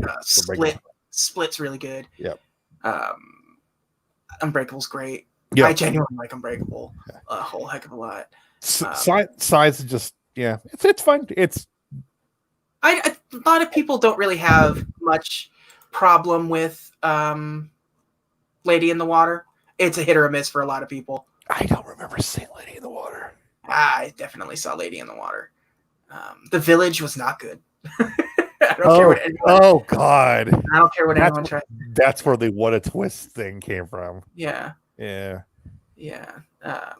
S1: Split's really good.
S2: Yep.
S1: Unbreakable's great.
S2: Yep.
S1: I genuinely like Unbreakable a whole heck of a lot.
S2: Size is just it's fun. It's
S1: a lot of people don't really have much problem with Lady in the Water. It's a hit or a miss for a lot of people.
S2: I don't remember seeing Lady in the Water.
S1: I definitely saw Lady in the Water. The Village was not good. I don't care what anyone.
S2: Oh God!
S1: I don't care what anyone tries.
S2: That's where the "what a twist" thing came from.
S1: Yeah.
S2: Yeah.
S1: The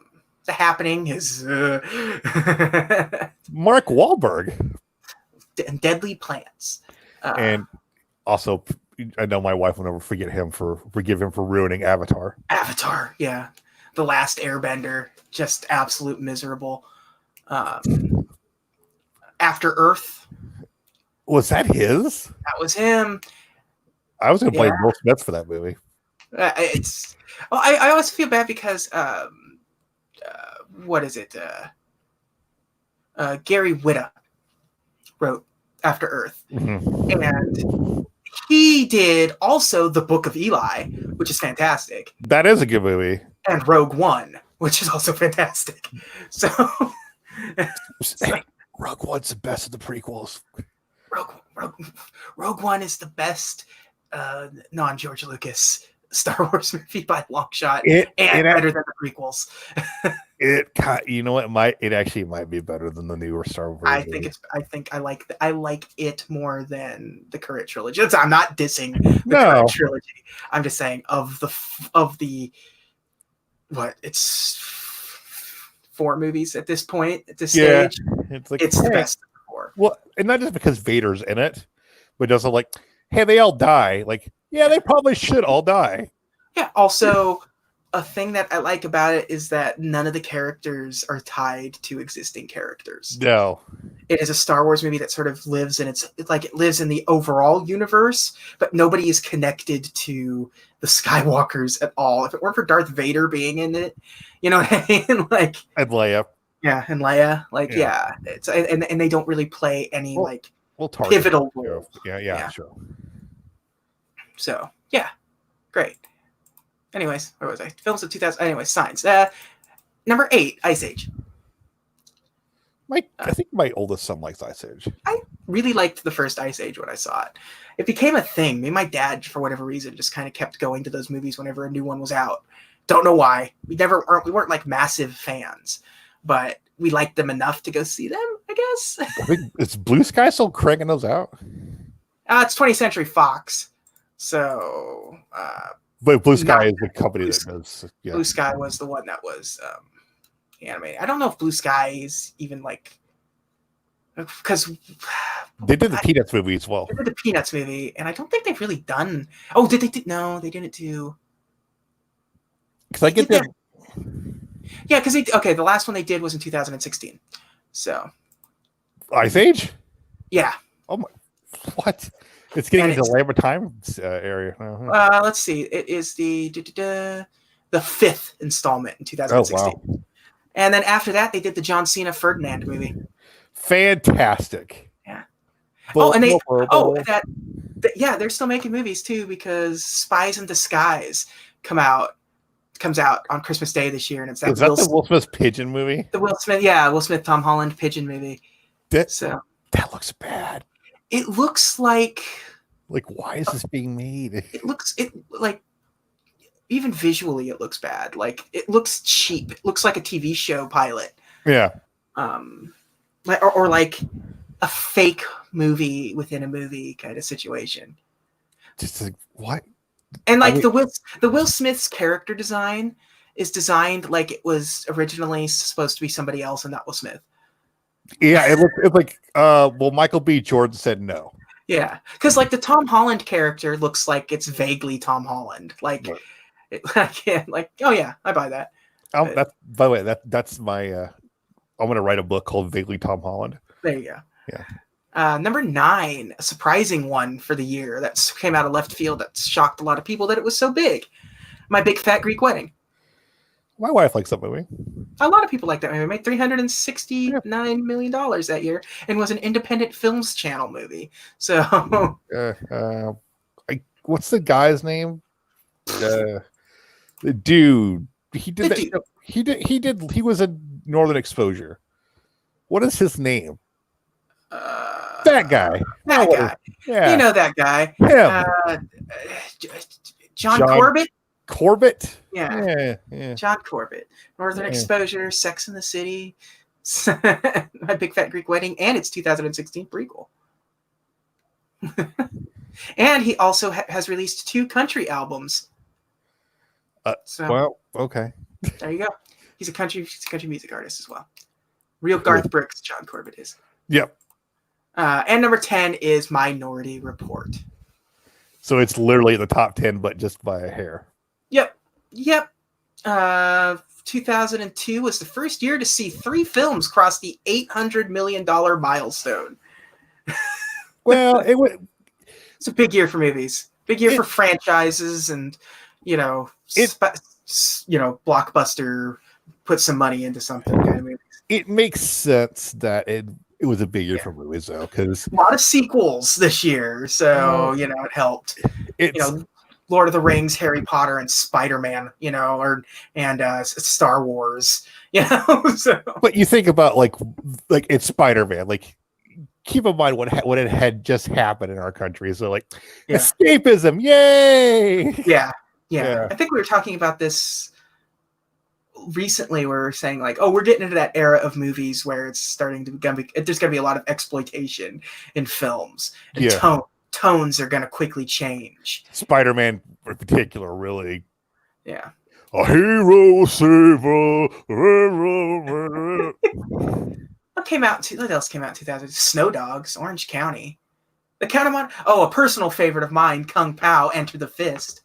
S1: Happening is
S2: Mark Wahlberg
S1: and Deadly Plants.
S2: and also, I know my wife will never forgive him for ruining Avatar.
S1: Avatar, yeah. The Last Airbender, just absolute miserable. After Earth.
S2: Was that his?
S1: That was him.
S2: I was going to blame Will Smith for that movie.
S1: It's. Well, I always feel bad because what is it? Gary Whitta wrote After Earth, and he did also The Book of Eli, which is fantastic.
S2: That is a good movie.
S1: And Rogue One, which is also fantastic. So,
S2: hey, Rogue One's the best of the prequels.
S1: Rogue One is the best non-George Lucas Star Wars movie by a long shot, and better than the prequels.
S2: You know what? It actually might be better than the newer Star Wars.
S1: I think I like it more than the current trilogy. I'm not dissing the current trilogy. I'm just saying of the what it's 4 movies at this point at this stage. It's the best of the 4.
S2: Well, and not just because Vader's in it, but also like, hey, they all die. Like, yeah, they probably should all die.
S1: Yeah. Also, a thing that I like about it is that none of the characters are tied to existing characters.
S2: No.
S1: It is a Star Wars movie that sort of lives in it lives in the overall universe, but nobody is connected to the Skywalkers at all. If it weren't for Darth Vader being in it, you know what I mean? Like,
S2: and Leia.
S1: Yeah, and Leia. Like, yeah. It's and they don't really play any pivotal role.
S2: Yeah, sure.
S1: So, yeah. Great. Anyways, where was I? Films of 2000. Anyways, Signs. Number 8, Ice Age.
S2: I think my oldest son likes Ice Age.
S1: I really liked the first Ice Age when I saw it. It became a thing. Me and my dad, for whatever reason, just kind of kept going to those movies whenever a new one was out. Don't know why. We weren't like massive fans, but we liked them enough to go see them, I guess.
S2: I think it's Blue Sky still cranking those out.
S1: It's 20th Century Fox. So,
S2: but Blue Sky is the company that does.
S1: Yeah. Blue Sky was the one that was animated. I don't know if Blue Sky is even like, because
S2: they did the Peanuts movie as well.
S1: They did the Peanuts movie, and I don't think they've really done. Oh, did they? No, they didn't do.
S2: Because I get that.
S1: Yeah, because the last one they did was in 2016. So.
S2: Ice Age.
S1: Yeah.
S2: Oh my! What? It's getting into the Lamb of Time area.
S1: Let's see. It is the 5th installment in 2016. Oh, wow. And then after that, they did the John Cena Ferdinand movie.
S2: Fantastic.
S1: Yeah. They're still making movies too, because Spies in Disguise comes out on Christmas Day this year, and it's
S2: that the Will Smith Pigeon movie.
S1: The Will Smith Tom Holland Pigeon movie.
S2: That looks bad.
S1: It looks like
S2: why is this being made?
S1: Even visually it looks bad. Like, it looks cheap. It looks like a TV show pilot.
S2: Yeah.
S1: Or like a fake movie within a movie kind of situation.
S2: Just like, what?
S1: And like the Will Smith's character design is designed like it was originally supposed to be somebody else and not Will Smith.
S2: Yeah, it's like Michael B. Jordan said no.
S1: Yeah, because like the Tom Holland character looks like it's vaguely Tom Holland. Like, oh yeah, I buy that.
S2: By the way, that's my. I'm gonna write a book called Vaguely Tom Holland.
S1: There you go.
S2: Yeah.
S1: Number 9, a surprising one for the year that came out of left field that shocked a lot of people that it was so big. My Big Fat Greek Wedding.
S2: My wife likes that movie.
S1: A lot of people like that movie. It made $369 million that year and was an independent films channel movie. So,
S2: what's the guy's name? The dude. He did that. Dude. He was in Northern Exposure. What is his name? That guy.
S1: Yeah. You know that guy.
S2: Him.
S1: John Corbett.
S2: Corbett?
S1: Yeah. John Corbett. Northern Exposure, Sex and the City, My Big Fat Greek Wedding, and its 2016 prequel. And he also has released 2 country albums. So
S2: well, okay.
S1: there you go. He's a country music artist as well. Real Garth Brooks, John Corbett is.
S2: Yep.
S1: And number 10 is Minority Report.
S2: So it's literally the top 10, but just by a hair.
S1: Yep. 2002 was the first year to see 3 films cross the $800 million milestone.
S2: Well,
S1: it's a big year for movies. Big year for franchises, and blockbuster put some money into something kind of movies.
S2: It makes sense that it was a big year for movies, though, because
S1: a lot of sequels this year, so it helped. Lord of the Rings, Harry Potter, and Spider-Man, and Star Wars, So.
S2: But you think about like it's Spider-Man, like keep in mind what it had just happened in our country. So escapism, yay!
S1: Yeah. I think we were talking about this recently. Where we're saying like, we're getting into that era of movies where it's starting to there's going to be a lot of exploitation in films, and tones are going to quickly change.
S2: Spider-Man in particular, really.
S1: Yeah.
S2: A hero saver.
S1: What else came out in 2000? Snow Dogs, Orange County. The Count of Monte. A personal favorite of mine, Kung Pao, Enter the Fist.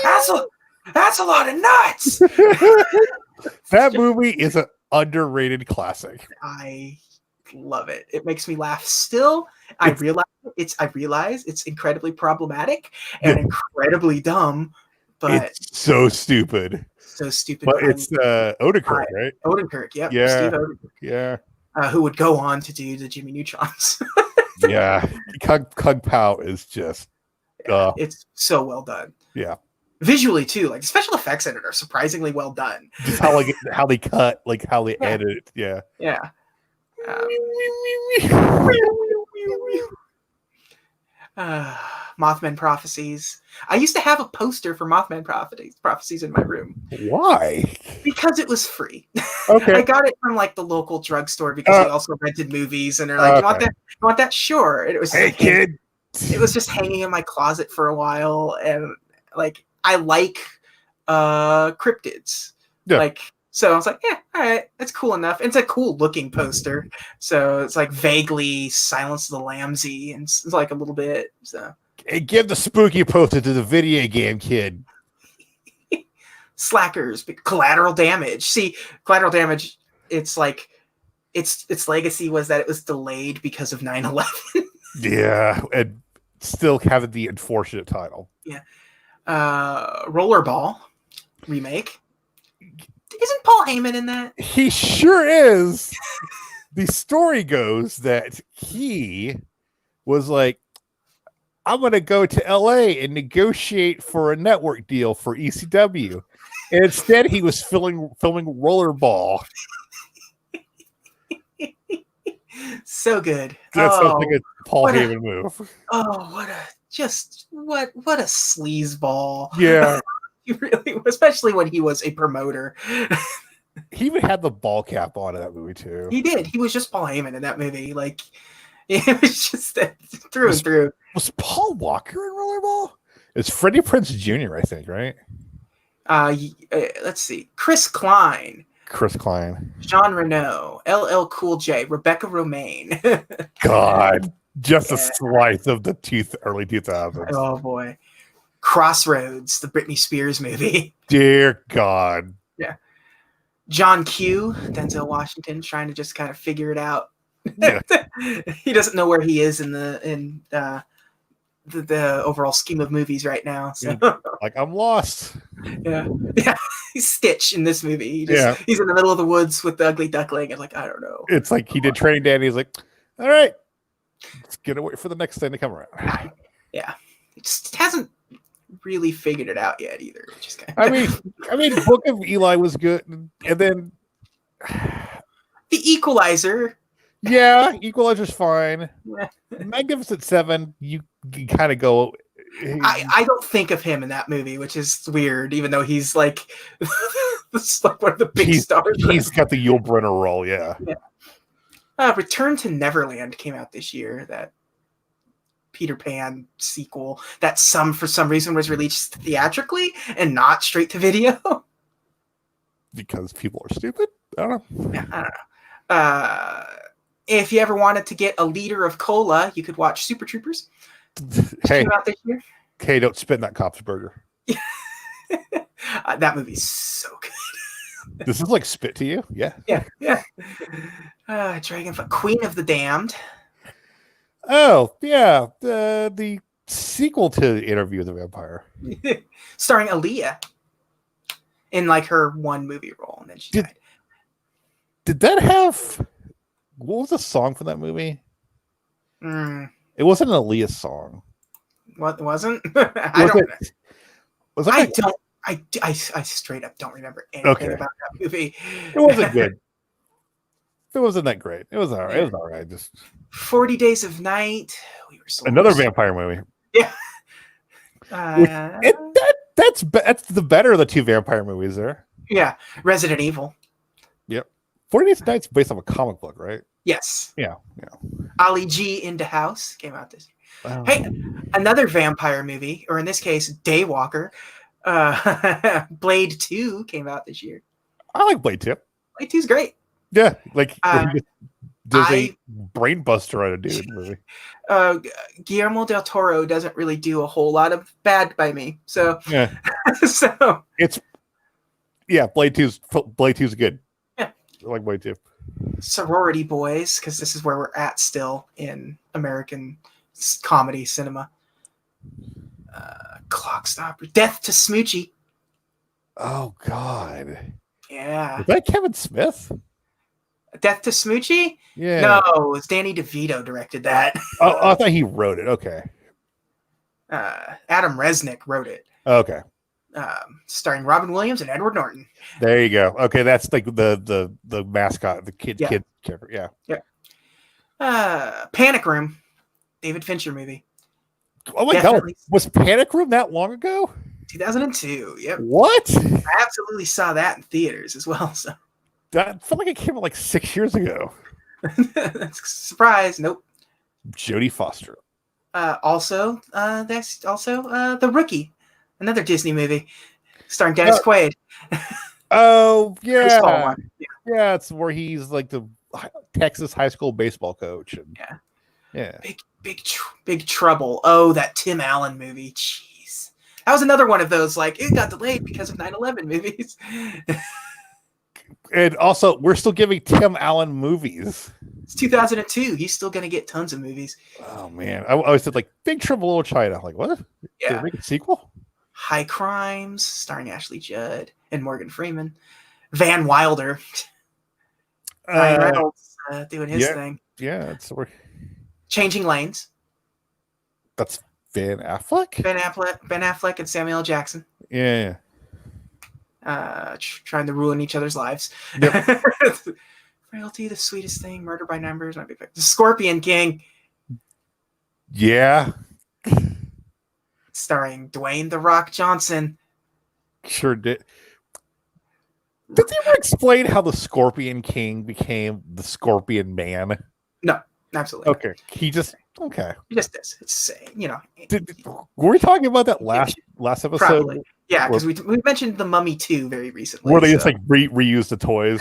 S1: That's a lot of nuts.
S2: That movie is an underrated classic.
S1: I love it. It makes me laugh still. I realize it's incredibly problematic and incredibly dumb, but
S2: it's so stupid. But it's Odenkirk, right?
S1: Odenkirk, yep.
S2: Yeah.
S1: Steve Odenkirk.
S2: Yeah.
S1: Who would go on to do the Jimmy Neutrons.
S2: Yeah. Kung Pao is just
S1: it's so well done.
S2: Yeah.
S1: Visually too, like the special effects in it are surprisingly well done.
S2: Just how they cut, like how they edit it. Yeah.
S1: Yeah. Mothman Prophecies. I used to have a poster for Mothman Prophecies in my room.
S2: Why?
S1: Because it was free.
S2: Okay.
S1: I got it from like the local drugstore because we also rented movies, and they're like, "You want that? Sure." And it was
S2: kid.
S1: It was just hanging in my closet for a while, and like I like cryptids, So I was like, yeah, all right, that's cool enough. It's a cool looking poster. So it's like vaguely Silence of the Lambsy, and it's like a little bit. So
S2: hey, give the spooky poster to the video game kid.
S1: Slackers, Collateral Damage. See, Collateral Damage, it's like its legacy was that it was delayed because of 9/11.
S2: Yeah, and still having the unfortunate title.
S1: Yeah. Rollerball remake. Isn't Paul Heyman in that?
S2: He sure is. The story goes that he was like, I'm going to go to LA and negotiate for a network deal for ECW. And instead, he was filming Rollerball.
S1: So good.
S2: That sounds like a Paul Heyman move.
S1: Oh, what a sleazeball.
S2: Yeah.
S1: He really, especially when he was a promoter.
S2: He even had the ball cap on in that movie too.
S1: He did. He was just Paul Heyman in that movie. Like it was just through and through.
S2: Was Paul Walker in Rollerball? It's Freddie Prinze Jr., I think, right?
S1: Let's see. Chris Klein, Jean Reno, LL Cool J, Rebecca Romaine.
S2: God, just a slice of the early 2000s.
S1: Oh boy. Crossroads, the Britney Spears movie.
S2: Dear God.
S1: Yeah. John Q, Denzel Washington, trying to just kind of figure it out.
S2: Yeah.
S1: He doesn't know where he is in the overall scheme of movies right now. So.
S2: Like, I'm lost.
S1: Yeah. He's Stitch in this movie. He's in the middle of the woods with the ugly duckling, and like, I don't know.
S2: It's like he did Training Day, and he's like, all right, let's get away for the next thing to come around.
S1: Yeah. It just hasn't really figured it out yet either. Just kind
S2: of... I mean, Book of Eli was good, and then
S1: The Equalizer.
S2: Yeah, Equalizer's fine. Magnificent Seven, you kind of go.
S1: I don't think of him in that movie, which is weird, even though he's like, like one of the big stars.
S2: He's got the Yul Brynner role, yeah.
S1: Return to Neverland came out this year. That Peter Pan sequel that for some reason was released theatrically and not straight to video.
S2: Because people are stupid. I don't know.
S1: Yeah, I don't know. If you ever wanted to get a liter of cola, you could watch Super Troopers.
S2: Hey,
S1: came out this year.
S2: Hey, don't spit in that cop's burger.
S1: That movie's so good.
S2: This is like spit to you? Yeah.
S1: Yeah. Dragonfly, Queen of the Damned.
S2: Oh, yeah. The sequel to Interview with the Vampire.
S1: Starring Aaliyah in like her one movie role, and then she died.
S2: Did that have... What was the song for that movie? It wasn't an Aaliyah song.
S1: What wasn't? I straight up don't remember anything about that movie.
S2: It wasn't good. It wasn't that great. It was all right. It was all right. Just
S1: 40 Days of Night. We were so
S2: another vampire movie.
S1: Yeah.
S2: That's the better of the two vampire movies there.
S1: Yeah. Resident Evil.
S2: Yep. 40 Days of Night's based on a comic book, right?
S1: Yes.
S2: Yeah.
S1: Ali G into House came out this year.
S2: Wow.
S1: Hey, another vampire movie, or in this case, Daywalker. Blade 2 came out this year.
S2: I like Blade 2.
S1: Blade 2's great.
S2: Yeah, like there's a brain buster on a dude movie.
S1: Guillermo del Toro doesn't really do a whole lot of bad by me, so
S2: yeah.
S1: So
S2: it's Blade 2's good. Yeah, I like Blade 2.
S1: Sorority Boys, because this is where we're at still in American comedy cinema. Clockstopper, Death to Smoochie.
S2: Oh God.
S1: Yeah.
S2: Was that Kevin Smith?
S1: Death to Smoochie?
S2: Yeah.
S1: No, it was Danny DeVito directed that.
S2: Oh, I thought he wrote it. Okay.
S1: Adam Resnick wrote it.
S2: Okay.
S1: Starring Robin Williams and Edward Norton.
S2: There you go. Okay, that's like the mascot, the kid character. Yeah.
S1: Yeah. Panic Room, David Fincher movie.
S2: Oh my God, was Panic Room that long ago?
S1: 2002. Yep.
S2: What?
S1: I absolutely saw that in theaters as well. So
S2: that felt like it came out like 6 years ago.
S1: Surprise! Nope.
S2: Jodie Foster.
S1: Also, that's also The Rookie, another Disney movie starring Dennis Quaid.
S2: Oh yeah.
S1: Baseball one.
S2: Yeah, it's where he's like the Texas high school baseball coach. And, yeah.
S1: Big Trouble. Oh, that Tim Allen movie. Jeez, that was another one of those like it got delayed because of 9/11 movies.
S2: And also, we're still giving Tim Allen movies.
S1: It's 2002. He's still going to get tons of movies.
S2: Oh, man. I always said, like, Big Trouble in Little China. I'm like, what?
S1: Yeah.
S2: Did they make a sequel?
S1: High Crimes, starring Ashley Judd and Morgan Freeman. Van Wilder. Ryan Reynolds doing his thing.
S2: Yeah. It's
S1: Changing Lanes.
S2: That's Ben Affleck?
S1: Ben Affleck and Samuel L. Jackson.
S2: Yeah.
S1: Trying to ruin each other's lives.
S2: Yep.
S1: Frailty, The Sweetest Thing, Murder by Numbers, might be The Scorpion King.
S2: Yeah.
S1: Starring Dwayne The Rock Johnson.
S2: Sure did. Did they ever explain how the Scorpion King became the Scorpion Man?
S1: No, absolutely.
S2: Okay. He just
S1: is. It's
S2: were we talking about that last episode?
S1: Probably. Yeah, because we mentioned The Mummy 2 very recently.
S2: Where they just like reuse the toys.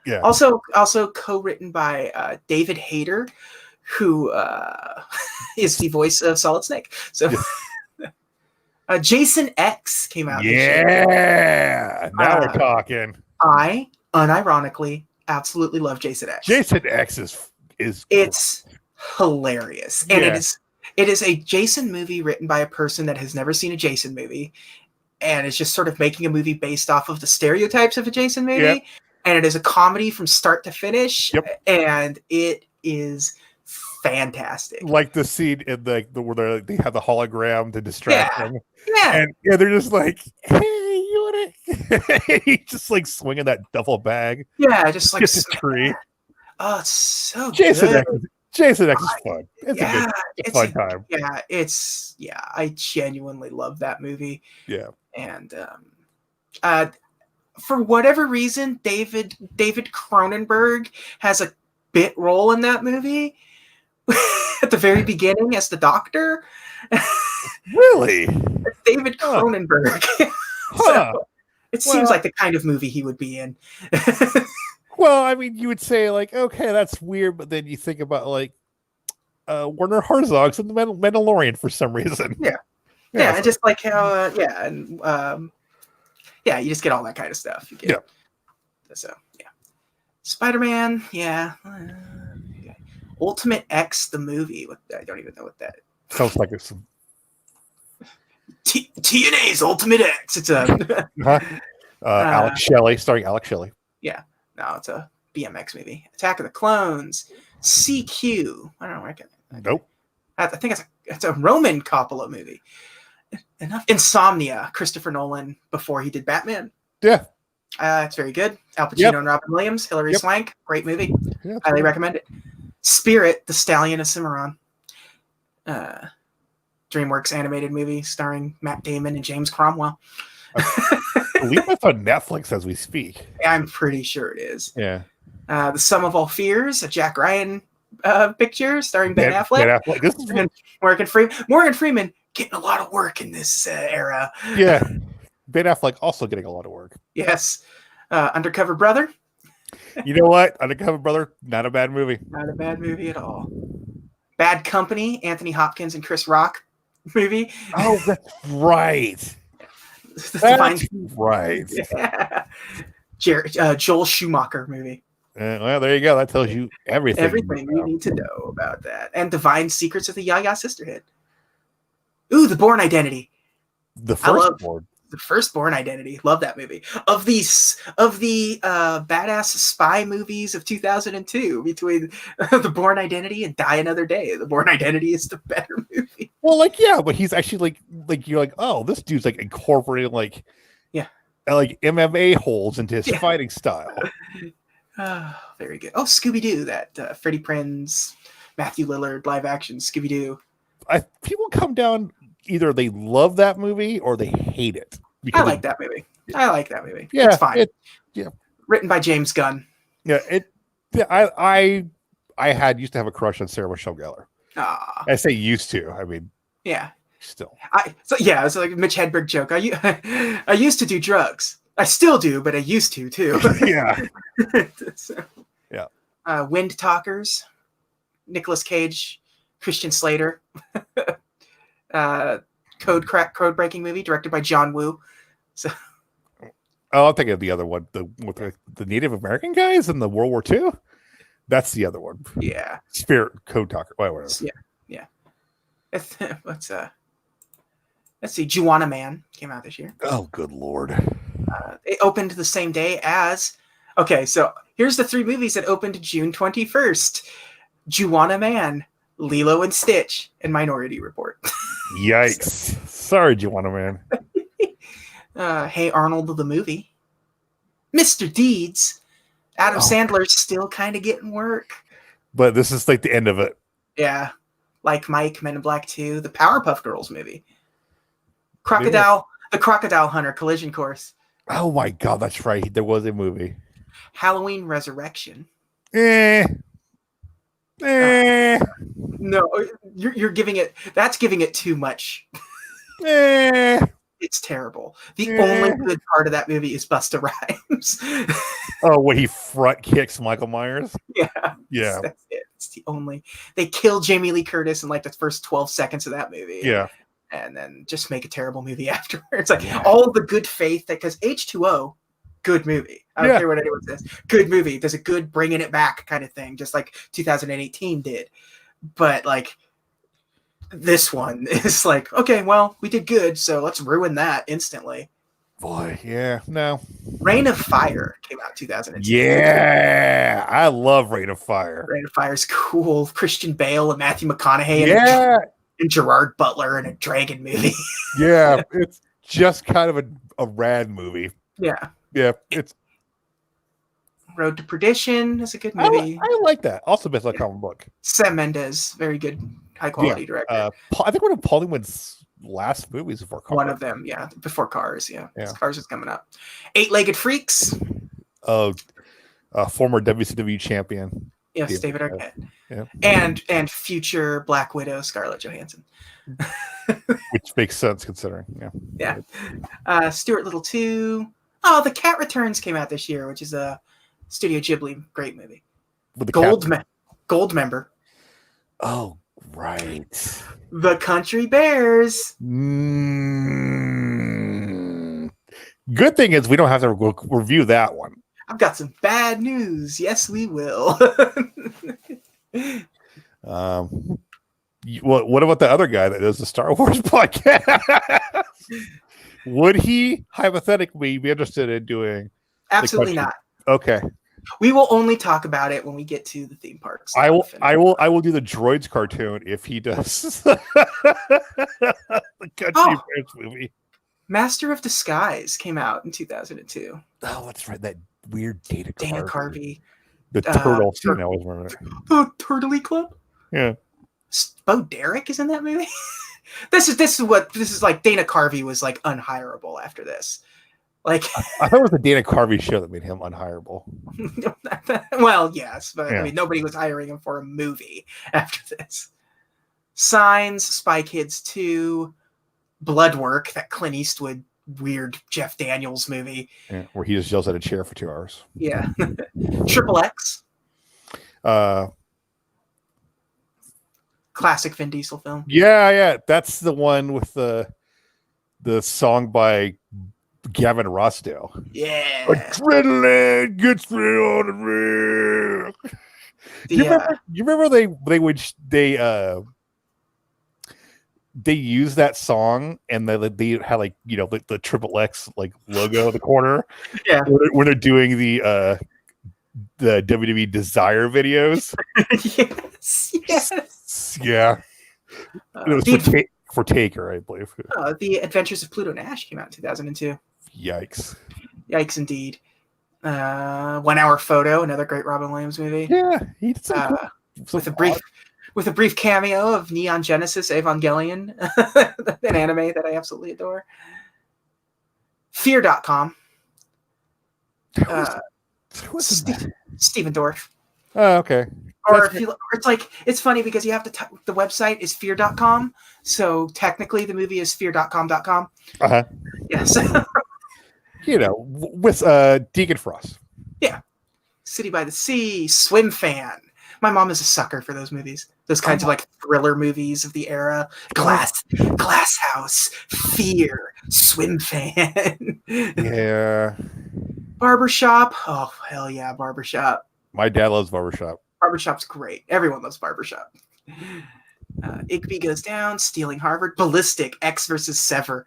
S1: Yeah. Also co-written by David Hayter, who is the voice of Solid Snake. So Jason X came out.
S2: Yeah. Now we're talking.
S1: I unironically absolutely love Jason X.
S2: Jason X is
S1: it's hilarious. And it is a Jason movie written by a person that has never seen a Jason movie. And it's just sort of making a movie based off of the stereotypes of a Jason movie. Yep. And it is a comedy from start to finish.
S2: Yep.
S1: And it is fantastic.
S2: Like the scene in where they have the hologram to distract them.
S1: Yeah.
S2: And they're just like, hey, you want to... He's just like swinging that duffel bag.
S1: Yeah, just like
S2: a tree.
S1: Oh, it's so
S2: Jason
S1: good.
S2: Jason X is fun. It's a fun time.
S1: Yeah, I genuinely love that movie.
S2: Yeah.
S1: And for whatever reason, David Cronenberg has a bit role in that movie at the very beginning as the doctor.
S2: Really?
S1: It's David Cronenberg. So it seems like the kind of movie he would be in.
S2: Well, I mean, you would say like, okay, that's weird, but then you think about like Werner Herzog's in the Mandalorian for some reason.
S1: Yeah, and just like how you just get all that kind of stuff. You get, So Spider-Man, Ultimate X the movie. I don't even know what that is.
S2: Sounds like it's
S1: TNA's Ultimate X. It's a
S2: Alex Shelley, starring Alex Shelley.
S1: Yeah, no, it's a BMX movie. Attack of the Clones, CQ. I don't know.
S2: Nope.
S1: I think it's a Roman Coppola movie. Enough. Insomnia, Christopher Nolan before he did Batman.
S2: Yeah.
S1: It's very good. Al Pacino and Robin Williams, Hilary Swank, great movie. Highly recommend it. Spirit, The Stallion of Cimarron. DreamWorks animated movie starring Matt Damon and James Cromwell.
S2: I believe that's on Netflix as we speak.
S1: I'm pretty sure it is.
S2: Yeah.
S1: The Sum of All Fears, a Jack Ryan picture starring Ben Affleck.
S2: This is
S1: Morgan Freeman getting a lot of work in this era.
S2: Yeah. Ben Affleck also getting a lot of work.
S1: Yes. Undercover Brother.
S2: You know what? Undercover Brother, not a bad movie.
S1: Not a bad movie at all. Bad Company, Anthony Hopkins and Chris Rock movie.
S2: Oh, that's right. That's right.
S1: Yeah. Joel Schumacher movie.
S2: Well, there you go. That tells you everything.
S1: Everything you need to know about that. And Divine Secrets of the Yaya Sisterhood. Ooh, The Bourne Identity.
S2: The Firstborn.
S1: The Firstborn Identity. Love that movie. Of the badass spy movies of 2002, between The Bourne Identity and Die Another Day, The Bourne Identity is the better movie.
S2: Well, but he's actually like you're like, oh, this dude's like incorporating like MMA holds into his fighting style.
S1: Very good. Oh, Scooby-Doo, that Freddie Prinze, Matthew Lillard live action Scooby-Doo.
S2: People come down, either they love that movie or they hate it.
S1: I like that movie.
S2: Yeah,
S1: it's fine.
S2: Yeah,
S1: written by James Gunn.
S2: Yeah, I used to have a crush on Sarah Michelle Gellar. I say used to. I mean, still.
S1: It's like a Mitch Hedberg joke. I used to do drugs. I still do, but I used to too.
S2: Yeah.
S1: Wind Talkers, Nicolas Cage, Christian Slater. Code breaking movie directed by John Woo. So,
S2: I'm thinking of the other one, with the Native American guys in the World War II. That's the other one.
S1: Yeah.
S2: Spirit Code Talker. Whatever.
S1: Yeah. Let's see. Juwanna Mann came out this year.
S2: Oh, good Lord.
S1: It opened the same day as. Okay, so here's the 3 movies that opened June 21st: Juwanna Mann, Lilo and Stitch, and Minority Report.
S2: Yikes. Sorry, Juwanna
S1: Mann. Hey Arnold the movie. Mr. Deeds. Adam Sandler's still kind of getting work.
S2: But this is like the end of it.
S1: Yeah. Like Mike, Men in Black 2, the Powerpuff Girls movie. The Crocodile Hunter, Collision Course.
S2: Oh my God, that's right. There was a movie.
S1: Halloween Resurrection. No, you're giving it. That's giving it too much. It's terrible. The only good part of that movie is Busta Rhymes.
S2: When he front kicks Michael Myers. Yeah.
S1: That's it. It's the only. They kill Jamie Lee Curtis in like the first 12 seconds of that movie.
S2: Yeah.
S1: And then just make a terrible movie afterwards. Like all of the good faith because H2O, good movie. I don't care what anyone says. Good movie. There's a good bringing it back kind of thing, just like 2018 did. But like this one is like, okay, well, we did good, so let's ruin that instantly.
S2: Boy, yeah, no.
S1: Reign of Fire came out 2002.
S2: Yeah, I love Reign of Fire.
S1: Reign of Fire is cool. Christian Bale and Matthew McConaughey and Gerard Butler in a dragon movie.
S2: Yeah, it's just kind of a rad movie.
S1: Yeah,
S2: it's
S1: Road to Perdition is a good movie.
S2: I like that. Also based on a comic book.
S1: Sam Mendes, very good, high quality director.
S2: I think one of Paul Newman's last movies before Cars.
S1: One of them, before Cars. Cars is coming up. 8-Legged Freaks.
S2: Former WCW champion.
S1: Yes, David Arquette.
S2: Yeah.
S1: And future Black Widow Scarlett Johansson.
S2: Which makes sense considering.
S1: Yeah. Stuart Little 2. Oh, The Cat Returns came out this year, which is a Studio Ghibli great movie.
S2: With the
S1: Gold member.
S2: Oh, right.
S1: The Country Bears.
S2: Good thing is we don't have to review that one.
S1: I've got some bad news. Yes, we will.
S2: What about the other guy that does the Star Wars podcast? Would he hypothetically be interested in doing?
S1: Absolutely not.
S2: Okay.
S1: We will only talk about it when we get to the theme parks.
S2: I will do the Droids cartoon if he does the Country Bears movie.
S1: Master of Disguise came out in 2002.
S2: Oh, that's right. That weird Dana
S1: Carvey.
S2: The turtle scene I was remembering.
S1: The Turtley Club?
S2: Yeah.
S1: Bo Derek is in that movie? This is like Dana Carvey was like unhireable after this. Like
S2: I thought it was the Dana Carvey show that made him unhireable.
S1: Well, yes, but
S2: yeah.
S1: I mean nobody was hiring him for a movie after this. Signs, Spy Kids 2, Blood Work, that Clint Eastwood weird Jeff Daniels movie.
S2: Yeah, where he just yells at a chair for 2 hours.
S1: Yeah. Triple X. Classic Vin Diesel film.
S2: Yeah. That's the one with the song by Gavin Rossdale.
S1: Yeah.
S2: Adrenaline gets me on the rail. You remember they used that song and they had like the Triple X like logo in the corner.
S1: Yeah.
S2: When they're doing the WWE Desire videos.
S1: Yes.
S2: Yeah. It was for Taker, I believe.
S1: The Adventures of Pluto Nash came out in 2002.
S2: Yikes
S1: Indeed. 1 Hour Photo, another great Robin Williams movie.
S2: Yeah, he did
S1: with a brief cameo of Neon Genesis Evangelion, an anime that I absolutely adore. Fear.com. Stephen Dorff.
S2: Oh, okay.
S1: Or it's funny because you have to the website is fear.com, so technically the movie is fear.com.com.
S2: Uh-huh.
S1: Yes.
S2: With Deacon Frost.
S1: Yeah. City by the Sea, Swim Fan. My mom is a sucker for those movies. Those kinds of like thriller movies of the era. Glass House, Fear, Swim Fan.
S2: Yeah.
S1: Barbershop. Oh, hell yeah, Barbershop.
S2: My dad loves Barbershop.
S1: Barbershop's great. Everyone loves Barbershop. Igby Goes Down, Stealing Harvard, Ballistic, X versus Sever.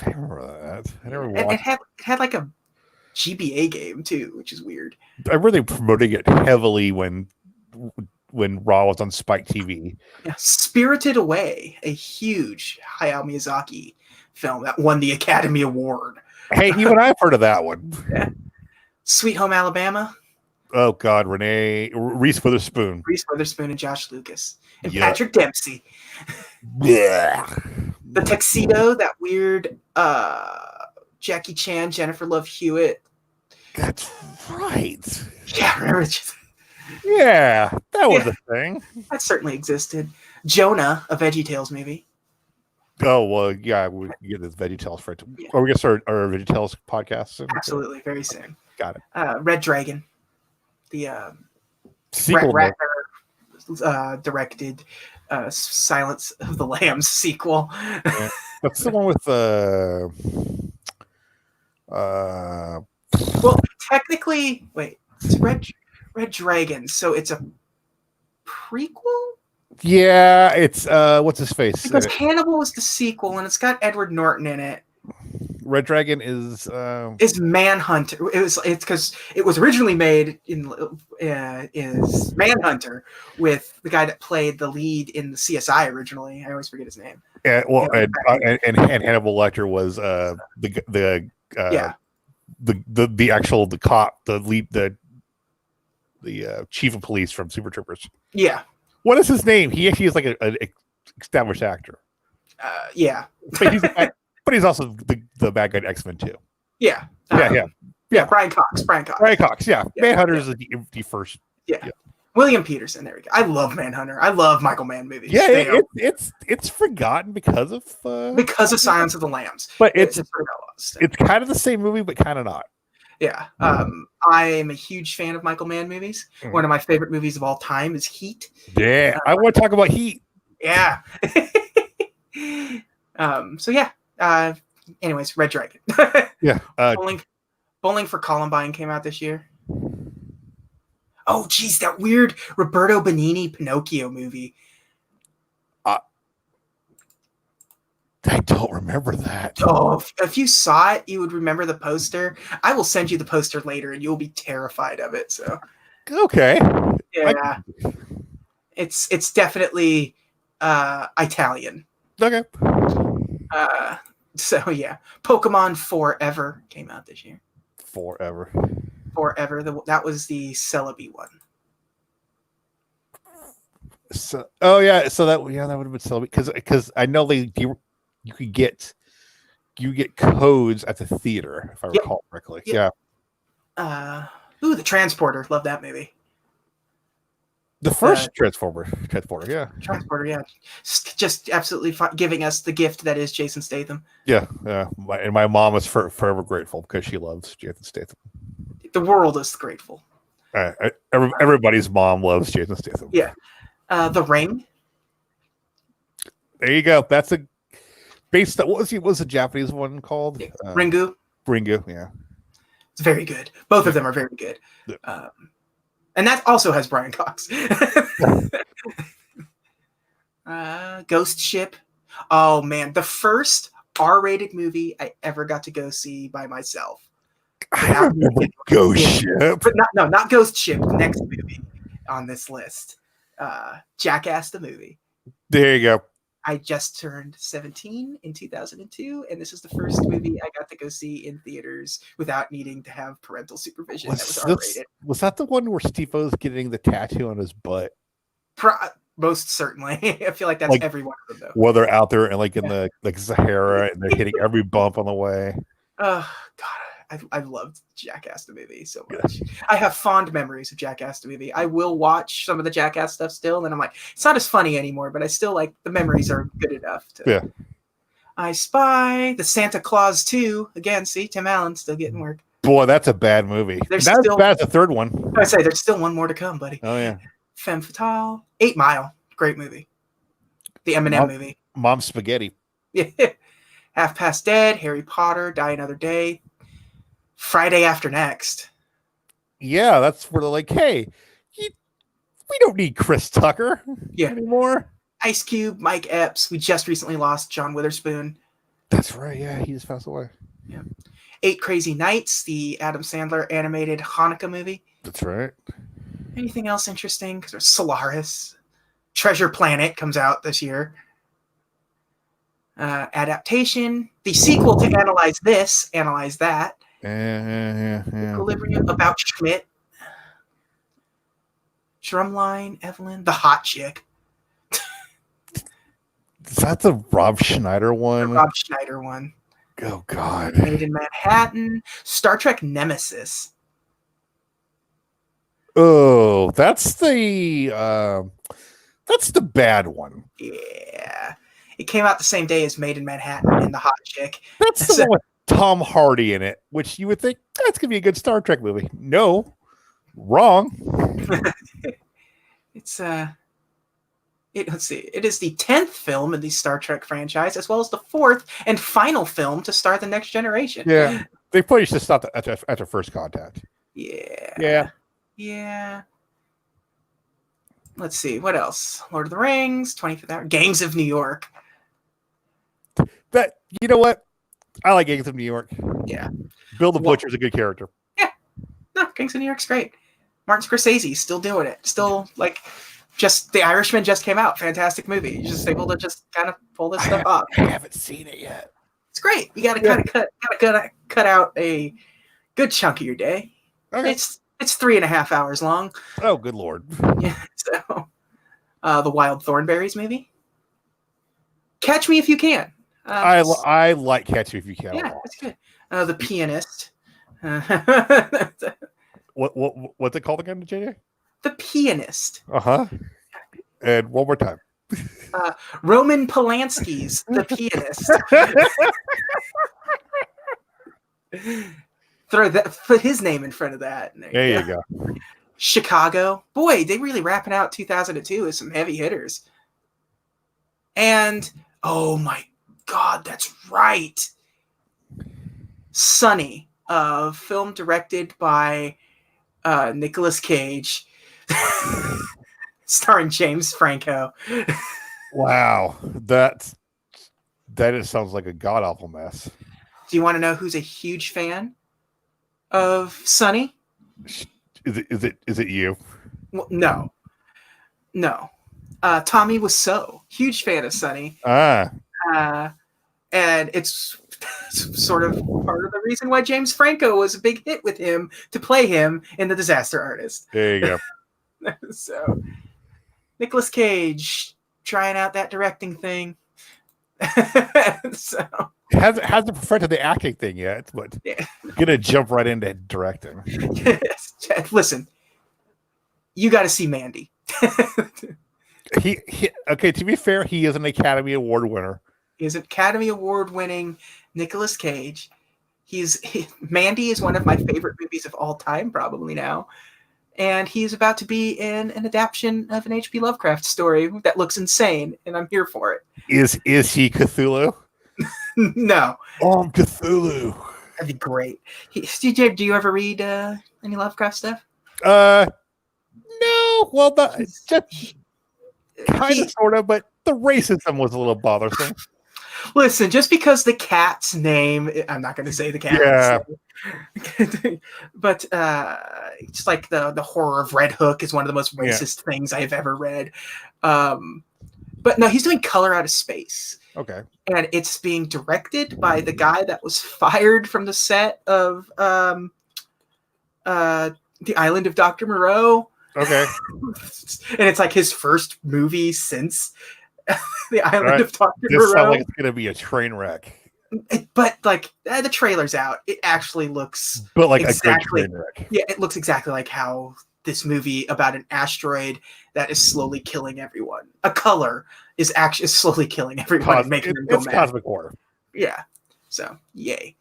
S2: I remember that. I never watched.
S1: It had like a GBA game too, which is weird.
S2: I remember they promoting it heavily when Raw was on Spike TV.
S1: Yeah, Spirited Away, a huge Hayao Miyazaki film that won the Academy Award.
S2: Hey, even I've heard of that one.
S1: Yeah. Sweet Home Alabama.
S2: Oh God, Reese Witherspoon
S1: And Josh Lucas and Patrick Dempsey.
S2: Yeah.
S1: The Tuxedo, that weird Jackie Chan, Jennifer Love Hewitt.
S2: That's right.
S1: Yeah, remember?
S2: Yeah, that was a thing.
S1: That certainly existed. Jonah, a VeggieTales movie.
S2: Oh well, yeah, we get this VeggieTales for it. Yeah. Are we gonna start our VeggieTales podcast soon?
S1: Absolutely, very soon.
S2: Got it.
S1: Red Dragon, the
S2: sequel
S1: directed Silence of the Lambs sequel.
S2: Yeah. That's the one with
S1: well, technically, wait, it's Red Dragon, so it's a prequel.
S2: Yeah, it's what's his face?
S1: Because Hannibal is the sequel, and it's got Edward Norton in it.
S2: Red Dragon is
S1: Manhunter. It's because it was originally made is Manhunter with the guy that played the lead in the CSI originally. I always forget his name.
S2: Yeah, well, and Hannibal Lecter was the cop, the lead, the chief of police from Super Troopers.
S1: Yeah.
S2: What is his name? He actually is like an established actor.
S1: Yeah.
S2: But he's also the bad guy in X-Men too.
S1: Yeah.
S2: Yeah.
S1: Yeah, Brian Cox. Brian Cox.
S2: Brian Cox. Yeah, Manhunter is the first.
S1: Yeah. William Peterson. There we go. I love Manhunter. I love Michael Mann movies.
S2: Yeah, it's forgotten because of
S1: Silence of the Lambs.
S2: But it's kind of the same movie, but kind of not.
S1: Yeah. I'm a huge fan of Michael Mann movies. One of my favorite movies of all time is Heat.
S2: Yeah, I want to talk about Heat.
S1: Yeah. So yeah. Anyways, Red Dragon.
S2: Yeah.
S1: Bowling for Columbine came out this year. Oh, geez, that weird Roberto Benigni Pinocchio movie.
S2: I don't remember that.
S1: Oh, if you saw it, you would remember the poster. I will send you the poster later, and you'll be terrified of it. So,
S2: okay,
S1: yeah, it's definitely Italian.
S2: Okay.
S1: So yeah, Pokemon Forever came out this year.
S2: Forever.
S1: That was the Celebi one.
S2: So, oh yeah, so that would have been Celebi because I know you get codes at the theater if I recall correctly.
S1: Yeah. The Transporter. Love that movie.
S2: The first Transporter, yeah.
S1: Transporter, yeah. Just absolutely giving us the gift that is Jason Statham.
S2: Yeah. And my mom is forever grateful because she loves Jason Statham.
S1: The world is grateful.
S2: Everybody's mom loves Jason Statham.
S1: Yeah. The Ring.
S2: There you go. That's what was the Japanese one called?
S1: Ringu.
S2: Ringu, yeah.
S1: It's very good. Both of them are very good. Yeah. And that also has Brian Cox. Ghost Ship. Oh man, the first R-rated movie I ever got to go see by myself.
S2: I remember Ghost Ship.
S1: But not Ghost Ship. The next movie on this list. Jackass the movie.
S2: There you go.
S1: I just turned 17 in 2002, and this is the first movie I got to go see in theaters without needing to have parental supervision. That was R-rated.
S2: Was that the one where Steve-O's getting the tattoo on his butt?
S1: Most certainly. I feel like that's every one of them, though.
S2: Well, they're out there and in the Sahara, and they're hitting every bump on the way.
S1: Oh, God. I loved Jackass the movie so much. Yeah. I have fond memories of Jackass the movie. I will watch some of the Jackass stuff still, and I'm like, it's not as funny anymore, but I still the memories are good enough. I Spy, the Santa Claus 2. Again, see, Tim Allen still getting work.
S2: Boy, that's a bad movie. That's as bad as the third one.
S1: I say there's still one more to come, buddy.
S2: Oh, yeah.
S1: Femme Fatale. 8 Mile. Great movie. The Eminem movie.
S2: Mom Spaghetti.
S1: Yeah. Half Past Dead. Harry Potter. Die Another Day. Friday After Next.
S2: Yeah, that's where they're like, hey, we don't need Chris Tucker anymore.
S1: Ice Cube, Mike Epps. We just recently lost John Witherspoon.
S2: That's right. Yeah, he just passed away.
S1: Yeah. 8 Crazy Nights, the Adam Sandler animated Hanukkah movie.
S2: That's right.
S1: Anything else interesting? Because there's Solaris. Treasure Planet comes out this year. Adaptation. The sequel to Analyze This, Analyze That.
S2: Yeah.
S1: Equilibrium, About Schmidt. Drumline, Evelyn, The Hot Chick.
S2: Is that the Rob Schneider one?
S1: The Rob Schneider one.
S2: Oh, God.
S1: Made in Manhattan. Star Trek Nemesis.
S2: Oh, that's the bad one.
S1: Yeah. It came out the same day as Made in Manhattan and The Hot Chick.
S2: That's the one with Tom Hardy in it, which you would think that's going to be a good Star Trek movie. No. Wrong.
S1: Let's see. It is the 10th film in the Star Trek franchise, as well as the 4th and final film to start the Next Generation.
S2: Yeah. They probably should stop after First Contact.
S1: Yeah. Let's see. What else? Lord of the Rings, 25th Hour, Gangs of New York.
S2: You know what? I like Gangs of New York.
S1: Yeah.
S2: Bill the Butcher's a good character.
S1: Yeah. No, Gangs of New York's great. Martin Scorsese's still doing it. Still, just The Irishman just came out. Fantastic movie. You're just able to just kind of pull this stuff off.
S2: I haven't seen it yet.
S1: It's great. You got to kind of cut out a good chunk of your day. Okay. It's 3.5 hours long.
S2: Oh, good Lord.
S1: Yeah. So, the Wild Thornberrys movie. Catch Me If You Can.
S2: I like Catch Me If You Can.
S1: Yeah, it's good. The Pianist.
S2: What's it called again, JJ?
S1: The Pianist.
S2: Uh-huh. And one more time.
S1: Roman Polanski's The Pianist. Put his name in front of that.
S2: There you go.
S1: Chicago. Boy, they really wrapping out 2002 with some heavy hitters. And oh my God, that's right. Sunny, film directed by Nicolas Cage, starring James Franco.
S2: Wow, that just sounds like a god awful mess.
S1: Do you want to know who's a huge fan of Sunny?
S2: Is it you?
S1: Well, no. Tommy Wiseau, huge fan of Sunny. And it's sort of part of the reason why James Franco was a big hit with him to play him in The Disaster Artist.
S2: There you
S1: go. So, Nicolas Cage trying out that directing thing. So
S2: hasn't perfected the acting thing yet, but gonna jump right into directing.
S1: Listen, you got to see Mandy.
S2: he okay. To be fair, he is an Academy Award winner.
S1: He is an Academy Award winning Nicolas Cage. Mandy is one of my favorite movies of all time, probably now. And he's about to be in an adaptation of an H.P. Lovecraft story that looks insane, and I'm here for it.
S2: Is he Cthulhu?
S1: No.
S2: Oh, I'm Cthulhu.
S1: That'd be great. DJ, do you ever read any Lovecraft stuff?
S2: No. Well, just kind of, sort of, but the racism was a little bothersome.
S1: Listen, just because the cat's name, I'm not going to say the cat's name, but it's like the horror of Red Hook is one of the most racist things I've ever read. But no, he's doing Color Out of Space.
S2: Okay.
S1: And it's being directed by the guy that was fired from the set of The Island of Dr. Moreau.
S2: Okay.
S1: And it's like his first movie since The Island of Dr. Moreau.
S2: This sounds like it's going to be a train wreck.
S1: But like the trailer's out. It actually looks
S2: like exactly, a good train wreck.
S1: Yeah, it looks exactly like how this movie about an asteroid that is slowly killing everyone. A color is actually slowly killing everyone and making them go mad. It's
S2: cosmic horror.
S1: Yeah. So, yay.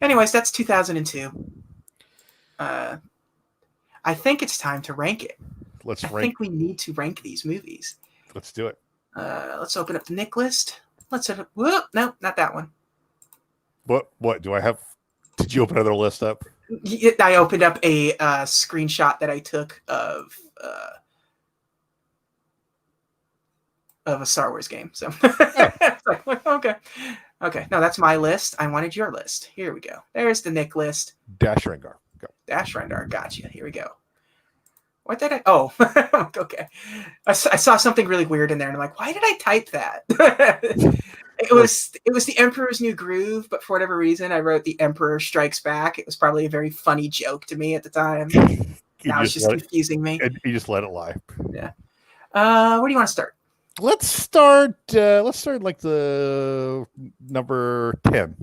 S1: Anyways, that's 2002. I think it's time to rank it. I think we need to rank these movies.
S2: Let's do it.
S1: Let's open up the Nick list. No, not that one.
S2: What do I have? Did you open another list up?
S1: I opened up a screenshot that I took of a Star Wars game. So, okay. No, that's my list. I wanted your list. Here we go. There's the Nick list.
S2: Dash Rengar. Go.
S1: Dash Rengar. Gotcha. Here we go. What did I? Oh, okay. I saw something really weird in there, and I'm like, why did I type that? It was The Emperor's New Groove, but for whatever reason, I wrote The Emperor Strikes Back. It was probably a very funny joke to me at the time. Now it's just confusing me.
S2: You just let it lie.
S1: Yeah. Where do you want to start?
S2: Let's start like the number 10.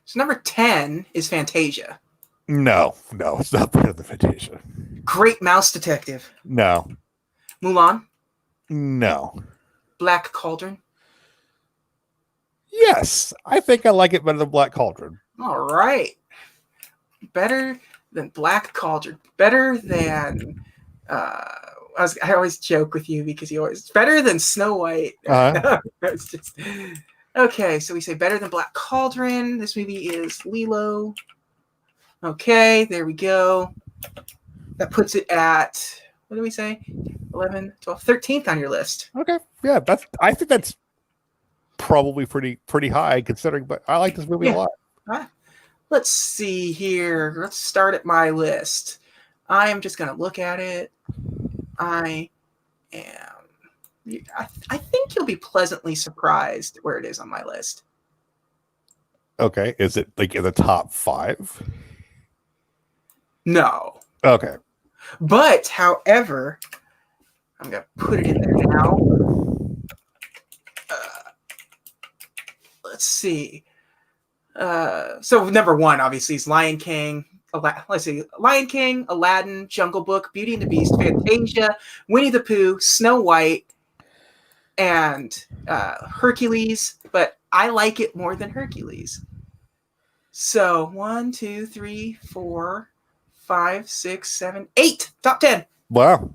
S1: So number 10 is Fantasia.
S2: No, it's not better than Fantasia.
S1: Great Mouse Detective.
S2: No.
S1: Mulan.
S2: No.
S1: Black Cauldron.
S2: Yes, I think I like it better than Black Cauldron.
S1: All right. Better than Black Cauldron. Better than I always joke with you because it's better than Snow White. It's just okay. So we say better than Black Cauldron. This movie is Lilo. Okay, there we go. That puts it at, what do we say? 11, 12, 13th on your list.
S2: Okay. Yeah, I think that's probably pretty high considering, but I like this movie a lot.
S1: Let's see here. Let's start at my list. I am just going to look at it. I think you'll be pleasantly surprised where it is on my list.
S2: Okay. Is it like in the top 5?
S1: No.
S2: Okay.
S1: But, however, I'm going to put it in there now. Let's see. So number one, obviously, is Lion King. Let's see, Lion King, Aladdin, Jungle Book, Beauty and the Beast, Fantasia, Winnie the Pooh, Snow White, and Hercules. But I like it more than Hercules. So 1, 2, 3, 4, 5, 6, 7, 8. Top 10.
S2: Wow.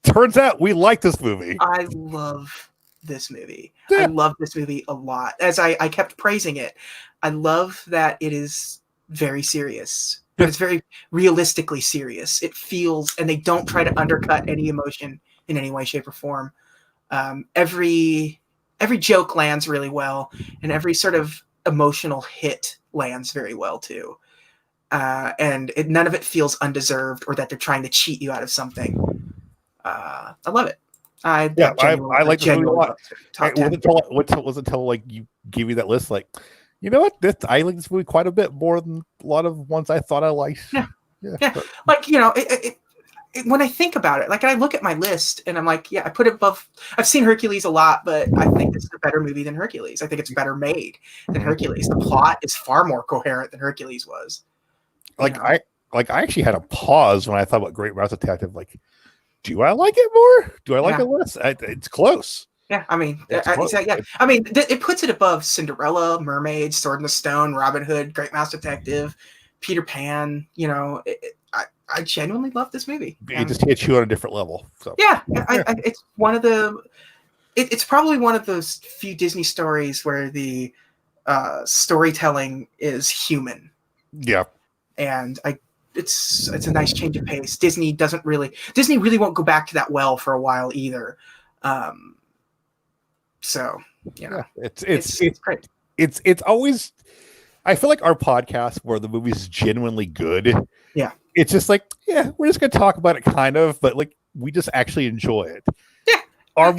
S2: Turns out we like this movie.
S1: I love this movie. Yeah. I love this movie a lot. As I kept praising it, I love that it is very serious. But it's very realistically serious. It feels, and they don't try to undercut any emotion in any way, shape, or form. Every joke lands really well, and every sort of emotional hit lands very well too. And none of it feels undeserved or that they're trying to cheat you out of something. I love it. I
S2: like this movie a lot. It wasn't until like you gave me that list, like, you know what? I like this movie quite a bit more than a lot of ones I thought I liked.
S1: Yeah. Like, you know, when I think about it, like I look at my list and I'm like, yeah, I put it above. I've seen Hercules a lot, but I think this is a better movie than Hercules. I think it's better made than Hercules. The plot is far more coherent than Hercules was.
S2: I actually had a pause when I thought about Great Mouse Detective. Like, do I like it more? Do I like it less? It's close.
S1: Yeah, I mean, I mean, it puts it above Cinderella, Mermaid, Sword in the Stone, Robin Hood, Great Mouse Detective, Peter Pan. You know, I genuinely love this movie.
S2: It just hits you on a different level. So
S1: it's one of the. It's probably one of those few Disney stories where the storytelling is human.
S2: Yeah,
S1: and it's a nice change of pace. Disney really won't go back to that well for a while either. So yeah, it's great.
S2: It's always, I feel like our podcast where the movie's genuinely good.
S1: Yeah.
S2: It's just like, yeah, we're just going to talk about it kind of, but like we just actually enjoy it.
S1: Yeah.
S2: Our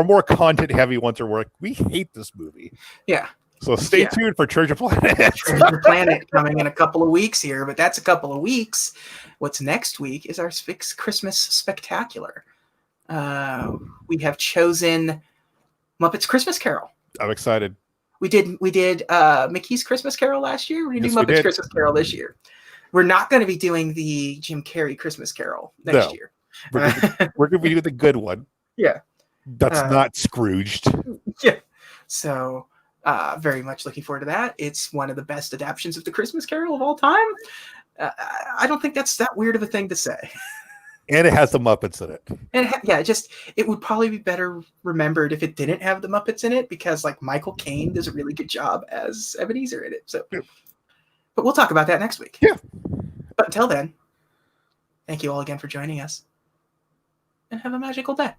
S2: more content heavy ones are like, we hate this movie.
S1: Yeah.
S2: So stay tuned for Treasure Planet.
S1: Treasure Planet coming in a couple of weeks here, but that's a couple of weeks. What's next week is our Christmas Spectacular. We have chosen Muppets Christmas Carol.
S2: I'm excited.
S1: We did Mickey's Christmas Carol last year. We're going to do Muppets Christmas Carol this year. We're not going to be doing the Jim Carrey Christmas Carol next year.
S2: We're going to be doing the good one.
S1: Yeah.
S2: That's not Scrooged.
S1: Yeah. So very much looking forward to that. It's one of the best adaptions of the Christmas Carol of all time. I don't think that's that weird of a thing to say.
S2: And it has the Muppets in it. And
S1: it would probably be better remembered if it didn't have the Muppets in it, because like Michael Caine does a really good job as Ebenezer in it. So, but we'll talk about that next week.
S2: Yeah.
S1: But until then, thank you all again for joining us, and have a magical day.